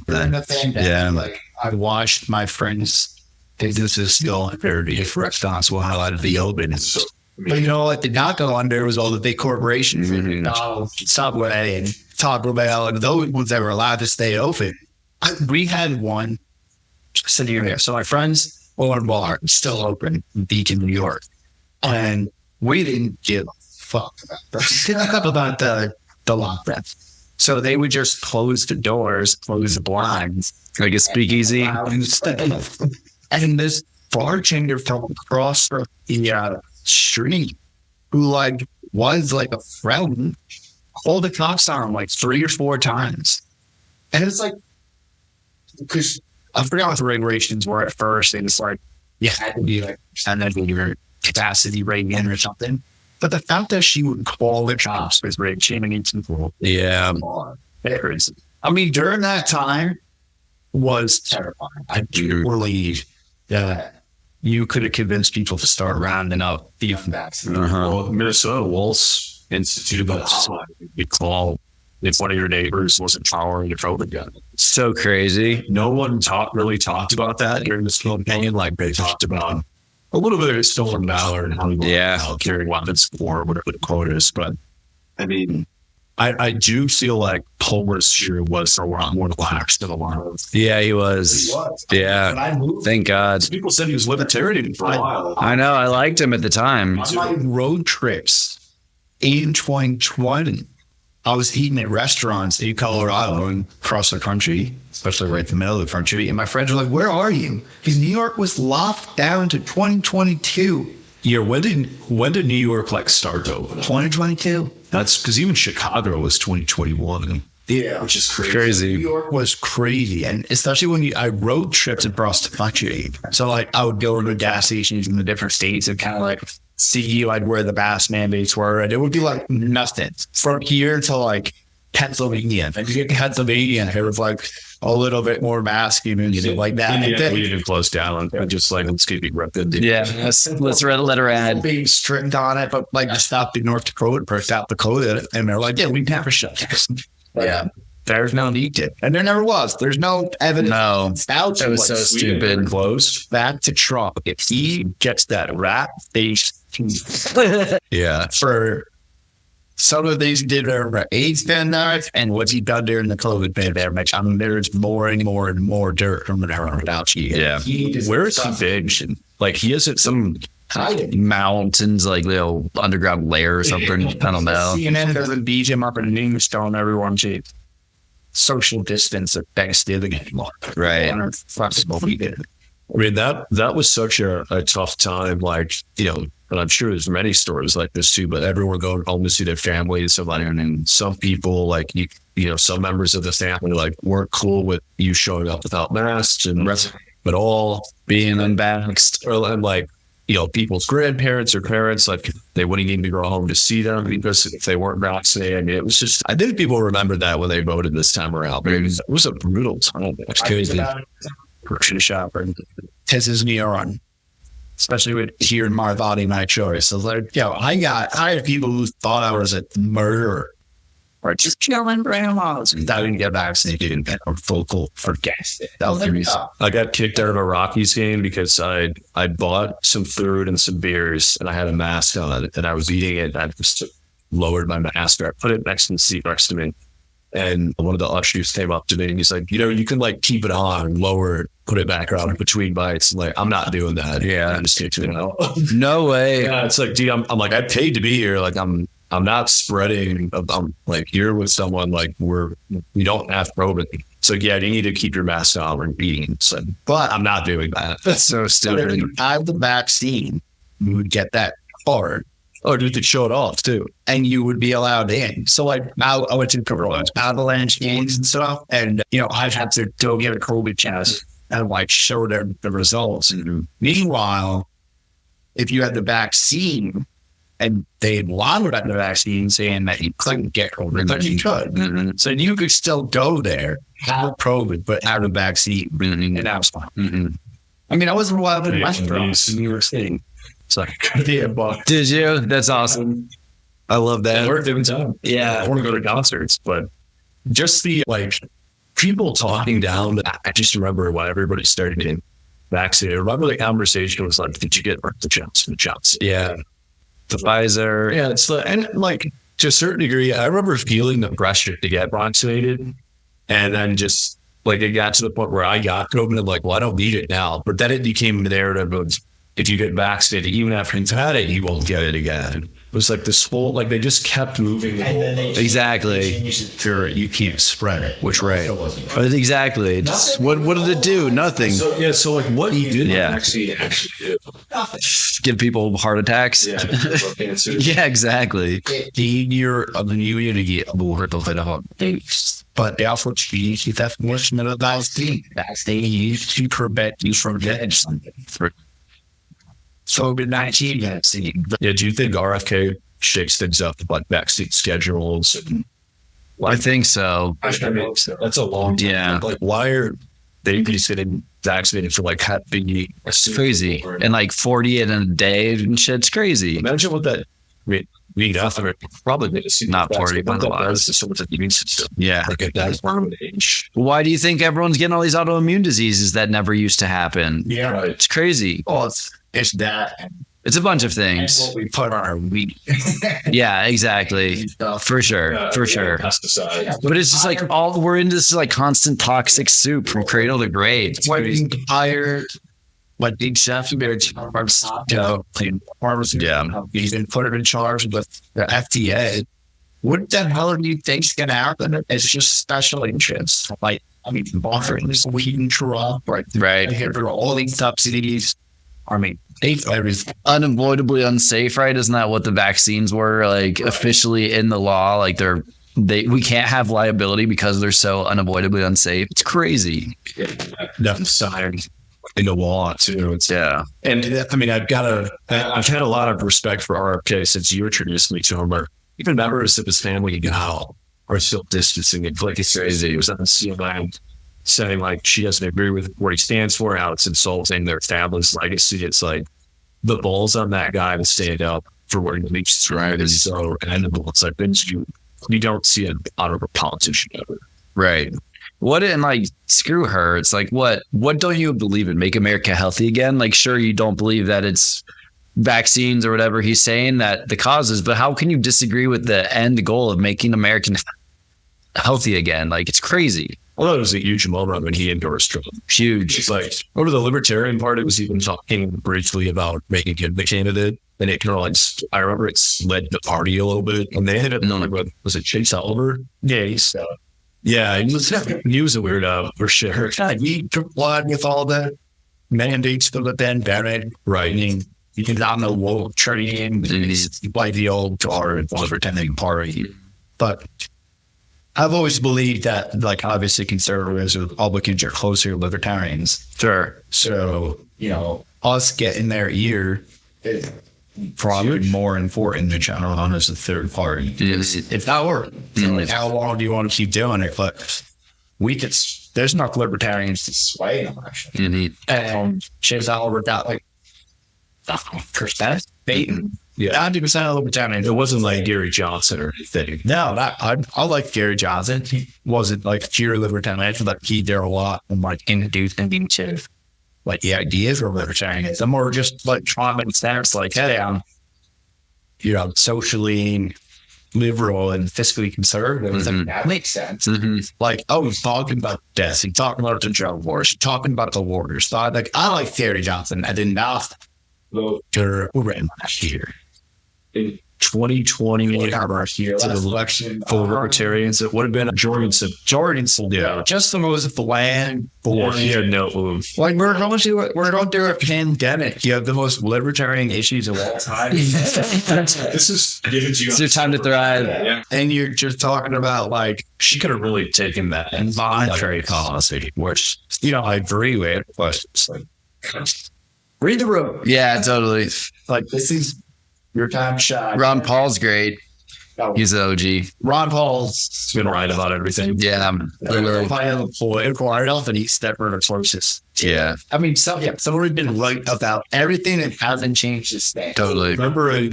Like, I watched my friends. This is still a parody of restaurants will out of the open. But what did not go under was all the big corporations, McDonald's, Subway, and Taco Bell, and those ones that were allowed to stay open. We had one sitting there. So my friends own a bar, still open in Beacon, New York. And we didn't give a fuck about the lockdown. So they would just close the doors, close the blinds. Like a speakeasy. And this bartender from across the street, who was like a friend, called the cops on him 3 or 4 times. And it's like, because I forgot what the regulations were at first. It was you had to be and then your capacity rating or something. But the fact that she would call the cops was very shaming into people. Yeah. I mean, during that time was terrifying. I truly, you could have convinced people to start rounding up the Well, Minnesota Waltz Institute, we call if one of your neighbors wasn't following the COVID gun. So crazy. No one really talked about that during this campaign. Like they talked about a little bit of stolen valor and how people carrying weapons for whatever the quote is. But I mean, I do feel like Palmer's here was a lot more lax than a lot of. Yeah, he was. Yeah. Thank God. People said he was libertarian for a while. I know. I liked him at the time. On my road trips in 2020, I was eating at restaurants in Colorado and across the country, especially right in the middle of the country. And my friends were like, where are you? Because New York was locked down to 2022. Yeah, when did New York like start though? 2022. That's because even Chicago was 2021. Yeah, which is crazy. Crazy. New York was crazy, and especially when I road trips across the country. So like I would go to the gas stations in the different states and kind of like see like where the mask mandates were, and it would be like nothing from here to like Pennsylvania. And you get to Pennsylvania, and it was like a little bit more mask even like that. Yeah, we didn't close down. Just like let's keep it ripped. Yeah, let's let her add. Being strict on it, but like I stopped in North Dakota, per South Dakota, and they're like, yeah, we never shut down. Yeah, there's no need to, and there never was. There's no evidence. No, that was so stupid. Closed. Back to Trump. If he gets that rat face, yeah, for some of the things he did during the AIDS pandemic and what he done during the COVID pandemic, I mean, there's more and more and more dirt coming around Fauci. Yeah, where is he big? Like he has some mountains, like little underground lair or something. I don't know. CNN doesn't beat him up in the news telling everyone to social distance at Thanksgiving anymore. Right. I mean, that was such a tough time. Like, you know, and I'm sure there's many stories like this too, but everyone going home to see their families. So like, and some people like, you know, some members of the family like weren't cool with you showing up without masks and but all being unvaxxed. Or and like, you know, people's grandparents or parents, like they wouldn't even go home to see them because if they weren't vaccinated. I mean, it was just, I think people remember that when they voted this time around. But it was a brutal time. It's crazy. Grocery shop and pisses me on, especially with here in my body, my choice. So like, you know, I had people who thought I was a murderer or just killing grandmas that didn't get vaccinated and get vocal for gas. That was the reason. I got kicked out of a Rockies game because I bought some food and some beers and I had a mask on and I was eating it. And I just lowered my mask. I put it next to the seat next to me. And one of the ushers came up to me and he's like, you know, you can like keep it on, lower it, put it back on between bites. Like, I'm not doing that. Yeah. I'm just kicked it out. No way. Yeah. It's like, dude, I'm like, I paid to be here. Like, I'm not spreading. I'm like here with someone like we don't have COVID. So yeah, you need to keep your mask on when eating. So, but I'm not doing that. That's so stupid. If you have the vaccine, you would get that card. Or do they show it off too? And you would be allowed in. So like I went to Avalanche games and stuff, and you know I'd have to go get a COVID test and like show them the results. And meanwhile, if you had the vaccine and they wanted the vaccine saying that you couldn't get COVID, but you could. Mm-hmm. So you could still go there, have COVID, but have a vaccine, and that was fine. Mm-hmm. I mean, I wasn't allowed in restaurants in New York City. So did you? That's awesome. I love that. We're doing time. Yeah, I want to go to concerts, but just the like people talking down. I just remember when everybody started getting vaccinated. I remember the conversation was like, "Did you get the Johnson & Johnson?" Yeah, the Pfizer. Yeah, it's and like to a certain degree, I remember feeling the pressure to get vaccinated, and then just like it got to the point where I got COVID and like, well, I don't need it now. But then it became the narrative of, if you get vaccinated, even after you've had it, you won't get it again. It was like this whole, like they just kept moving. Exactly. Sure, you can't spread it. Which right. Exactly. Just, what did it do? Nothing. So like what did the vaccine actually do? Give people heart attacks. Yeah, yeah, exactly. Your immunity but they also change the definition of the vaccine. Vaccine used to prevent you from getting something. COVID-19 vaccine. Yeah, do you think RFK shakes things up like vaccine schedules? I think so. I mean, that's a long time. Yeah. Like, why are they just getting vaccinated for like happy. It's crazy. And like 40 in a day and shit's crazy. Imagine what that. I mean, we after probably Not 40, but a lot. So what's the immune system? Yeah. Like at that age. Why do you think everyone's getting all these autoimmune diseases that never used to happen? Yeah. Right. It's crazy. Well, it's that. It's a bunch of And things. what we put on our wheat. Yeah, exactly. For sure. For sure. Pesticide. But it's just like we're into this like constant toxic soup from cradle to grave. When you hire what big chefs farmers, he's been put in charge with the FDA. What the hell do you think's gonna happen? It's just special interests. Like, I mean, offering this wheat and Trump, Right. Here for all these subsidies. I mean, everything. Unavoidably unsafe, right? Isn't that what the vaccines were like officially in the law? Like we can't have liability because they're so unavoidably unsafe. It's crazy. Enough science in the law too. Yeah. And I mean, I've had a lot of respect for RFK since you introduced me to him. Or even members of his family now are still distancing it. Like it's crazy. It was on CNN saying like she doesn't agree with what he stands for, how it's insulting their family's legacy. It's like the balls on that guy to stand up for what he believes is right is so commendable. It's like things you don't see it out of a politician ever. Right. What and like screw her. It's like what don't you believe in? Make America healthy again? Like sure you don't believe that it's vaccines or whatever he's saying that the causes, but how can you disagree with the end goal of making Americans healthy again? Like it's crazy. Although it was a huge moment when he endorsed Trump. Huge. It's like over the Libertarian Party was even talking briefly about making him the candidate. And it kind of like, I remember it's led the party a little bit. And they ended up knowing what was it, Chase Oliver? Yeah, he was a weirdo for sure. God, he complied with all the mandates for the pandemic. Right. I mean, he did not know what trading. He's like the old Libertarian Party. But I've always believed that, like, obviously conservatives or Republicans are closer to libertarians. Sure. So, us getting their ear is probably more important than China on as a third party. If that were, like, how long do you want to keep doing it? But there's enough libertarians to sway them, actually. And Chase Oliver got like 90% Baton. Yeah. 90% of libertarians. It wasn't like Gary Johnson or anything. No, I like Gary Johnson. He wasn't like pure libertarian, but he did a lot and like introducing into like the ideas of libertarianism, or just like common sense, like, hey, I'm socially liberal and fiscally conservative. Mm-hmm. That makes sense. Mm-hmm. Like, he's talking about death, he's talking about the drug wars, he's talking about the wars. So I like Gary Johnson. I did not vote for last year. In 2020, the election for libertarians, it would have been a Jorgensen. Yeah. Just the most of the land. He had no Like, we're going through a pandemic. You have the most libertarian issues of all time. This is given to you. It's your time to thrive. Yeah. And you're just talking about, like, She could have really taken that and monetary policy, which, I agree with, but it's like, read the room. Yeah, totally. Like, this is your time shot. Ron Paul's great. He's the OG. Ron Paul's been right about everything. Yeah. quite often he's never the closest. Yeah. I mean, someone's been right about everything and hasn't changed his stance. Totally. Remember,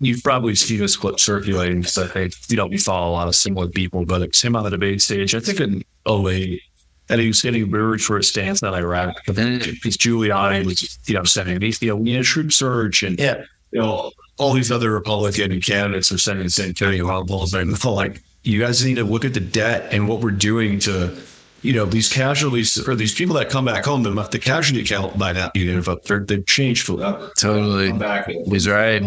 you've probably seen this clip circulating because I think, we follow a lot of similar people, but it's him on the debate stage, I think in 08, and he was getting booed for his stance on Iraq. But then he's Giuliani was, saying, we need a troop surge. And, all these other Republican candidates are saying the same thing. Like, you guys need to look at the debt and what we're doing to, these casualties or these people that come back home. The casualty count might not be there, but they've changed forever. Totally. He's right.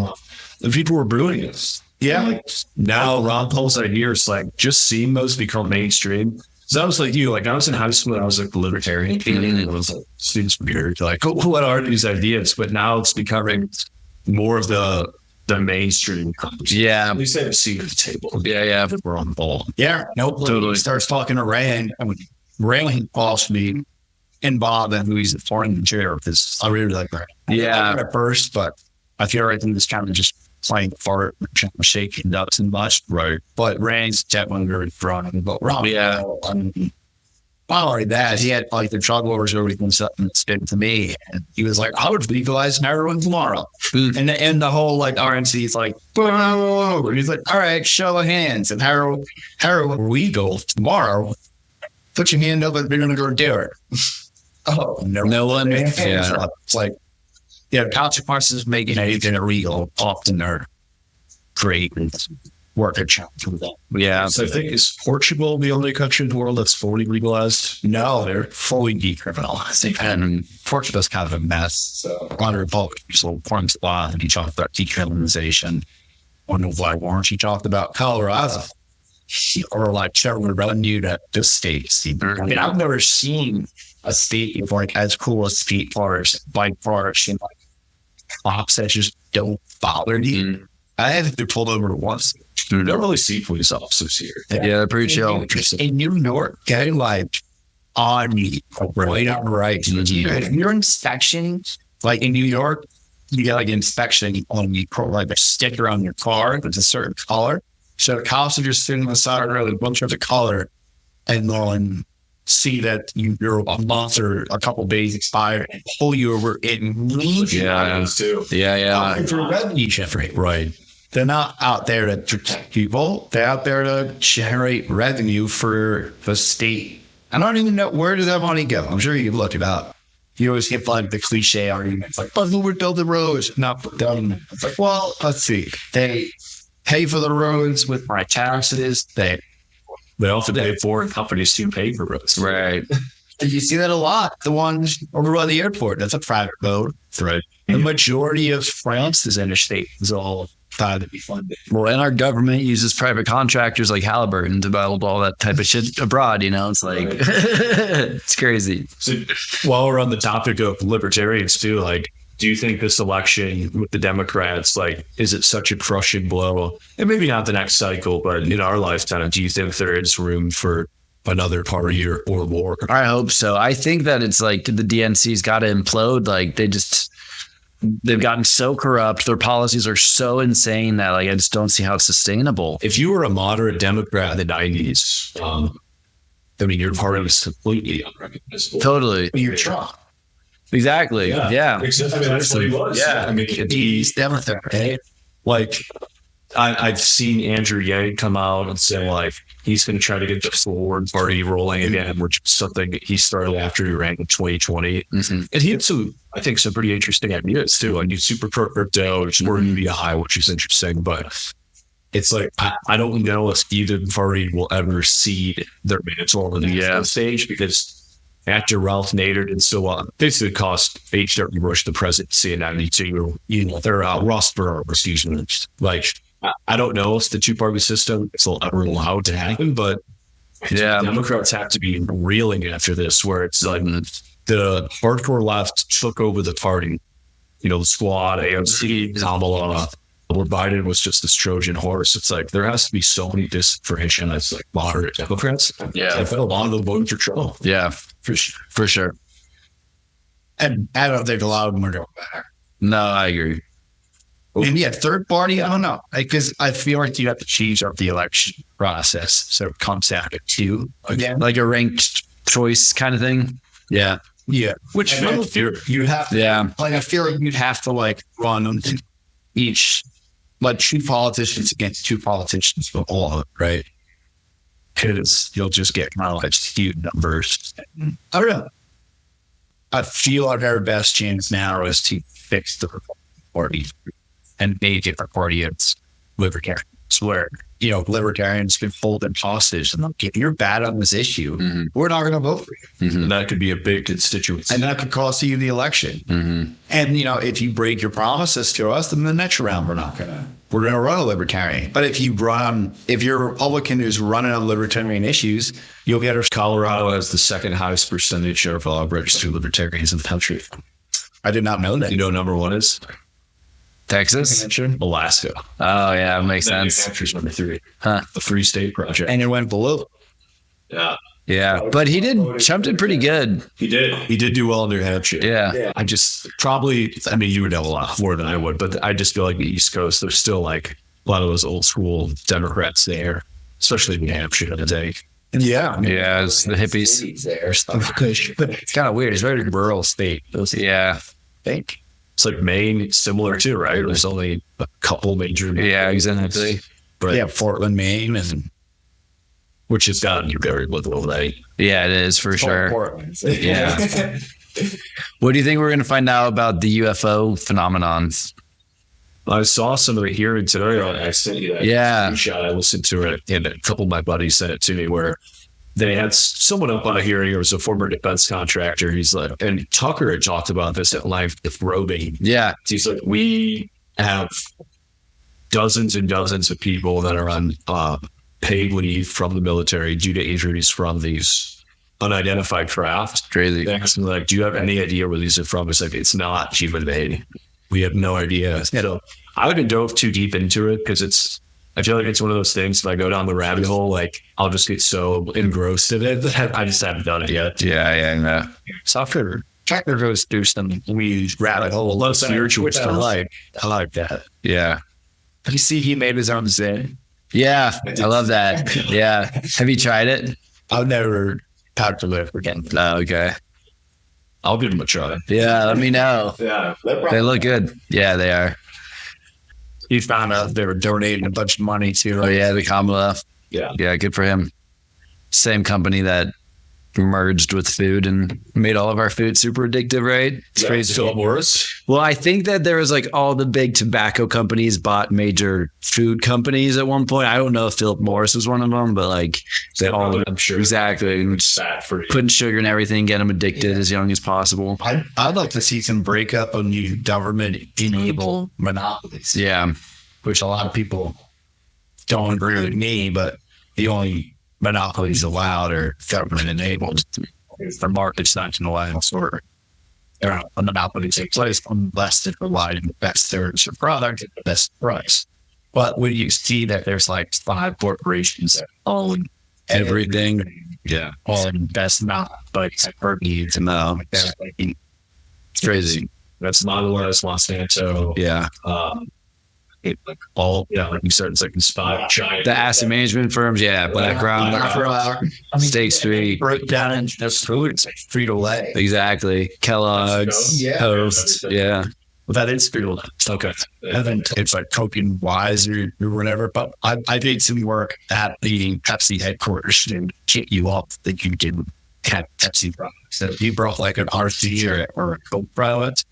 The people were booing us. Yeah. Like, now Ron Paul's idea is like just seeing those become mainstream. So I was like you, I was in high school and I was like a libertarian. It was like students weird, like, what are these ideas? But now it's becoming more of the mainstream conversation. Yeah. At least they have a seat at the table. Yeah. We're on the ball. Yeah, Totally. He starts talking to Rand. Rand calls me and Bob, and who's the foreign chair of this. I really like Rand. Yeah. At first, but I feel like this kind of just playing fart, shaking nuts and much. Right. But Rand's definitely very strong. But Rob, Yeah. not only that, he had like the drug wars already been something that's been to me. And he was like, I would legalize heroin tomorrow. And the whole like RNC is like, whoa. He's like, all right, show of hands. And heroin legal tomorrow. Put your hand up and we're going to go do it. Oh, no one. Yeah. It's like, yeah, consequences of making anything illegal often are great and work a challenge with that. Yeah. So I think, is Portugal the only country in the world that's fully legalized? No, they're fully decriminalized. And Portugal's kind of a mess. So, on Republicans, forms law, and he talked about decriminalization. On the why warrant, he talked about Colorado. Or like federal revenue to the states. I mean, I've never seen a state like as cool as state forest, bike forest, and like cops that just don't bother you. I had to pulled over once. You don't really see police officers here. Yeah, they're pretty chill. In New York, getting like on you, right on right. Your inspection, like in New York, you get like inspection on you, like a sticker on your car that's a certain color. So the cops are just sitting on the side of the road, bunch of the color, and they'll see that you're a month or a couple of days expired and pull you over immediately. Yeah, too. Yeah. For revenue generate, right? They're not out there to protect people. They're out there to generate revenue for the state. I don't even know, where does that money go? I'm sure you can look it up. You always get like the cliche arguments like, oh, we're building roads, not put down. It's like, well, let's see. They pay for the roads with my taxes. They also pay foreign companies to pay for roads. Right. You see that a lot. The ones over by the airport, that's a private road. That's right. The majority of France's interstate is all privately funded. Well, and our government uses private contractors like Halliburton to build all that type of shit abroad, It's like, it's crazy. So while we're on the topic of libertarians too, like, do you think this election with the Democrats, like, is it such a crushing blow? And maybe not the next cycle, but in our lifetime, do you think there is room for another party or more? I hope so. I think that it's like the DNC's got to implode. Like they've gotten so corrupt. Their policies are so insane that like I just don't see how it's sustainable. If you were a moderate Democrat in the 90s, I mean, your party was completely unrecognizable. Totally. You're Trump. Exactly. Yeah. I mean, that's what he was. Yeah. I mean, He's Democrat, right? like, I've seen Andrew Yang come out and say, like, he's going to try to get the Forward Party rolling again, which is something he started after he ran in 2020. Mm-hmm. And he had some pretty interesting ideas, too. Like, super pro crypto, which is going to be a high, which is interesting. But it's like, I don't know if either party will ever cede their mantle on the national stage, because after Ralph Nader did so well, basically cost H.W. Bush the presidency in 92. They're Ross Perot, excuse me. Like, I don't know if the two-party system is ever allowed to happen, but Democrats have to be reeling after this, where it's like the hardcore left took over the party. The Squad, AOC, Kamala, where Biden was just this Trojan horse. It's like there has to be so many disenfranchised as like moderate Democrats. Yeah, I feel a lot of them voting for Trump. Yeah, for sure. And I don't think a lot of them are going back. No, I agree. And third party, I don't know. Because I feel like you have to change up the election process. So it comes down to two again. Like a ranked choice kind of thing. Yeah. Yeah. Which you have to, like, I feel like you'd have to like run on each, like two politicians against two politicians for all of it, right? Because you'll just get kind of like skewed numbers. I don't know. I feel like our best chance now is to fix the party and make it a party that's libertarians, where, libertarians been folded hostage. And if you're bad on this issue, we're not going to vote for you. Mm-hmm. And that could be a big constituency. And that could cost you the election. Mm-hmm. And, if you break your promises to us, then the next round we're going to run a libertarian. But if you're a Republican who's running on libertarian issues, you'll get us. Colorado has the second highest percentage of registered libertarians in the country. I did not know that. You know, number one is Texas, Alaska. Oh yeah, it makes sense. New Hampshire's number 3. Huh? The Free State Project. And it went below. Yeah. Yeah, but Trump did pretty good. He did do well in New Hampshire. Yeah. I just you would know a lot more than I would, but I just feel like the East Coast, there's still like a lot of those old school Democrats there, especially in New Hampshire today. Yeah. Yeah, it's the hippies. Cities there. It's kind of weird. It's a very rural state. Yeah. Think. It's like Maine, similar too, right? There's only a couple major. Yeah, exactly. But Yeah, Portland, Maine, and which is gotten very little, right? Yeah, it is for sure. Portland. Yeah. What do you think we're going to find out about the UFO phenomenon? I saw some of it here in today. I sent you that Yeah. screenshot. I listened to it, and a couple of my buddies sent it to me where they had someone up on a hearing. It was a former defense contractor. He's like, and Tucker had talked about this at live with Roby. Yeah. He's like, we have dozens and dozens of people that are on paid leave from the military due to injuries from these unidentified craft. Crazy. They asked me, like, do you have any idea where these are from? It's like, it's not human made. We have no idea. So I haven't dove too deep into it because I feel like it's one of those things. If I go down the rabbit hole, like I'll just get so engrossed in it that I just haven't done it yet. Yeah. software. Tracker goes through some weird rabbit hole. Love spiritual Which I stuff. like that. Yeah. You see, he made his own Zen. Yeah. I love that. Yeah. Have you tried it? I've never talked to it again. Oh, okay. I'll give them a try. Yeah. Let me know. Yeah. They look good. Yeah, they are. He found out they were donating a bunch of money to. Oh, yeah. The Kamala. Yeah. Yeah. Good for him. Same company that merged with food and made all of our food super addictive, right? It's crazy. Philip Morris. Well, I think that there was like all the big tobacco companies bought major food companies at one point. I don't know if Philip Morris was one of them, but like they all, I'm sure. exactly, and It's bad for you. putting sugar and everything, get them addicted as young as possible. I'd like to see some breakup of new government enable monopolies, Yeah. which a lot of people don't agree with me, but the only monopolies allowed are government enabled. The market's not going to allow or a monopoly takes place unless they're providing the best service or product at the best price. But when you see that there's like 5 corporations that own everything, Yeah. all invest not, but it's per needs and like that. Like, It's crazy. That's Mondelez, Monsanto. Yeah. All, like you said, it's like these 5 giant. The asset management firms. Yeah. BlackRock, State Street. broke down into their food. It's like Frito-Lay. Exactly. Kellogg's. Yeah. Toast. Yeah. That is Frito-Lay. Okay. It's like Token Wise or whatever. But I did some work at the Pepsi headquarters and kick you up that you didn't have Pepsi products. So if you brought like an RC or a Coke product,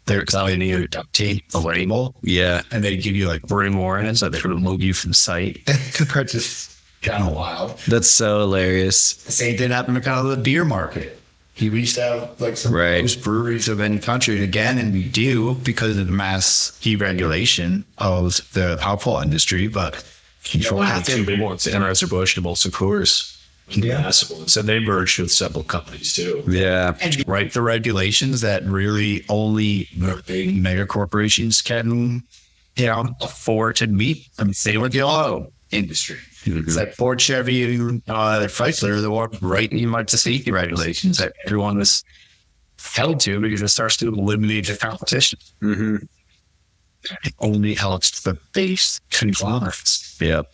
they're telling you to take the label. Yeah. And they give you like 40 more in it, so they remove you from the site. It's just kind of wild. That's so hilarious. The same thing happened to kind of the beer market. He reached out like some Right. most breweries of any country again, and we do because of the mass deregulation of the alcohol industry. But You have two big ones, Anheuser-Busch and Molson Coors. Yeah. So they merged with several companies too. Yeah. and write the regulations that really only the big mega corporations can, afford to meet. I mean, same with the auto industry. It's like Ford, Chevy, Chrysler, the one writing like the safety regulations that everyone was held to because it starts to eliminate the competition. Mm-hmm. It only helps the base conglomerates. Yep.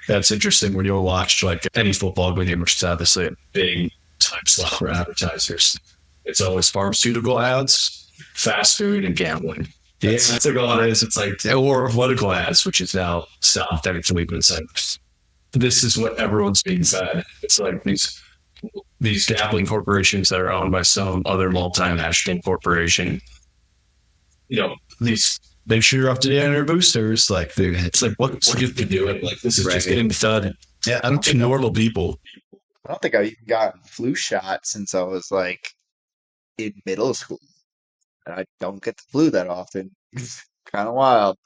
That's interesting when you'll watch like any football game, which is obviously a big time slot for advertisers. It's always pharmaceutical ads, fast food, and gambling. Yeah. That's like all it is. It's like, or political ads, which is now stopped actually, but it's like, this is what everyone's being fed. It's like these gambling corporations that are owned by some other multinational corporation. They sure up to date on their boosters. Like, it's like, what you've been doing? Like, this is just getting done. Yeah, I don't To normal people. I don't think I've even gotten flu shot since I was like in middle school. And I don't get the flu that often. It's kind of wild.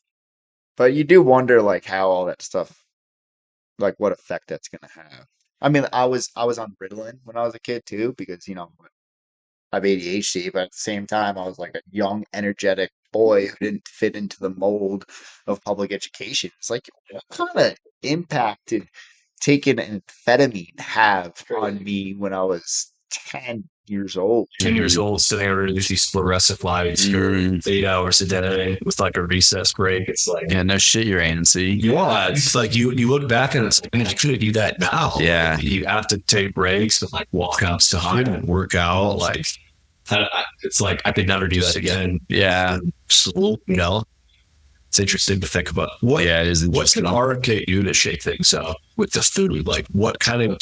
But you do wonder like how all that stuff, like what effect that's gonna have. I mean, I was on Ritalin when I was a kid too, because I have ADHD, but at the same time I was like a young, energetic boy who didn't fit into the mold of public education. It's like, what kind of impact did taking amphetamine have on me when I was 10 years old. 10 years old, sitting there with these fluorescent lights for 8 hours a day with like a recess break. It's like, Yeah, no shit, you're antsy. yeah, it's like you look back and it's like, man, you couldn't do that now. Yeah. You have to take breaks and like walk outside and work out. Like, it's like, I could never do that again. Yeah. So, you know, it's interesting to think about what, Yeah, it is what interesting. can RFK do to shake things up with this food? Like, what kind of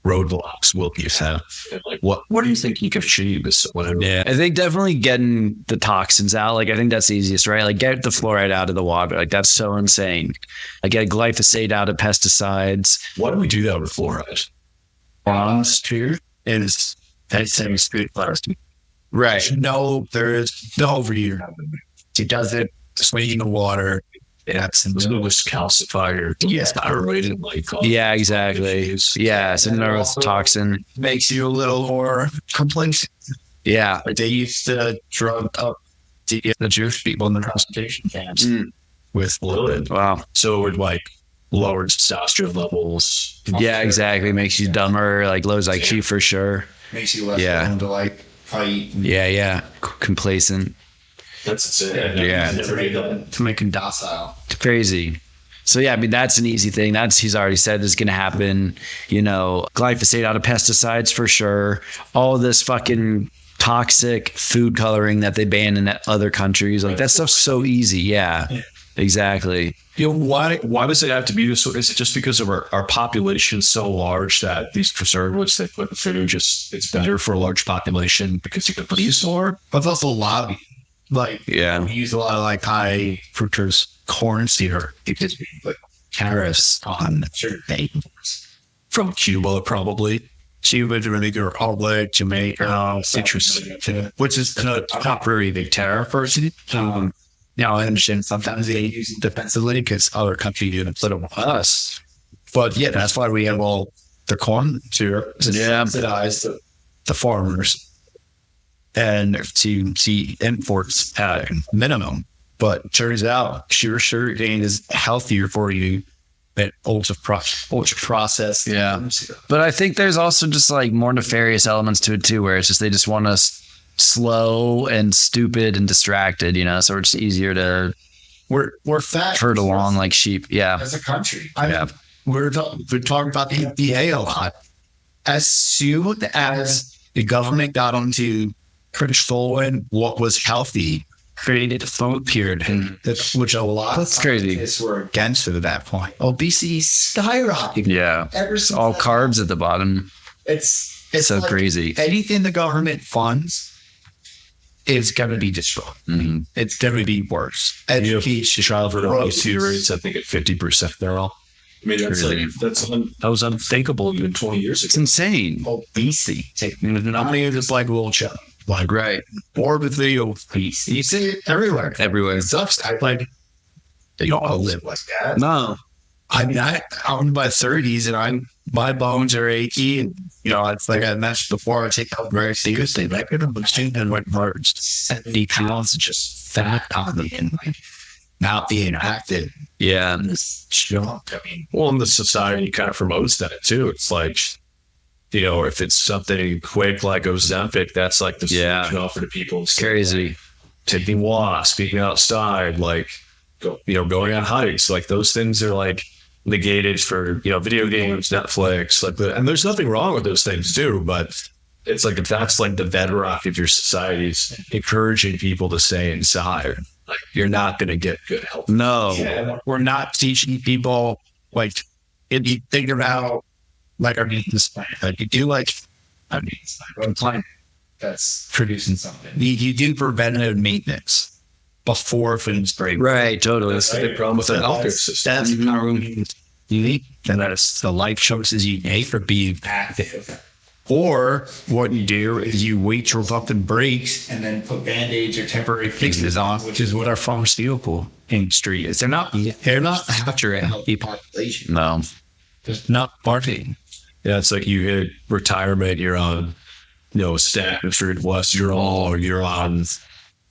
roadblocks will he have? And like, what do you think he can achieve? Is whatever. Yeah, I think definitely getting the toxins out. Like, I think that's the easiest, right? Like, get the fluoride out of the water. Like, that's so insane. Like, get glyphosate out of pesticides. Why do we do that with fluoride? Last year is that same spirit plastic. Right. No, there is no overyear. He does it swinging the water. It's was calcified or destyrated, like Yeah, exactly. Yeah, so nervous toxin. Makes you a little more complacent. Yeah. Like they used to drug up the Jewish people in the concentration camps with fluid. Wow. so it would like lower testosterone levels. Yeah, exactly. Makes you dumber, like lowers IQ for sure. Makes you less Yeah. willing to like fight. Yeah. Complacent. That's it. Yeah. To make him docile. Crazy. So yeah, I mean that's an easy thing. He's already said is going to happen. You know, glyphosate out of pesticides for sure. All this fucking toxic food coloring that they ban in other countries, like that stuff's so easy. Yeah, exactly. You know, why does it have to be this way? Is it just because of our population so large that these preservatives they put in food just it's better for a large population because you can produce more? But it's also lobby. Like, Yeah. we use a lot of like high fructose corn syrup because we put tariffs on certain things. From Cuba, probably. Cuba, Dominican Republic, Jamaica, citrus, which is not really a big tariff person. Now, I understand sometimes they use it defensively because other countries do it instead of us. But yeah, that's why we have all the corn syrup to subsidize the farmers and to see imports at minimum. But it turns out sugarcane is healthier for you than ultra processed. Yeah. But I think there's also just like more nefarious elements to it too, where it's just they just want us slow and stupid and distracted, you know, so it's easier to We're fat herd along like sheep. Yeah. As a country. We're talking about the EPA a lot. As soon as the government got onto controlling what was healthy, created a phone period, which a lot of crazy. scientists were against it at that point. Obesity skyrocketed. Yeah. Ever since All that- carbs at the bottom. It's So like crazy. Anything the government funds is going to be destroyed. Mhm. It's going to be worse. Education, Childhood obesity rates, I think, at 50% now. I mean, that was unthinkable even 20 years It's ago. insane. obesity. Not only is it like little chub, like Right. morbidly obese. You see it everywhere. Everywhere. It sucks. Like, you don't live like that. No. I mean, I'm in my 30s and my bones are achy. And, you know, it's like I mentioned before, I take out very seriously. Like, I'm and what birds, 70 pounds of just fat on me and like not being active. Yeah. It's shock. I mean, Well, and the society kind of promotes that too. It's like, you know, if it's something quick like Ozempic, that's like the Yeah. solution offer to people. It's crazy. Taking walks, being outside, like, going on hikes. Like those things are like negated for, video games, Netflix, and there's nothing wrong with those things too, but it's like if that's like the bedrock of your society's encouraging people to stay inside, like you're not going to get good health. No. we're not teaching people, like, if you think about, like, our maintenance plan, like, you do, like, a maintenance plan that's producing something. You do preventative maintenance before things break. Right. Totally. That's the big problem with the healthcare system. That's how you need, and that's the life choices you make for being active. Or what you do is you wait till something breaks and then put band-aids or temporary fixes on, which is what our pharmaceutical industry is. They're not after a healthy population. No. It's not marketing. Yeah, it's like you hit retirement, you're on, statin for cholesterol, or you're on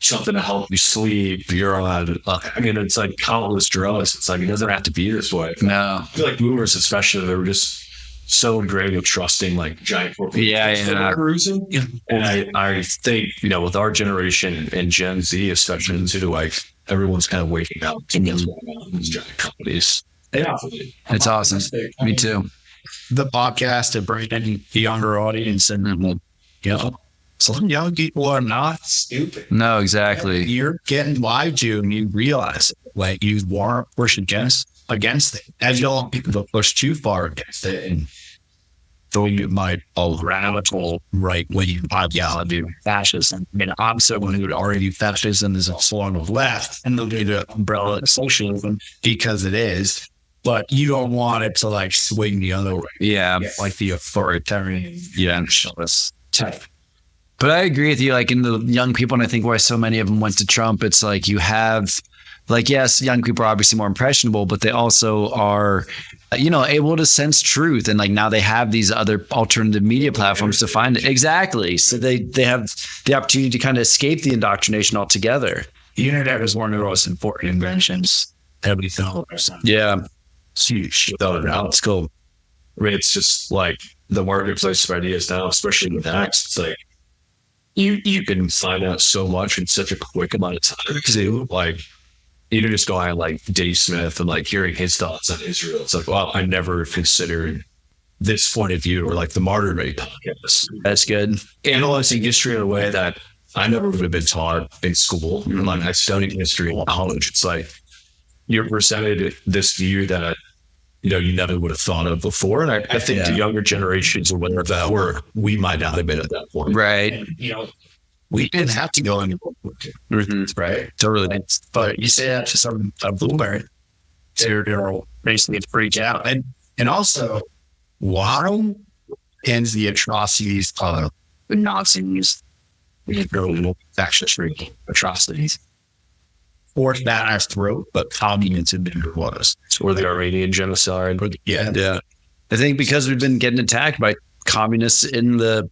something to help you sleep, you're on, it's like countless drugs. It's like, it doesn't have to be this way. No. I feel like boomers, especially, they were just so great at trusting like giant corporations. Yeah. Cruising. And I think, with our generation and Gen Z, especially too, like everyone's kind of waking up to what's going on in these giant companies. Yeah. It's awesome. Me too. The podcast to bring in the younger audience and, some young people are not stupid. No, exactly. You're getting lied to and you realize it. Like you want to push against it. As you don't want people to push too far against it and though you might a radical right-wing ideology, fascism. I mean, I'm someone who would argue fascism is a form of left and they'll do the umbrella of socialism because it is. But you don't want it to like swing the other way. Yeah. Like the authoritarian nationalist type. But I agree with you, like in the young people, and I think why so many of them went to Trump, it's like you have, like, yes, young people are obviously more impressionable, but they also are, able to sense truth. And like now they have these other alternative media platforms to find it. Exactly. So they have the opportunity to kind of escape the indoctrination altogether. The internet is one of the most important inventions that we thought. Yeah. It's huge. It's cool. I mean, it's just like the marketplace of ideas now, especially with hacks. It's like you can find out so much in such a quick amount of time too. Like you can just go on like Diddy Smith and like hearing his thoughts on Israel. It's like, wow, I never considered this point of view, or like the Martyrdom podcast. That's good. Analyzing history in a way that I never would have been taught in school. Like I studied history in college. It's like you're presented this view that you never would have thought of before. And I think the younger generations are aware of that, where we might not have been at that point. Right. And, we didn't have to go anywhere. Right. Totally. But you say that to some boomer, they're basically freak out. And also, why ends the atrocities of the Nazis, fascist atrocities, forced down our throat, but communists have been was. Or the Armenian genocide. Yeah. I think because we've been getting attacked by communists in the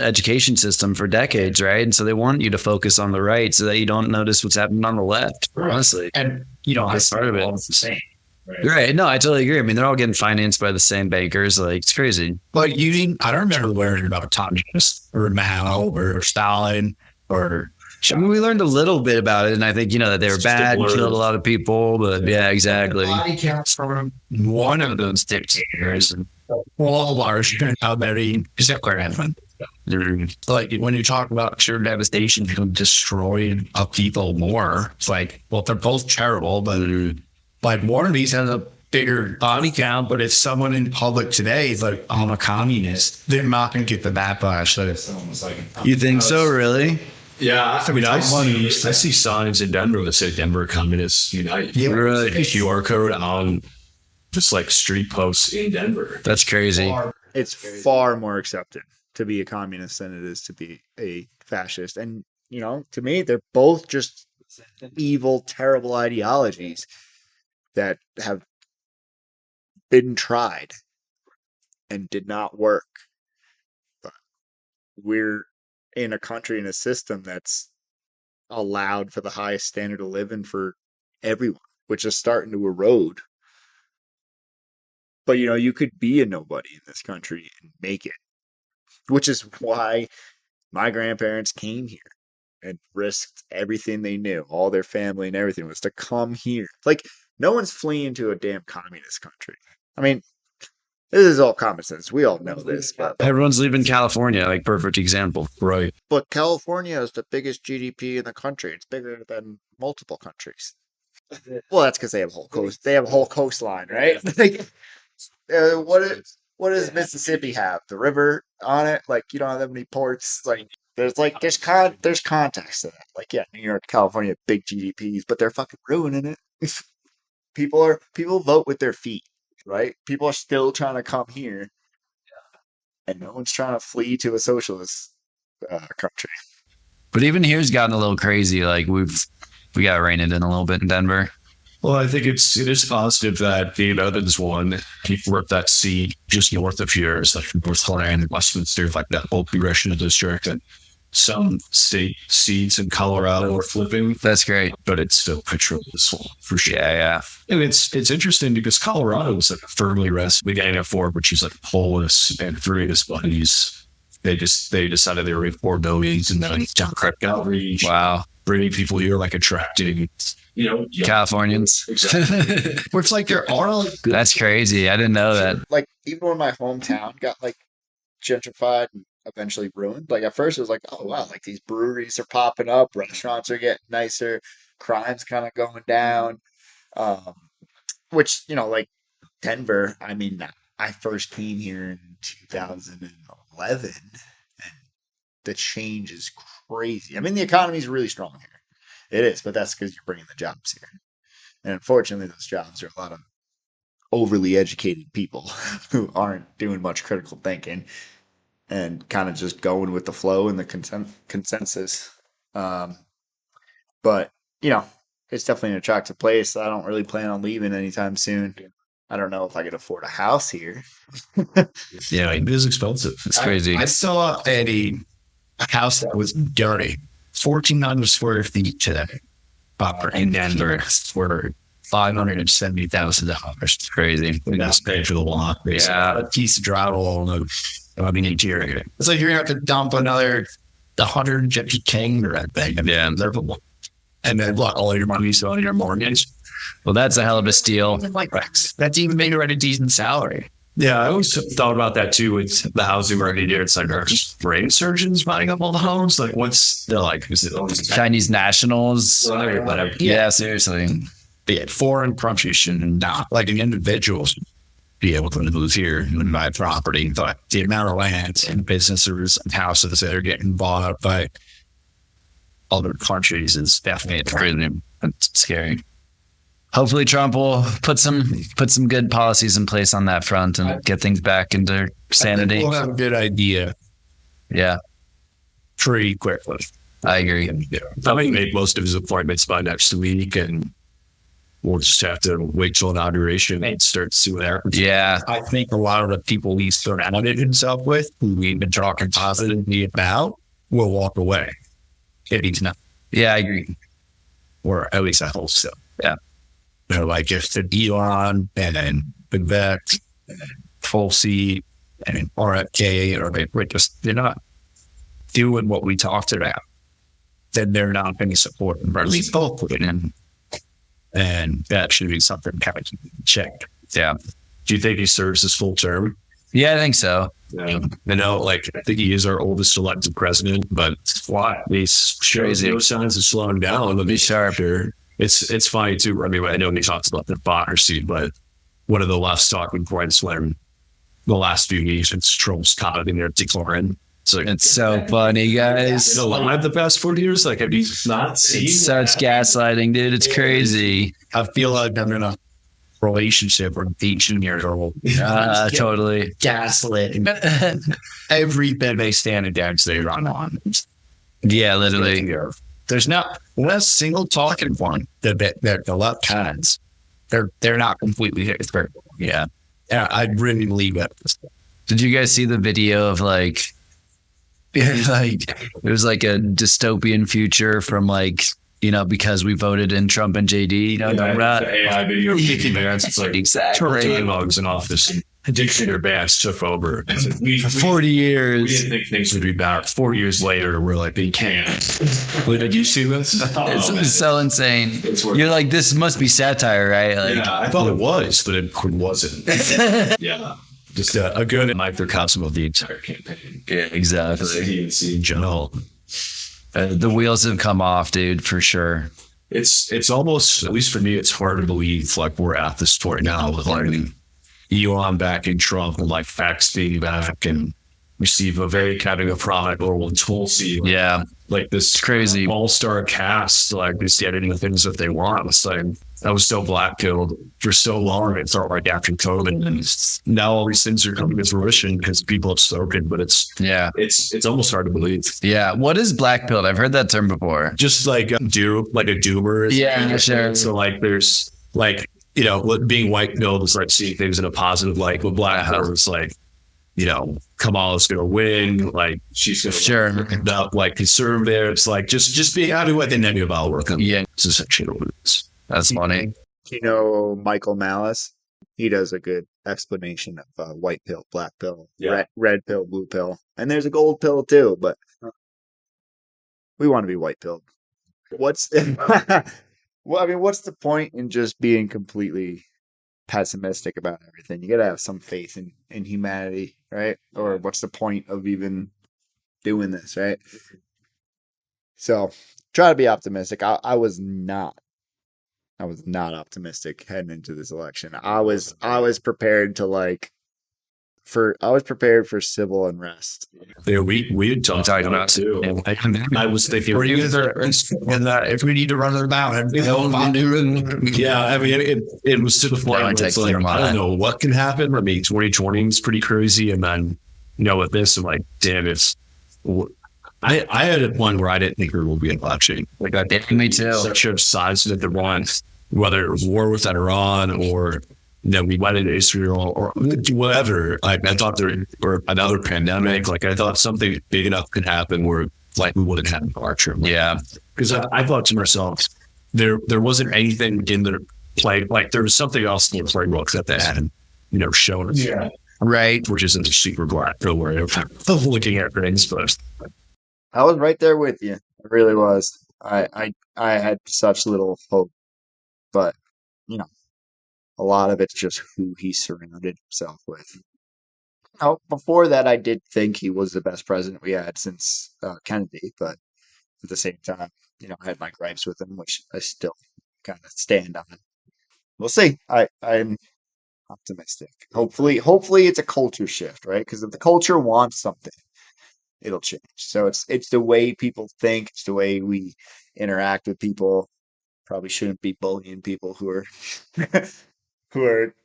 education system for decades, right? And so they want you to focus on the right so that you don't notice what's happening on the left, honestly. And, that's part of it. All the same. Right. No, I totally agree. I mean, they're all getting financed by the same bankers. Like, it's crazy. But I don't remember learning about communists or Mao or Stalin or... I mean, we learned a little bit about it, and I think, that they were bad, killed a lot of people, but yeah, exactly. Body counts from one of those dictators, and all large, how many, except for heaven. Like, when you talk about sheer devastation, you can destroy a people more. It's like, well, they're both terrible, but one of these has a bigger body count, but if someone in public today is like, I'm a communist, they're not going to get the backlash that it's almost like... You think so, really? Yeah, I mean, I see signs in Denver that say Denver Communists Unite. Yeah, really. A QR code on just like street posts in Denver. That's crazy. It's far more accepted to be a communist than it is to be a fascist. And, to me, they're both just evil, terrible ideologies that have been tried and did not work. But we're in a country, in a system that's allowed for the highest standard of living for everyone, which is starting to erode. But, you could be a nobody in this country and make it, which is why my grandparents came here and risked everything they knew, all their family and everything, was to come here. Like, no one's fleeing to a damn communist country. I mean, this is all common sense. We all know this. But everyone's leaving California, like perfect example. Right. But California is the biggest GDP in the country. It's bigger than multiple countries. Well, that's because they have a whole coast. They have a whole coastline, right? What does Mississippi have? The river on it? Like, you don't have that many ports. Like, there's context to that. Like, yeah, New York, California, big GDPs, but they're fucking ruining it. People vote with their feet. Right? People are still trying to come here, and no one's trying to flee to a socialist country. But even here's gotten a little crazy. Like we got to rein it in a little bit in Denver. Well, I think it is positive that Dave Evans won. He worked that seat just north of here, it's like North Carolina and Westminster, like that whole congressional district. And some state seats in Colorado are flipping, That's great. but it's still petrol's for sure. Yeah. And it's interesting because Colorado is like firmly rested. We got four, which is like Polis and three of his buddies. They decided they were in 4 buildings and then Democratic outreach. Wow. Bringing people here, like attracting, Californians. exactly. Where it's like there are like That's crazy. I didn't know that. Like even when my hometown got like gentrified and eventually ruined, like at first it was like, oh wow, like these breweries are popping up, restaurants are getting nicer, crime's kind of going down. Which, like Denver, I mean, I first came here in 2011 and the change is crazy. I mean, the economy is really strong here. It is, but that's because you're bringing the jobs here. And unfortunately, those jobs are a lot of overly educated people who aren't doing much critical thinking and kind of just going with the flow and the consensus. But, it's definitely an attractive place. I don't really plan on leaving anytime soon. I don't know if I could afford a house here. yeah, it is expensive. It's crazy. I saw a house that was dirty, 1,400 square feet today, in Denver for $570,000. It's crazy. That's paid for the lot. Yeah. A piece of drywall on the interior. So you're going to have to dump another 150K into that thing. Yeah. And then all your money's on your mortgage. Well, that's a hell of a steal. That's even made her at a decent salary. Yeah, I always thought about that too with the housing market here. It's like, are just brain surgeons buying up all the homes? Like, they're like, is it always Chinese nationals. whatever? Yeah, seriously. Be it foreign countries should not, like individuals, be able to move here and buy property. But the amount of land and businesses and houses that are getting bought up by other countries is definitely crazy. It's scary. Hopefully Trump will put some good policies in place on that front and get things back into sanity. We'll have a good idea Yeah, pretty quickly. I agree. I think he made most of his appointments by next week, and we'll just have to wait till inauguration and start to see what happens. Yeah, I think a lot of the people he's surrounded himself with, who we've been talking positively about, will walk away if he's not, yeah, I agree. or at least I hope so. Yeah. They're like just an Elon and then Vivek and then Tulsi and then RFK, or they're not doing what we talked about. Then they're not going to support them, or at least both of it. And that should be something kind of checked. Yeah, Do you think he serves his full term? yeah, I think so. I know, I think he is our oldest elected president, but why? He's shows no signs of slowing down. Let me sharp here. It's funny too. I mean, I know he talks about the hypocrisy, but one of the last talking points when the last few years, it's Trump's caught in there declaring. So It's so funny, guys. alive the past 40 years. Like, have you not seen Such gaslighting, dude. It's crazy. I feel like I'm in a relationship or 18 years old. Totally. Gaslit everything they stand and down say run on. Yeah, literally. There's not a single talking point that the left has. They're not completely hypocritical. Yeah. I really believe that. Did you guys see the video of like it was like a dystopian future from because we voted in Trump and JD, AI video? It's like exactly Bugs in office. Dictator bands took over. for 40 We years. didn't think things would be bad. 4 years later, we're like, they can't. Did you see this? It's so insane. You're like, this must be satire, right? Like, I thought it was, but it wasn't. Yeah. Just a good microcosm of the entire campaign. yeah, exactly. DNC in general. The wheels have come off, dude, for sure. It's almost, at least for me, it's hard to believe like we're at this point now with like Elon backing Trump and like facts being back and receive a very kind of a product or one Tulsi. Yeah, Like this crazy. all-star cast, like just getting the things that they want. It's like, I was so black-pilled for so long. It's all right after COVID. And now all these things are coming to fruition because people have spoken, but it's almost hard to believe. Yeah. What is black pilled? I've heard that term before. Just like a doomer. Yeah, sure. So like there's like, being white pilled is like seeing things in a positive light, but black pilled is like, Kamala's going to win. Like, she's going to Sure. up like conservatives. Like, just being out of what they know about work. Yeah. It's essentially what it is. That's funny. Michael Malice? He does a good explanation of white pill, black pill, Yeah. red pill, blue pill, and there's a gold pill too. But we want to be white pilled. What's what's the point in just being completely pessimistic about everything? You got to have some faith in humanity, right? Or what's the point of even doing this, right? So try to be optimistic. I was not optimistic heading into this election. I was prepared to for civil unrest. Yeah, we had talked about that too. I was thinking, if we need to run them out, yeah, I mean, it was to the point where it's like, I don't know what can happen. I mean, 2020 is pretty crazy. And then, with this, I'm like, damn, I had a point where I didn't think there would be an election. Like, I think Me too. such a size that there was, whether it was war with Iran or, we went into Israel or whatever. Like, I thought or another pandemic. Like, I thought something big enough could happen where, like, we wouldn't have an election. Yeah. Because I thought to myself, there wasn't anything in the play. Like, there was something else in the playbook that they had, shown us. Yeah. Right. Which isn't a super glad for where I'm looking at things, but I was right there with you. I really was. I had such little hope, but a lot of it's just who he surrounded himself with. Before that, I did think he was the best president we had since Kennedy, but at the same time, I had my gripes with him, which I still kind of stand on. We'll see. I'm optimistic. Hopefully it's a culture shift, right? Because if the culture wants something, it'll change. So it's the way people think, it's the way we interact with people. Probably shouldn't be bullying people who are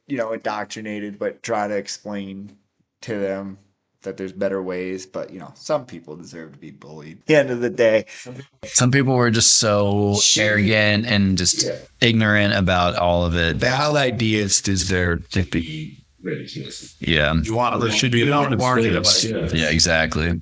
indoctrinated, but try to explain to them that there's better ways. But some people deserve to be bullied. At the end of the day, Some people were just so arrogant and just ignorant about all of it. bad ideas is there to be. Yeah. There should be a market. Yeah, exactly.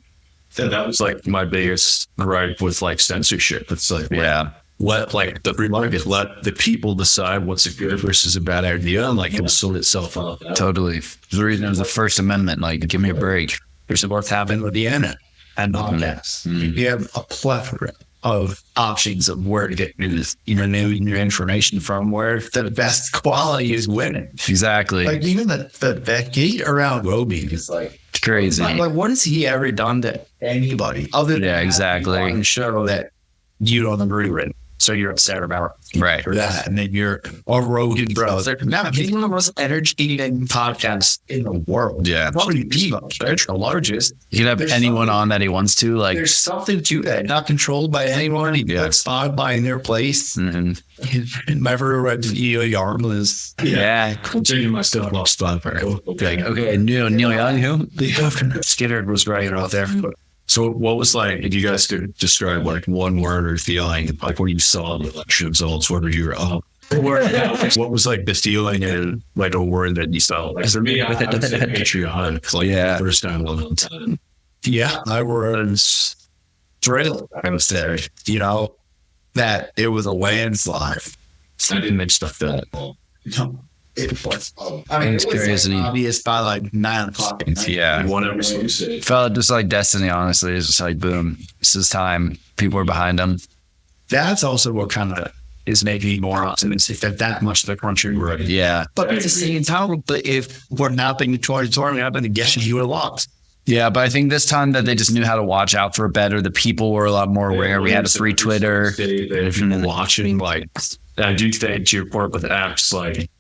that was like my biggest gripe with like censorship. It's like, Yeah. let the people decide what's a good versus a bad idea, and like it'll sort itself out. Totally. The reason it was the First Amendment, like, give me a break. There's what's happened with the internet and podcasts. You have a plethora of options of where to get news, new information from, where the best quality is winning. Exactly. Like even the gate around Roby is like It's crazy. like what has he ever done to anybody other than exactly. on the show that you don't agree with? So you're upset about Right. or that, and then you're a Rogan brother. Now, he's one of the most energy-eating podcasts in the world. Yeah. Probably the largest. You can have anyone on that he wants to. Like, There's something to that, not controlled by anyone. He puts Spotify in their place. mhm. Never read Yarmouth. Yeah. I'm taking my stuff off Spotify. Okay. Neil Young, who? Skinner was right out there. So what was like, if you guys could describe like one word or feeling, like when you saw the election results, what were you, what was like the feeling and like a word that you saw? Like for me, I would say patriotic. Like Yeah. the first time in a long time. Yeah, I was thrilled. I was there, that it was a landslide. I didn't make stuff that. It was. It's crazy. Obvious by like 9 o'clock. Yeah. Whatever you say. Felt just like destiny, honestly. It's just like, boom, this is time. People are behind them. That's also what kind of is making me more optimistic that much of the country. Right. Yeah. But at the same time, if we're not being towards I've been guessing you would have lost. Yeah, but I think this time that they just knew how to watch out for it better. The people were a lot more aware. We had a free Twitter. If you're watching, like, I do think to your point with apps, like,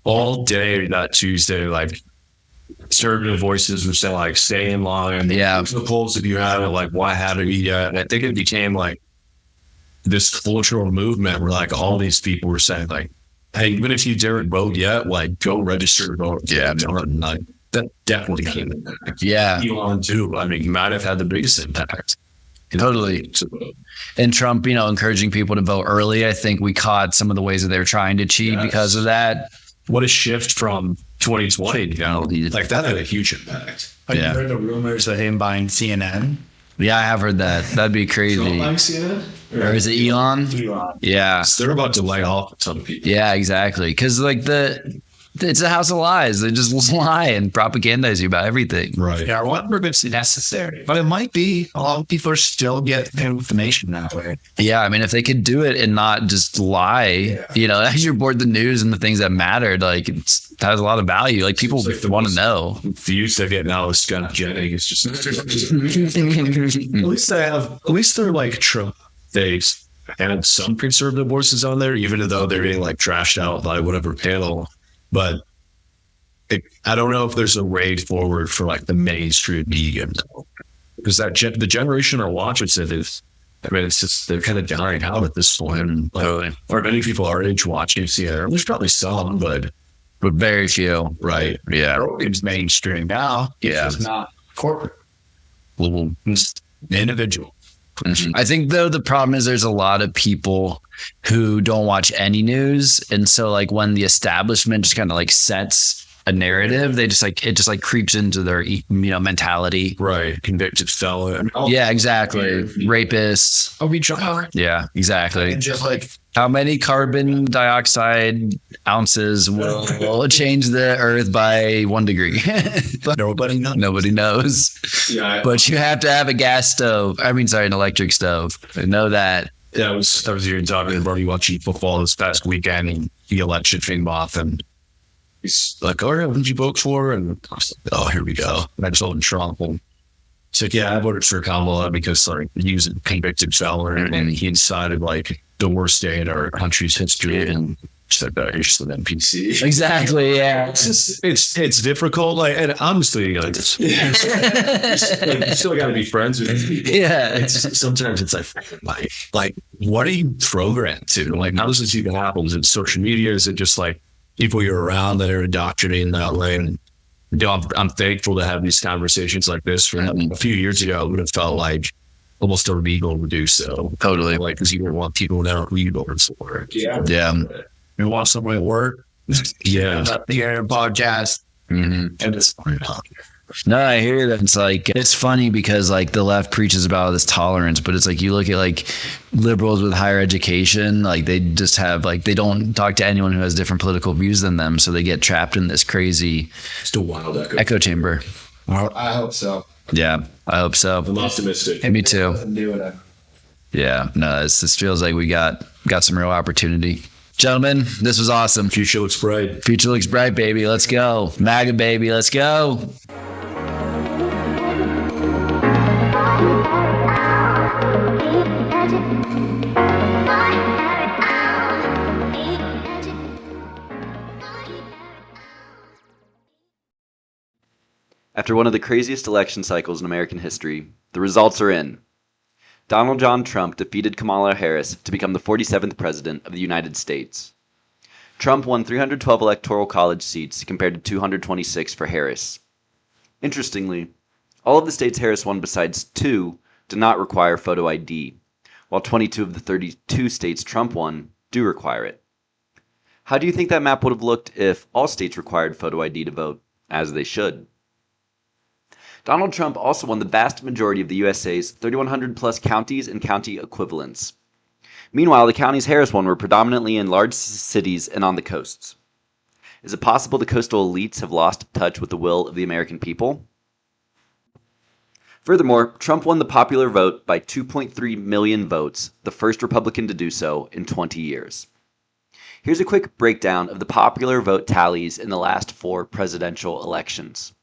all day that Tuesday, like, conservative voices were saying, like, stay in line. Yeah. The polls, if you haven't, like, why haven't you yet? And I think it became, like, this cultural movement where, like, all these people were saying, like, hey, even if you didn't vote yet, like, go register to vote. Yeah. And, like, that definitely came in. Yeah. Elon, too. I mean, he might have had the biggest impact. Totally. And Trump, encouraging people to vote early. I think we caught some of the ways that they were trying to cheat because of that. What a shift from 2020, you know, like that had a huge impact. Have you Yeah. heard the rumors of him buying CNN? Yeah, I have heard that. That'd be crazy. Or is it Elon? Yeah. They're about to lay off a ton of people. Yeah, exactly. Because like it's a house of lies. They just lie and propagandize you about everything. Right. Yeah, I wonder if it's necessary, but it might be. A lot of people are still getting information that way. Yeah, I mean, if they could do it and not just lie, as you report the news and the things that mattered, like it has a lot of value. Like people want to know. The use they get now is kind of getting is just at least they're like Trump. They had some conservative voices on there, even though they're getting like trashed out by whatever panel. But I don't know if there's a way forward for like the mainstream media, because the generation are watching it is, I mean, it's just they're kind of dying out at this point. Like, or many people our age watching CNN. There's probably some, but very few. Right. Yeah. It's mainstream now. Yeah. It's just not corporate. Well, It's individual. I think though the problem is there's a lot of people who don't watch any news, and so like when the establishment just kind of like sets a narrative, they just like it just like creeps into their mentality. right, convicted felon. Yeah, exactly. Rapists. Oh, we try. Yeah, exactly. And just like How many carbon dioxide ounces will change the Earth by 1 degree? nobody knows. Nobody knows. Yeah, But you have to have a gas stove. An electric stove. I know that. that was you talking about you watching football this past weekend, and the election came off, and he's like, "Oh, yeah, who'd you vote for?" And I was like, "Oh, here we go." And I just voted Trump. And he's like, "Yeah, I voted for Kamala because like he's a convicted felon, and he decided like the worst day in our country's history." And said that he's just an NPC. Exactly. Yeah. It's difficult, like, and honestly, like, like, you still got to be friends with people. Yeah. Sometimes it's like, what are you programmed to? Like, how does this even happen? Is it social media? Is it just like people you're around that are indoctrinating that way? And I'm thankful to have these conversations like this. For a few years ago, it would have felt like almost illegal to do so. Totally. Like, because you don't want people that aren't legal and so forth. Yeah. You want somebody at work? Yeah. The air podcast. Mm-hmm. And it's fine. No, I hear that. It's like, it's funny because like the left preaches about this tolerance, but it's like you look at like liberals with higher education, like they just have like, they don't talk to anyone who has different political views than them. So they get trapped in this crazy Still wild echo chamber. I hope so. Yeah, I hope so. I'm optimistic. Me too. Doesn't do it. Yeah, no, this feels like we got some real opportunity. Gentlemen, this was awesome. Future looks bright. Future looks bright, baby. Let's go. MAGA, baby. Let's go. After one of the craziest election cycles in American history, the results are in. Donald John Trump defeated Kamala Harris to become the 47th President of the United States. Trump won 312 electoral college seats compared to 226 for Harris. Interestingly, all of the states Harris won besides 2 did not require photo ID, while 22 of the 32 states Trump won do require it. How do you think that map would have looked if all states required photo ID to vote, as they should? Donald Trump also won the vast majority of the USA's 3,100 plus counties and county equivalents. Meanwhile, the counties Harris won were predominantly in large cities and on the coasts. Is it possible the coastal elites have lost touch with the will of the American people? Furthermore, Trump won the popular vote by 2.3 million votes, the first Republican to do so in 20 years. Here's a quick breakdown of the popular vote tallies in the last 4 presidential elections.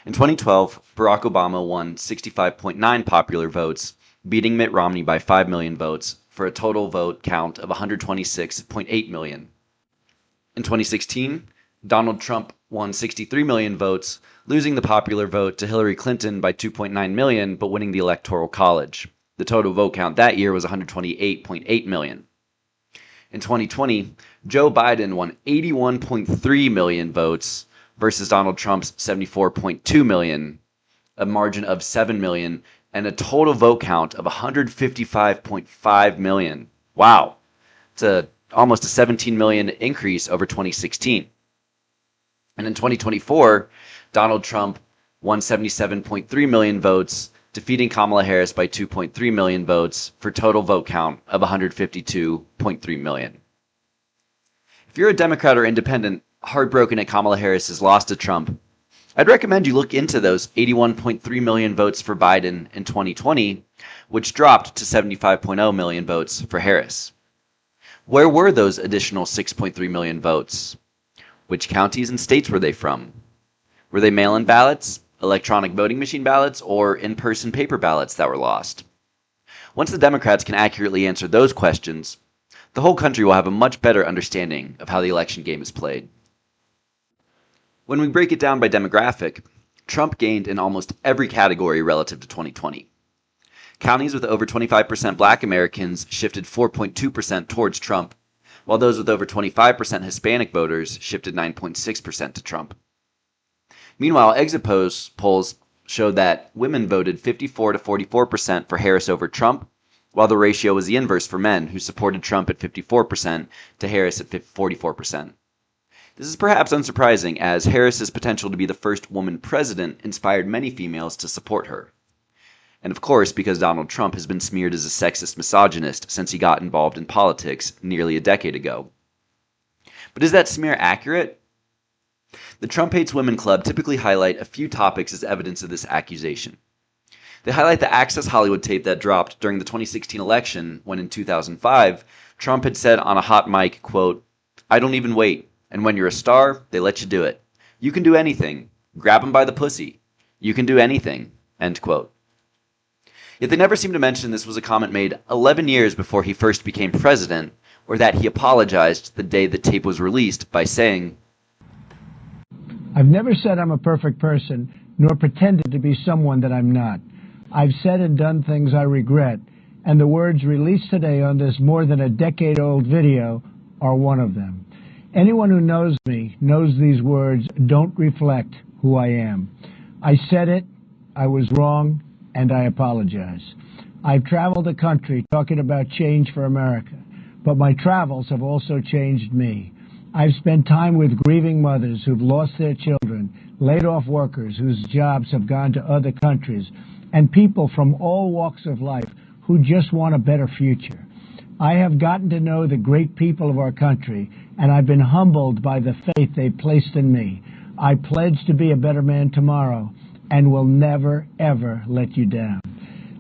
In 2012, Barack Obama won 65.9 popular votes, beating Mitt Romney by 5 million votes, for a total vote count of 126.8 million. In 2016, Donald Trump won 63 million votes, losing the popular vote to Hillary Clinton by 2.9 million, but winning the Electoral College. The total vote count that year was 128.8 million. In 2020, Joe Biden won 81.3 million votes versus Donald Trump's 74.2 million, a margin of 7 million, and a total vote count of 155.5 million. Wow. It's almost a 17 million increase over 2016. And in 2024, Donald Trump won 77.3 million votes, defeating Kamala Harris by 2.3 million votes for total vote count of 152.3 million. If you're a Democrat or independent heartbroken at Kamala Harris's loss to Trump, I'd recommend you look into those 81.3 million votes for Biden in 2020, which dropped to 75.0 million votes for Harris. Where were those additional 6.3 million votes? Which counties and states were they from? Were they mail-in ballots, electronic voting machine ballots, or in-person paper ballots that were lost? Once the Democrats can accurately answer those questions, the whole country will have a much better understanding of how the election game is played. When we break it down by demographic, Trump gained in almost every category relative to 2020. Counties with over 25% black Americans shifted 4.2% towards Trump, while those with over 25% Hispanic voters shifted 9.6% to Trump. Meanwhile, exit polls showed that women voted 54 to 44% for Harris over Trump, while the ratio was the inverse for men, who supported Trump at 54% to Harris at 44%. This is perhaps unsurprising, as Harris's potential to be the first woman president inspired many females to support her. And of course, because Donald Trump has been smeared as a sexist misogynist since he got involved in politics nearly a decade ago. But is that smear accurate? The Trump Hates Women Club typically highlight a few topics as evidence of this accusation. They highlight the Access Hollywood tape that dropped during the 2016 election when in 2005, Trump had said on a hot mic, quote, "I don't even wait, and when you're a star, they let you do it. You can do anything. Grab 'em by the pussy. You can do anything," end quote. Yet they never seem to mention this was a comment made 11 years before he first became president, or that he apologized the day the tape was released by saying, "I've never said I'm a perfect person, nor pretended to be someone that I'm not. I've said and done things I regret, and the words released today on this more than a decade-old video are one of them. Anyone who knows me knows these words don't reflect who I am. I said it, I was wrong, and I apologize. I've traveled the country talking about change for America, but my travels have also changed me. I've spent time with grieving mothers who've lost their children, laid-off workers whose jobs have gone to other countries, and people from all walks of life who just want a better future. I have gotten to know the great people of our country, and I've been humbled by the faith they placed in me. I pledge to be a better man tomorrow, and will never, ever let you down."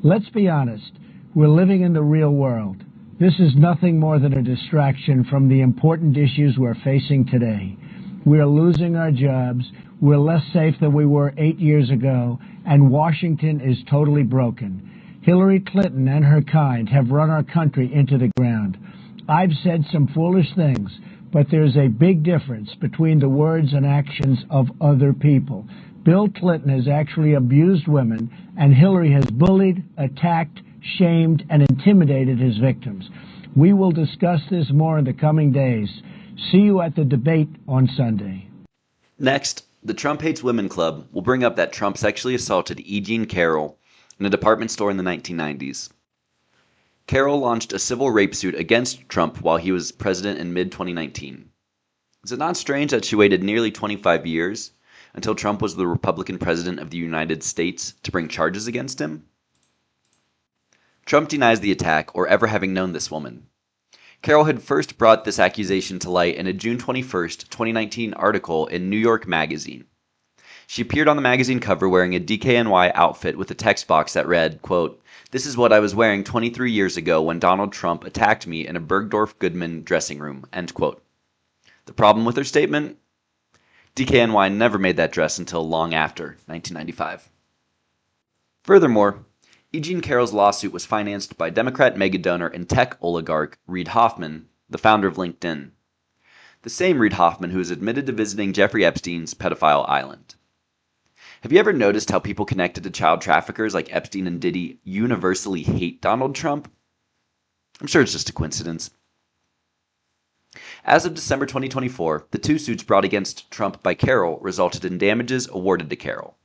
Let's be honest, we're living in the real world. This is nothing more than a distraction from the important issues we're facing today. We're losing our jobs, we're less safe than we were 8 years ago, and Washington is totally broken. Hillary Clinton and her kind have run our country into the ground. I've said some foolish things, but there's a big difference between the words and actions of other people. Bill Clinton has actually abused women, and Hillary has bullied, attacked, shamed, and intimidated his victims. We will discuss this more in the coming days. See you at the debate on Sunday. Next, the Trump Hates Women Club will bring up that Trump sexually assaulted E. Jean Carroll in a department store in the 1990s. Carroll launched a civil rape suit against Trump while he was president in mid-2019. Is it not strange that she waited nearly 25 years until Trump was the Republican president of the United States to bring charges against him? Trump denies the attack or ever having known this woman. Carroll had first brought this accusation to light in a June 21st, 2019 article in New York Magazine. She appeared on the magazine cover wearing a DKNY outfit with a text box that read, quote, "This is what I was wearing 23 years ago when Donald Trump attacked me in a Bergdorf Goodman dressing room," end quote. The problem with her statement? DKNY never made that dress until long after 1995. Furthermore, E. Jean Carroll's lawsuit was financed by Democrat megadonor and tech oligarch Reid Hoffman, the founder of LinkedIn. The same Reid Hoffman who is admitted to visiting Jeffrey Epstein's pedophile island. Have you ever noticed how people connected to child traffickers like Epstein and Diddy universally hate Donald Trump? I'm sure it's just a coincidence. As of December 2024, the two suits brought against Trump by Carroll resulted in damages awarded to Carroll.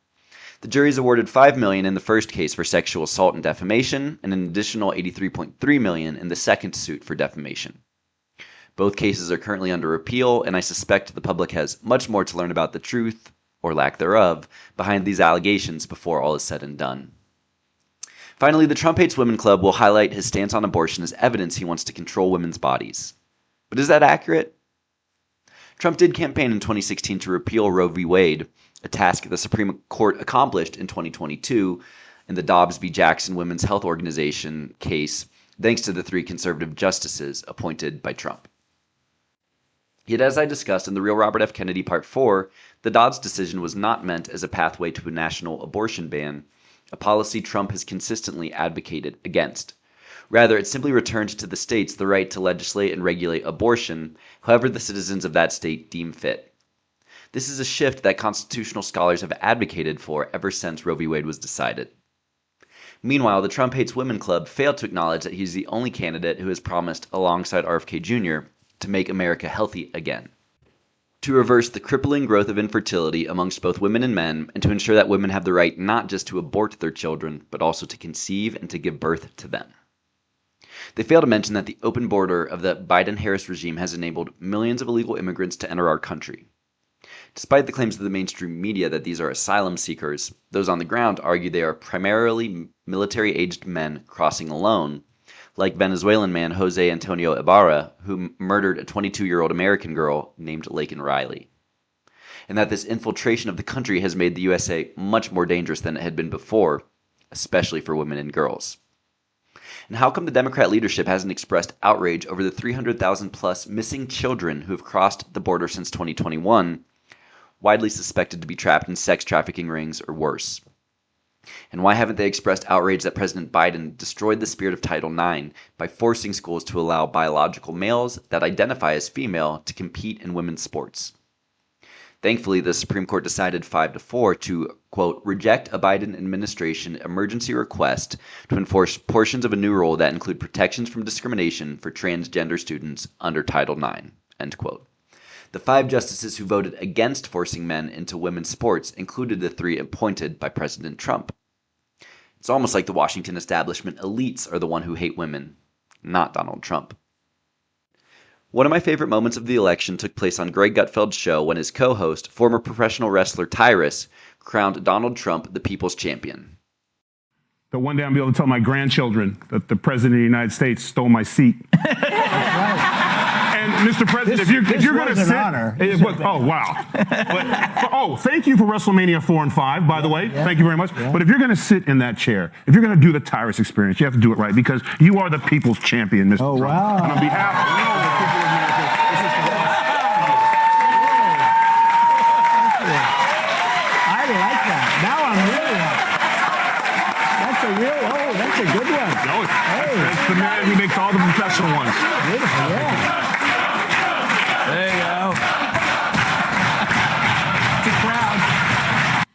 The juries awarded $5 million in the first case for sexual assault and defamation, and an additional $83.3 million in the second suit for defamation. Both cases are currently under appeal, and I suspect the public has much more to learn about the truth, or lack thereof, behind these allegations before all is said and done. Finally, the Trump Hates Women Club will highlight his stance on abortion as evidence he wants to control women's bodies. But is that accurate? Trump did campaign in 2016 to repeal Roe v. Wade, a task the Supreme Court accomplished in 2022 in the Dobbs v. Jackson Women's Health Organization case, thanks to the 3 conservative justices appointed by Trump. Yet, as I discussed in The Real Robert F. Kennedy Part 4, the Dobbs decision was not meant as a pathway to a national abortion ban, a policy Trump has consistently advocated against. Rather, it simply returned to the states the right to legislate and regulate abortion, however the citizens of that state deem fit. This is a shift that constitutional scholars have advocated for ever since Roe v. Wade was decided. Meanwhile, the Trump Hates Women Club failed to acknowledge that he's the only candidate who has promised, alongside RFK Jr., to make America healthy again, to reverse the crippling growth of infertility amongst both women and men, and to ensure that women have the right not just to abort their children, but also to conceive and to give birth to them. They fail to mention that the open border of the Biden-Harris regime has enabled millions of illegal immigrants to enter our country. Despite the claims of the mainstream media that these are asylum seekers, those on the ground argue they are primarily military-aged men crossing alone, like Venezuelan man Jose Antonio Ibarra, who murdered a 22-year-old American girl named Laken Riley. And that this infiltration of the country has made the USA much more dangerous than it had been before, especially for women and girls. And how come the Democrat leadership hasn't expressed outrage over the 300,000 plus missing children who have crossed the border since 2021, widely suspected to be trapped in sex trafficking rings or worse? And why haven't they expressed outrage that President Biden destroyed the spirit of Title IX by forcing schools to allow biological males that identify as female to compete in women's sports? Thankfully, the Supreme Court decided 5-4 to, quote, reject a Biden administration emergency request to enforce portions of a new rule that include protections from discrimination for transgender students under Title IX, end quote. The 5 justices who voted against forcing men into women's sports included the 3 appointed by President Trump. It's almost like the Washington establishment elites are the one who hate women, not Donald Trump. One of my favorite moments of the election took place on Greg Gutfeld's show when his co-host, former professional wrestler Tyrus, crowned Donald Trump the people's champion. That one day I'll be able to tell my grandchildren that the President of the United States stole my seat. And Mr. President, if you're going to sit, honor. Oh wow! Thank you for WrestleMania 4 and 5, by the way. Yeah. Thank you very much. Yeah. But if you're going to sit in that chair, if you're going to do the Tyrus experience, you have to do it right because you are the people's champion, Mr. Oh, Trump. wow. And on behalf of all the people of America, this is for us. I like that. Now I'm really that's a good one. No, it's the man who makes all the professional ones. Beautiful, yeah. There you go. It's a crowd.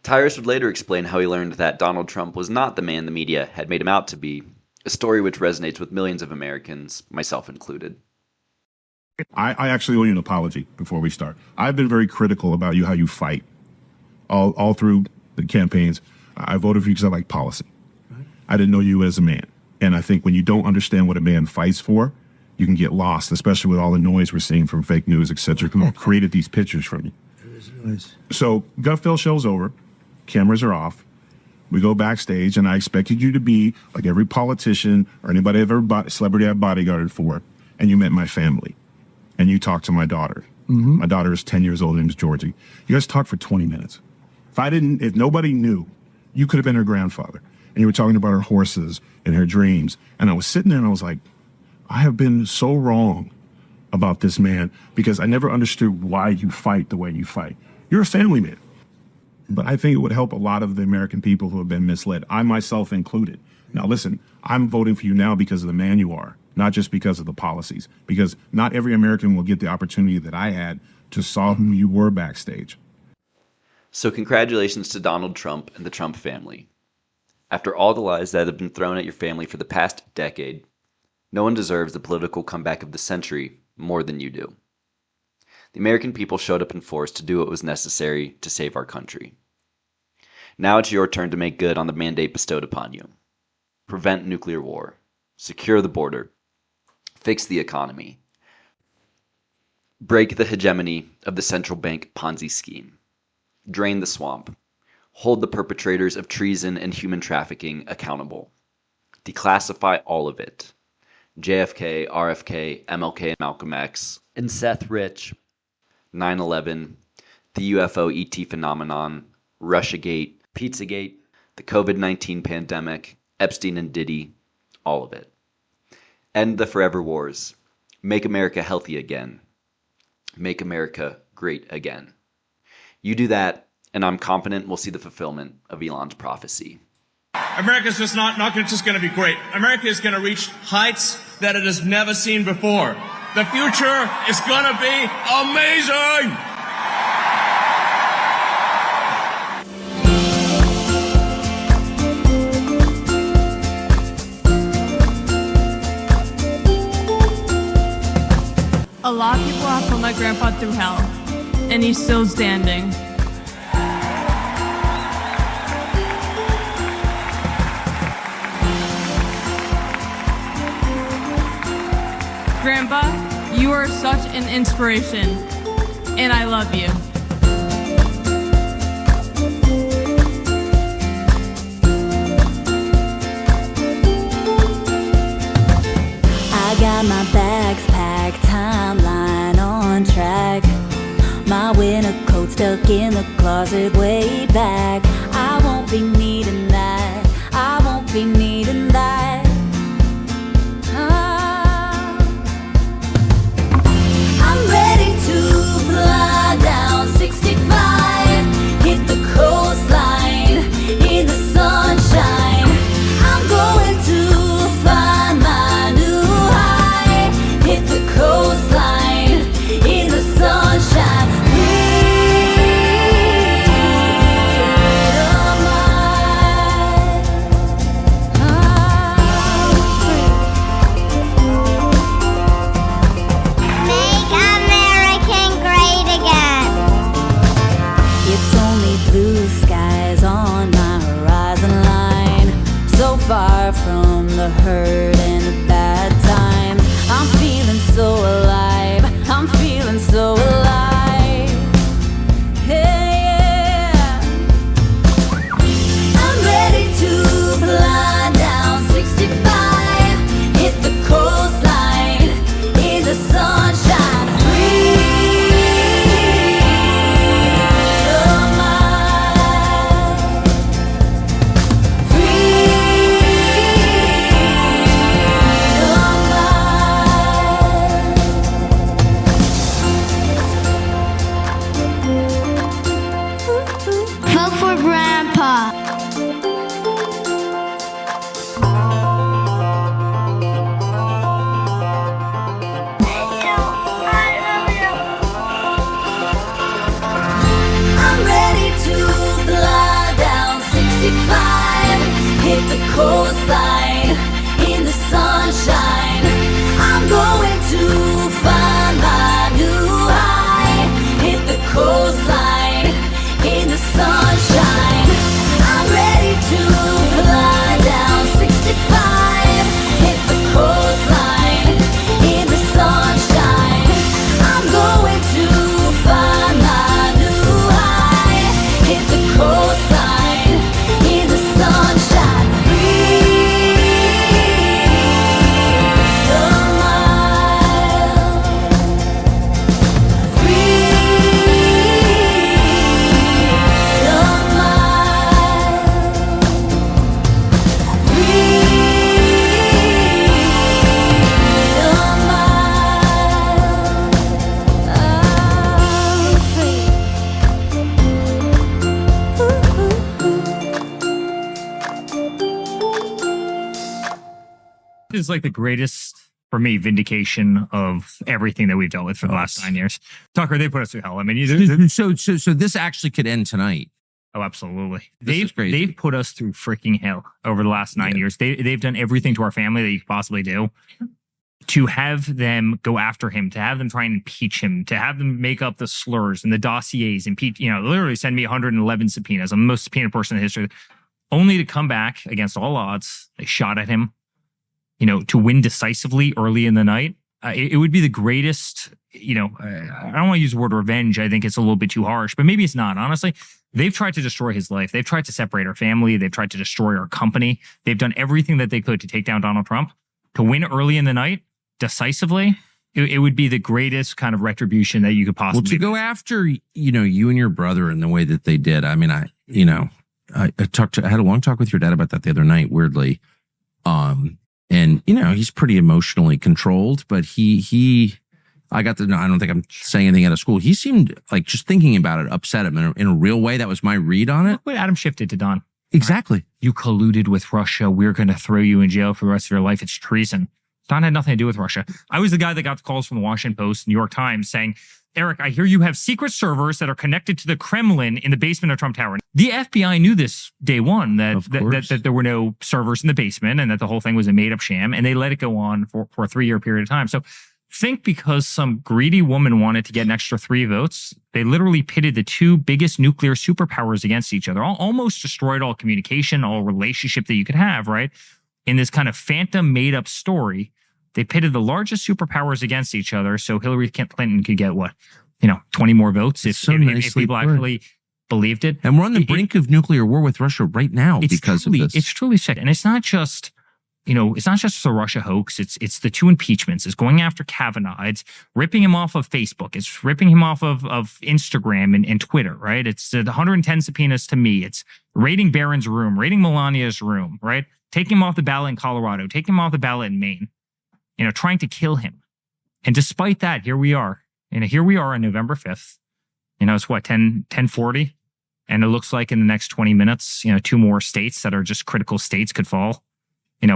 Tyrus would later explain how he learned that Donald Trump was not the man the media had made him out to be, a story which resonates with millions of Americans, myself included. I actually owe you an apology before we start. I've been very critical about you, how you fight all through the campaigns. I voted for you because I like policy. I didn't know you as a man. And I think when you don't understand what a man fights for, you can get lost, especially with all the noise we're seeing from fake news, et cetera, who created these pictures from you. So Gutfeld show's over. Cameras are off. We go backstage, and I expected you to be like every politician or anybody I've ever celebrity I've bodyguarded for, and you met my family. And you talked to my daughter. Mm-hmm. My daughter is 10 years old. Her name's Georgie. You guys talked for 20 minutes. If nobody knew, you could have been her grandfather. And you were talking about her horses and her dreams. And I was sitting there and I was like, I have been so wrong about this man because I never understood why you fight the way you fight. You're a family man. But I think it would help a lot of the American people who have been misled, I myself included. Now, listen, I'm voting for you now because of the man you are, not just because of the policies, because not every American will get the opportunity that I had to saw who you were backstage. So congratulations to Donald Trump and the Trump family. After all the lies that have been thrown at your family for the past decade, no one deserves the political comeback of the century more than you do. The American people showed up in force to do what was necessary to save our country. Now it's your turn to make good on the mandate bestowed upon you. Prevent nuclear war. Secure the border. Fix the economy. Break the hegemony of the central bank Ponzi scheme. Drain the swamp. Hold the perpetrators of treason and human trafficking accountable. Declassify all of it. JFK, RFK, MLK, and Malcolm X, and Seth Rich. 9/11, the UFO ET phenomenon, Russiagate, Pizzagate, the COVID-19 pandemic, Epstein and Diddy, all of it. End the forever wars. Make America healthy again. Make America great again. You do that, and I'm confident we'll see the fulfillment of Elon's prophecy. America's just not just going to be great. America is going to reach heights that it has never seen before. The future is going to be amazing! A lot of people have put my grandpa through hell, and he's still standing. Grandpa, you are such an inspiration, and I love you. I got my bags packed, timeline on track. My winter coat stuck in the closet way back. I won't be needing that. I won't be needing that. I'm ready to fly down 65, hit the coastline in the sunshine. I'm going to find my new high, hit the coastline in the sunshine. Blue skies on my horizon line, so far from the hurt and the bad times. I'm feeling so alive, I'm feeling so alive. Yeah. I'm ready to fly down 65, hit the coastline in the sunshine. Hit the coastline in the sunshine. I'm going to find my new high. Hit the coastline in the sunshine. I'm ready to fly down 65. Hit the coastline in the sunshine. I'm going to find my new high. Hit the coastline in the sunshine. Is like the greatest, for me, vindication of everything that we've dealt with for the last 9 years. Tucker, they put us through hell. I mean, so this actually could end tonight. Oh, absolutely. They've put us through freaking hell over the last 9 years. They've done everything to our family that you could possibly do. To have them go after him, to have them try and impeach him, to have them make up the slurs and the dossiers, impeach, literally send me 111 subpoenas. I'm the most subpoenaed person in history, only to come back against all odds. They shot at him. To win decisively early in the night, It would be the greatest, I don't want to use the word revenge. I think it's a little bit too harsh, but maybe it's not. Honestly, they've tried to destroy his life. They've tried to separate our family. They've tried to destroy our company. They've done everything that they could to take down Donald Trump. To win early in the night, decisively, it would be the greatest kind of retribution that you could possibly. Well, to go after, you and your brother in the way that they did. I mean, I had a long talk with your dad about that the other night, weirdly. And he's pretty emotionally controlled, but I got to know, I don't think I'm saying anything out of school. He seemed like, just thinking about it, upset him in a real way. That was my read on it. What Adam shifted to Don. Exactly. You colluded with Russia. We're going to throw you in jail for the rest of your life. It's treason. Don had nothing to do with Russia. I was the guy that got the calls from the Washington Post, New York Times saying, Eric, I hear you have secret servers that are connected to the Kremlin in the basement of Trump Tower. The FBI knew this day one, that there were no servers in the basement and that the whole thing was a made up sham. And they let it go on for a 3-year period of time. So think because some greedy woman wanted to get an extra 3 votes, they literally pitted the 2 biggest nuclear superpowers against each other, almost destroyed all communication, all relationship that you could have, right? In this kind of phantom made up story, they pitted the largest superpowers against each other so Hillary Clinton could get 20 more votes if people actually believed it. And we're on the brink of nuclear war with Russia right now because of this. It's truly sick. And it's not just, it's not just the Russia hoax. It's the 2 impeachments. It's going after Kavanaugh. It's ripping him off of Facebook. It's ripping him off of Instagram and Twitter, right? It's the 110 subpoenas to me. It's raiding Barron's room, raiding Melania's room, right? Taking him off the ballot in Colorado, taking him off the ballot in Maine, trying to kill him. And despite that, here we are. Here we are on November 5th. It's 10:40. And it looks like in the next 20 minutes, 2 more states that are just critical states could fall.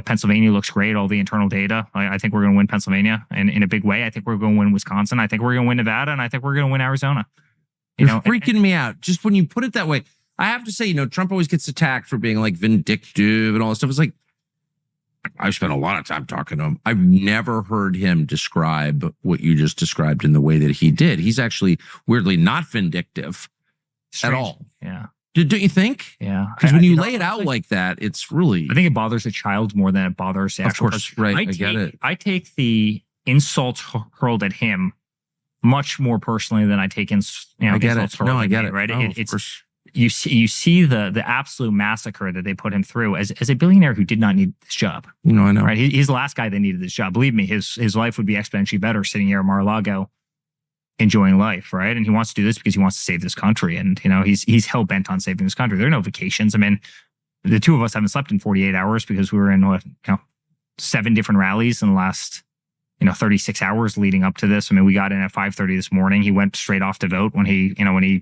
Pennsylvania looks great, all the internal data. I think we're going to win Pennsylvania in a big way. I think we're going to win Wisconsin. I think we're going to win Nevada. And I think we're going to win Arizona. You're freaking me out. Just when you put it that way, I have to say, Trump always gets attacked for being like vindictive and all this stuff. It's like, I've spent a lot of time talking to him. I've never heard him describe what you just described in the way that he did. He's actually weirdly not vindictive at all. Yeah. Don't you think? Yeah. Because when you lay it out like that, it's really... I think it bothers a child more than it bothers the actual person. Of course, right. I get it. I take the insults hurled at him much more personally than I take insults hurled at me. No, I get it. Right? Oh, You see the absolute massacre that they put him through as a billionaire who did not need this job. I know. Right? He's the last guy that needed this job. Believe me, his life would be exponentially better sitting here at Mar-a-Lago enjoying life, right? And he wants to do this because he wants to save this country. And, he's hell-bent on saving this country. There are no vacations. I mean, the 2 of us haven't slept in 48 hours because we were in 7 different rallies in the last 36 hours leading up to this. I mean, we got in at 5:30 this morning. He went straight off to vote when he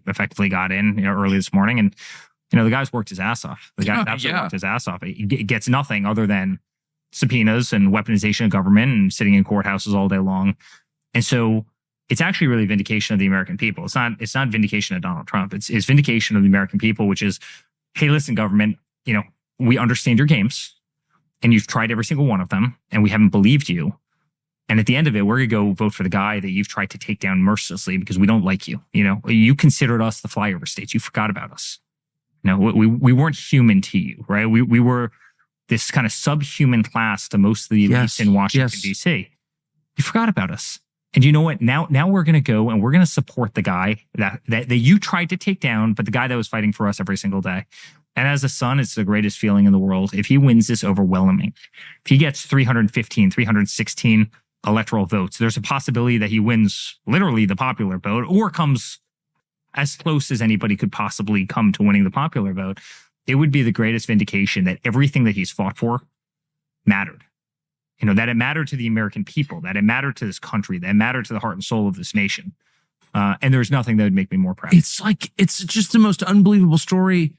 effectively got in early this morning. And, the guy's worked his ass off. The guy absolutely worked his ass off. He gets nothing other than subpoenas and weaponization of government and sitting in courthouses all day long. And so it's actually really vindication of the American people. It's not vindication of Donald Trump. It's vindication of the American people, which is, hey, listen, government, we understand your games and you've tried every single one of them and we haven't believed you. And at the end of it, we're going to go vote for the guy that you've tried to take down mercilessly because we don't like you. You considered us the flyover states. You forgot about us. We weren't human to you, right? We were this kind of subhuman class to most of the elites in Washington, D.C. You forgot about us. And you know what? Now we're going to go and we're going to support the guy that you tried to take down, but the guy that was fighting for us every single day. And as a son, it's the greatest feeling in the world. If he wins this overwhelming, if he gets 315, 316 electoral votes, there's a possibility that he wins literally the popular vote or comes as close as anybody could possibly come to winning the popular vote. It would be the greatest vindication that everything that he's fought for mattered. That it mattered to the American people, that it mattered to this country, that it mattered to the heart and soul of this nation. And there's nothing that would make me more proud. It's just the most unbelievable story.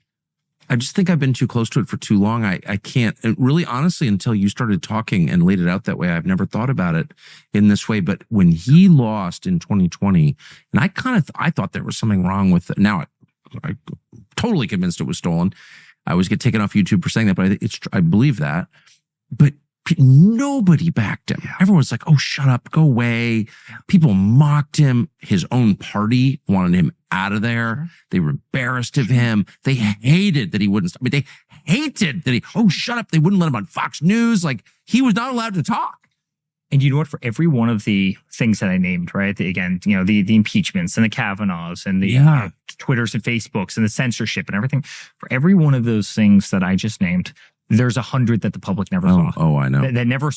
I just think I've been too close to it for too long. I can't really, honestly, until you started talking and laid it out that way, I've never thought about it in this way. But when he lost in 2020, and I thought there was something wrong with it. Now I'm totally convinced it was stolen. I always get taken off YouTube for saying that, but I believe that. But nobody backed him. Everyone's like, oh, shut up, go away. People mocked him. His own party wanted him out of there. They were embarrassed of him. They hated that he wouldn't stop. They hated that shut up. They wouldn't let him on Fox News. Like, he was not allowed to talk. And you know what? For every one of the things that I named, right? The impeachments and the Kavanaughs and the Twitters and Facebooks and the censorship and everything. For every one of those things that I just named, there's 100 that the public never saw. Oh, I know. That never,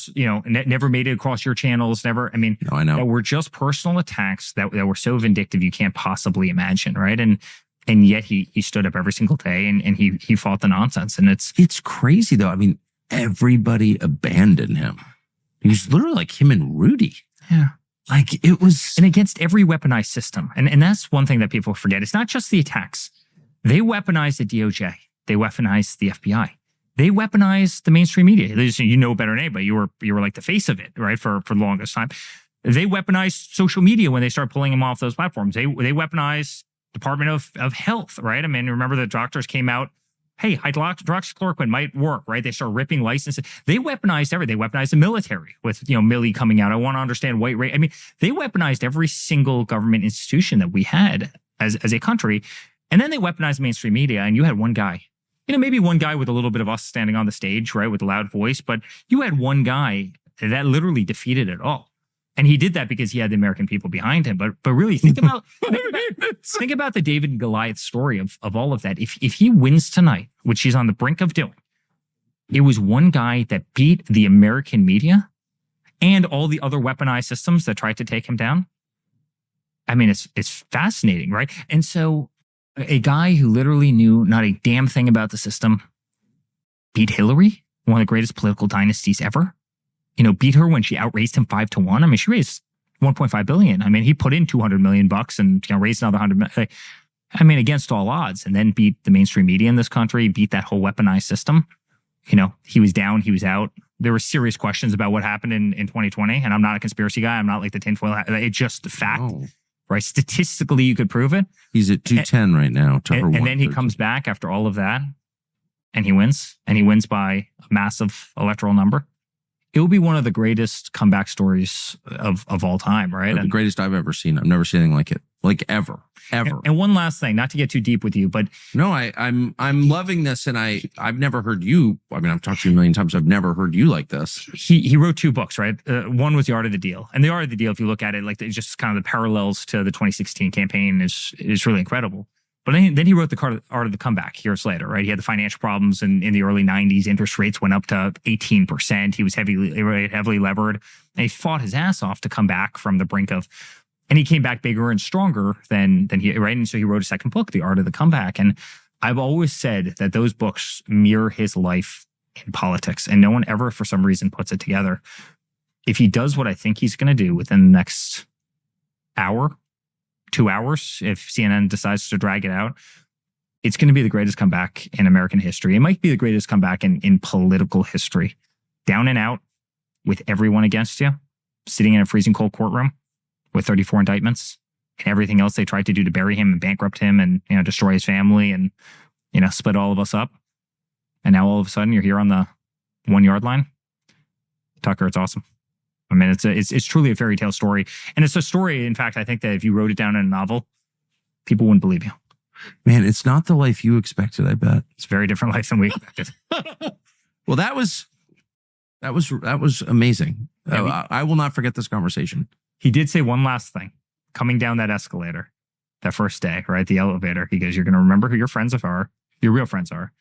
never made it across your channels. Never. I mean, I know. That were just personal attacks that were so vindictive you can't possibly imagine, right? And yet he stood up every single day and he fought the nonsense. And it's crazy though. I mean, everybody abandoned him. He was literally like him and Rudy. Yeah. Like it was. And against every weaponized system. And that's one thing that people forget. It's not just the attacks. They weaponized the DOJ. They weaponized the FBI. They weaponized the mainstream media. You know better than anybody. You were like the face of it, right? For the longest time. They weaponized social media when they started pulling them off those platforms. They weaponized Department of Health, right? I mean, remember the doctors came out, hey, hydroxychloroquine might work, right? They start ripping licenses. They weaponized everything. They weaponized the military with, Milley coming out. I want to understand white race. I mean, they weaponized every single government institution that we had as a country. And then they weaponized mainstream media. And you had one guy, maybe one guy with a little bit of us standing on the stage, right? With a loud voice, but you had one guy that literally defeated it all. And he did that because he had the American people behind him. But really think about the David and Goliath story of all of that. If he wins tonight, which he's on the brink of doing, it was one guy that beat the American media and all the other weaponized systems that tried to take him down. I mean, it's fascinating, right? And so a guy who literally knew not a damn thing about the system beat Hillary, one of the greatest political dynasties ever. Beat her when she outraised him 5-1. I mean, she raised $1.5 billion. I mean, he put in $200 million and raised another $100 million. I mean, against all odds, and then beat the mainstream media in this country, beat that whole weaponized system. He was down, he was out. There were serious questions about what happened in 2020. And I'm not a conspiracy guy. I'm not like the tinfoil. It's just a fact, right? Statistically, you could prove it. He's at 210 right now. And then he comes back after all of that and he wins. And he wins by a massive electoral number. It will be one of the greatest comeback stories of all time, right? The greatest I've ever seen. I've never seen anything like it, like ever. And one last thing, not to get too deep with you, but no, I'm loving this, and I've never heard you. I mean, I've talked to you a million times. I've never heard you like this. He wrote 2 books, right? One was The Art of the Deal, and The Art of the Deal, if you look at it, like it's just kind of the parallels to the 2016 campaign is really incredible. But then he wrote The Art of the Comeback years later, right? He had the financial problems in the early 90s. Interest rates went up to 18%. He was heavily levered. And he fought his ass off to come back from the brink of, and he came back bigger and stronger than he, right? And so he wrote a second book, The Art of the Comeback. And I've always said that those books mirror his life in politics. And no one ever, for some reason, puts it together. If he does what I think he's going to do within the next hour, 2 hours, if CNN decides to drag it out, it's going to be the greatest comeback in American history. It might be the greatest comeback in political history. Down and out with everyone against you, sitting in a freezing cold courtroom with 34 indictments and everything else they tried to do to bury him and bankrupt him and, destroy his family and, split all of us up. And now all of a sudden you're here on the 1 yard line. Tucker, it's awesome. I mean, it's truly a fairy tale story. And it's a story, in fact, I think that if you wrote it down in a novel, people wouldn't believe you. Man, it's not the life you expected, I bet. It's a very different life than we expected. Well, that was amazing. I will not forget this conversation. He did say one last thing. Coming down that escalator, that first day, right? The elevator. He goes, you're going to remember who your friends are, your real friends are.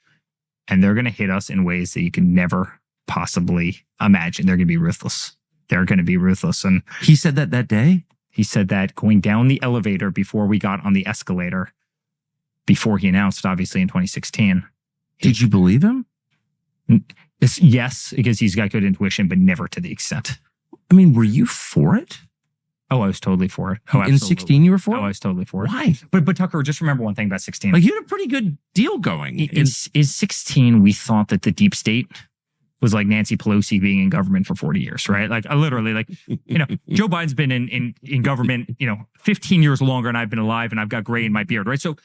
And they're going to hit us in ways that you can never possibly imagine. They're going to be ruthless. They're going to be ruthless. And he said that day? He said that going down the elevator before we got on the escalator, before he announced, obviously, in 2016. Did you believe him? Yes, because he's got good intuition, but never to the extent. I mean, were you for it? Oh, I was totally for it. Oh, in 16, you were for it? Oh, I was totally for it. Why? But Tucker, just remember one thing about 16. Like, you had a pretty good deal going. Is 16, we thought that the deep state was like Nancy Pelosi being in government for 40 years, right? Like, I literally, like, Joe Biden's been in government, 15 years longer and I've been alive and I've got gray in my beard, right? So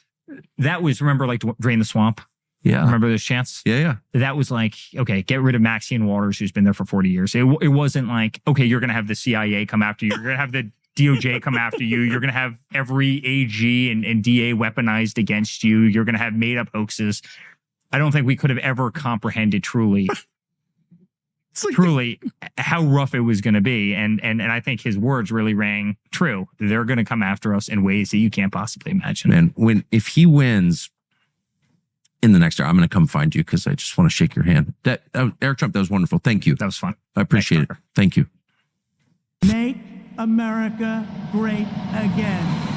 that was, remember, like, Drain the Swamp? Yeah. Remember this chance? Yeah. That was like, okay, get rid of Maxine Waters, who's been there for 40 years. It wasn't like, okay, you're going to have the CIA come after you. You're going to have the DOJ come after you. You're going to have every AG and DA weaponized against you. You're going to have made up hoaxes. I don't think we could have ever comprehended truly truly how rough it was going to be. And I think his words really rang true. They're going to come after us in ways that you can't possibly imagine. Man, if he wins in the next year, I'm going to come find you because I just want to shake your hand. Eric Trump, that was wonderful. Thank you. That was fun. I appreciate it. Thank you. Make America great again.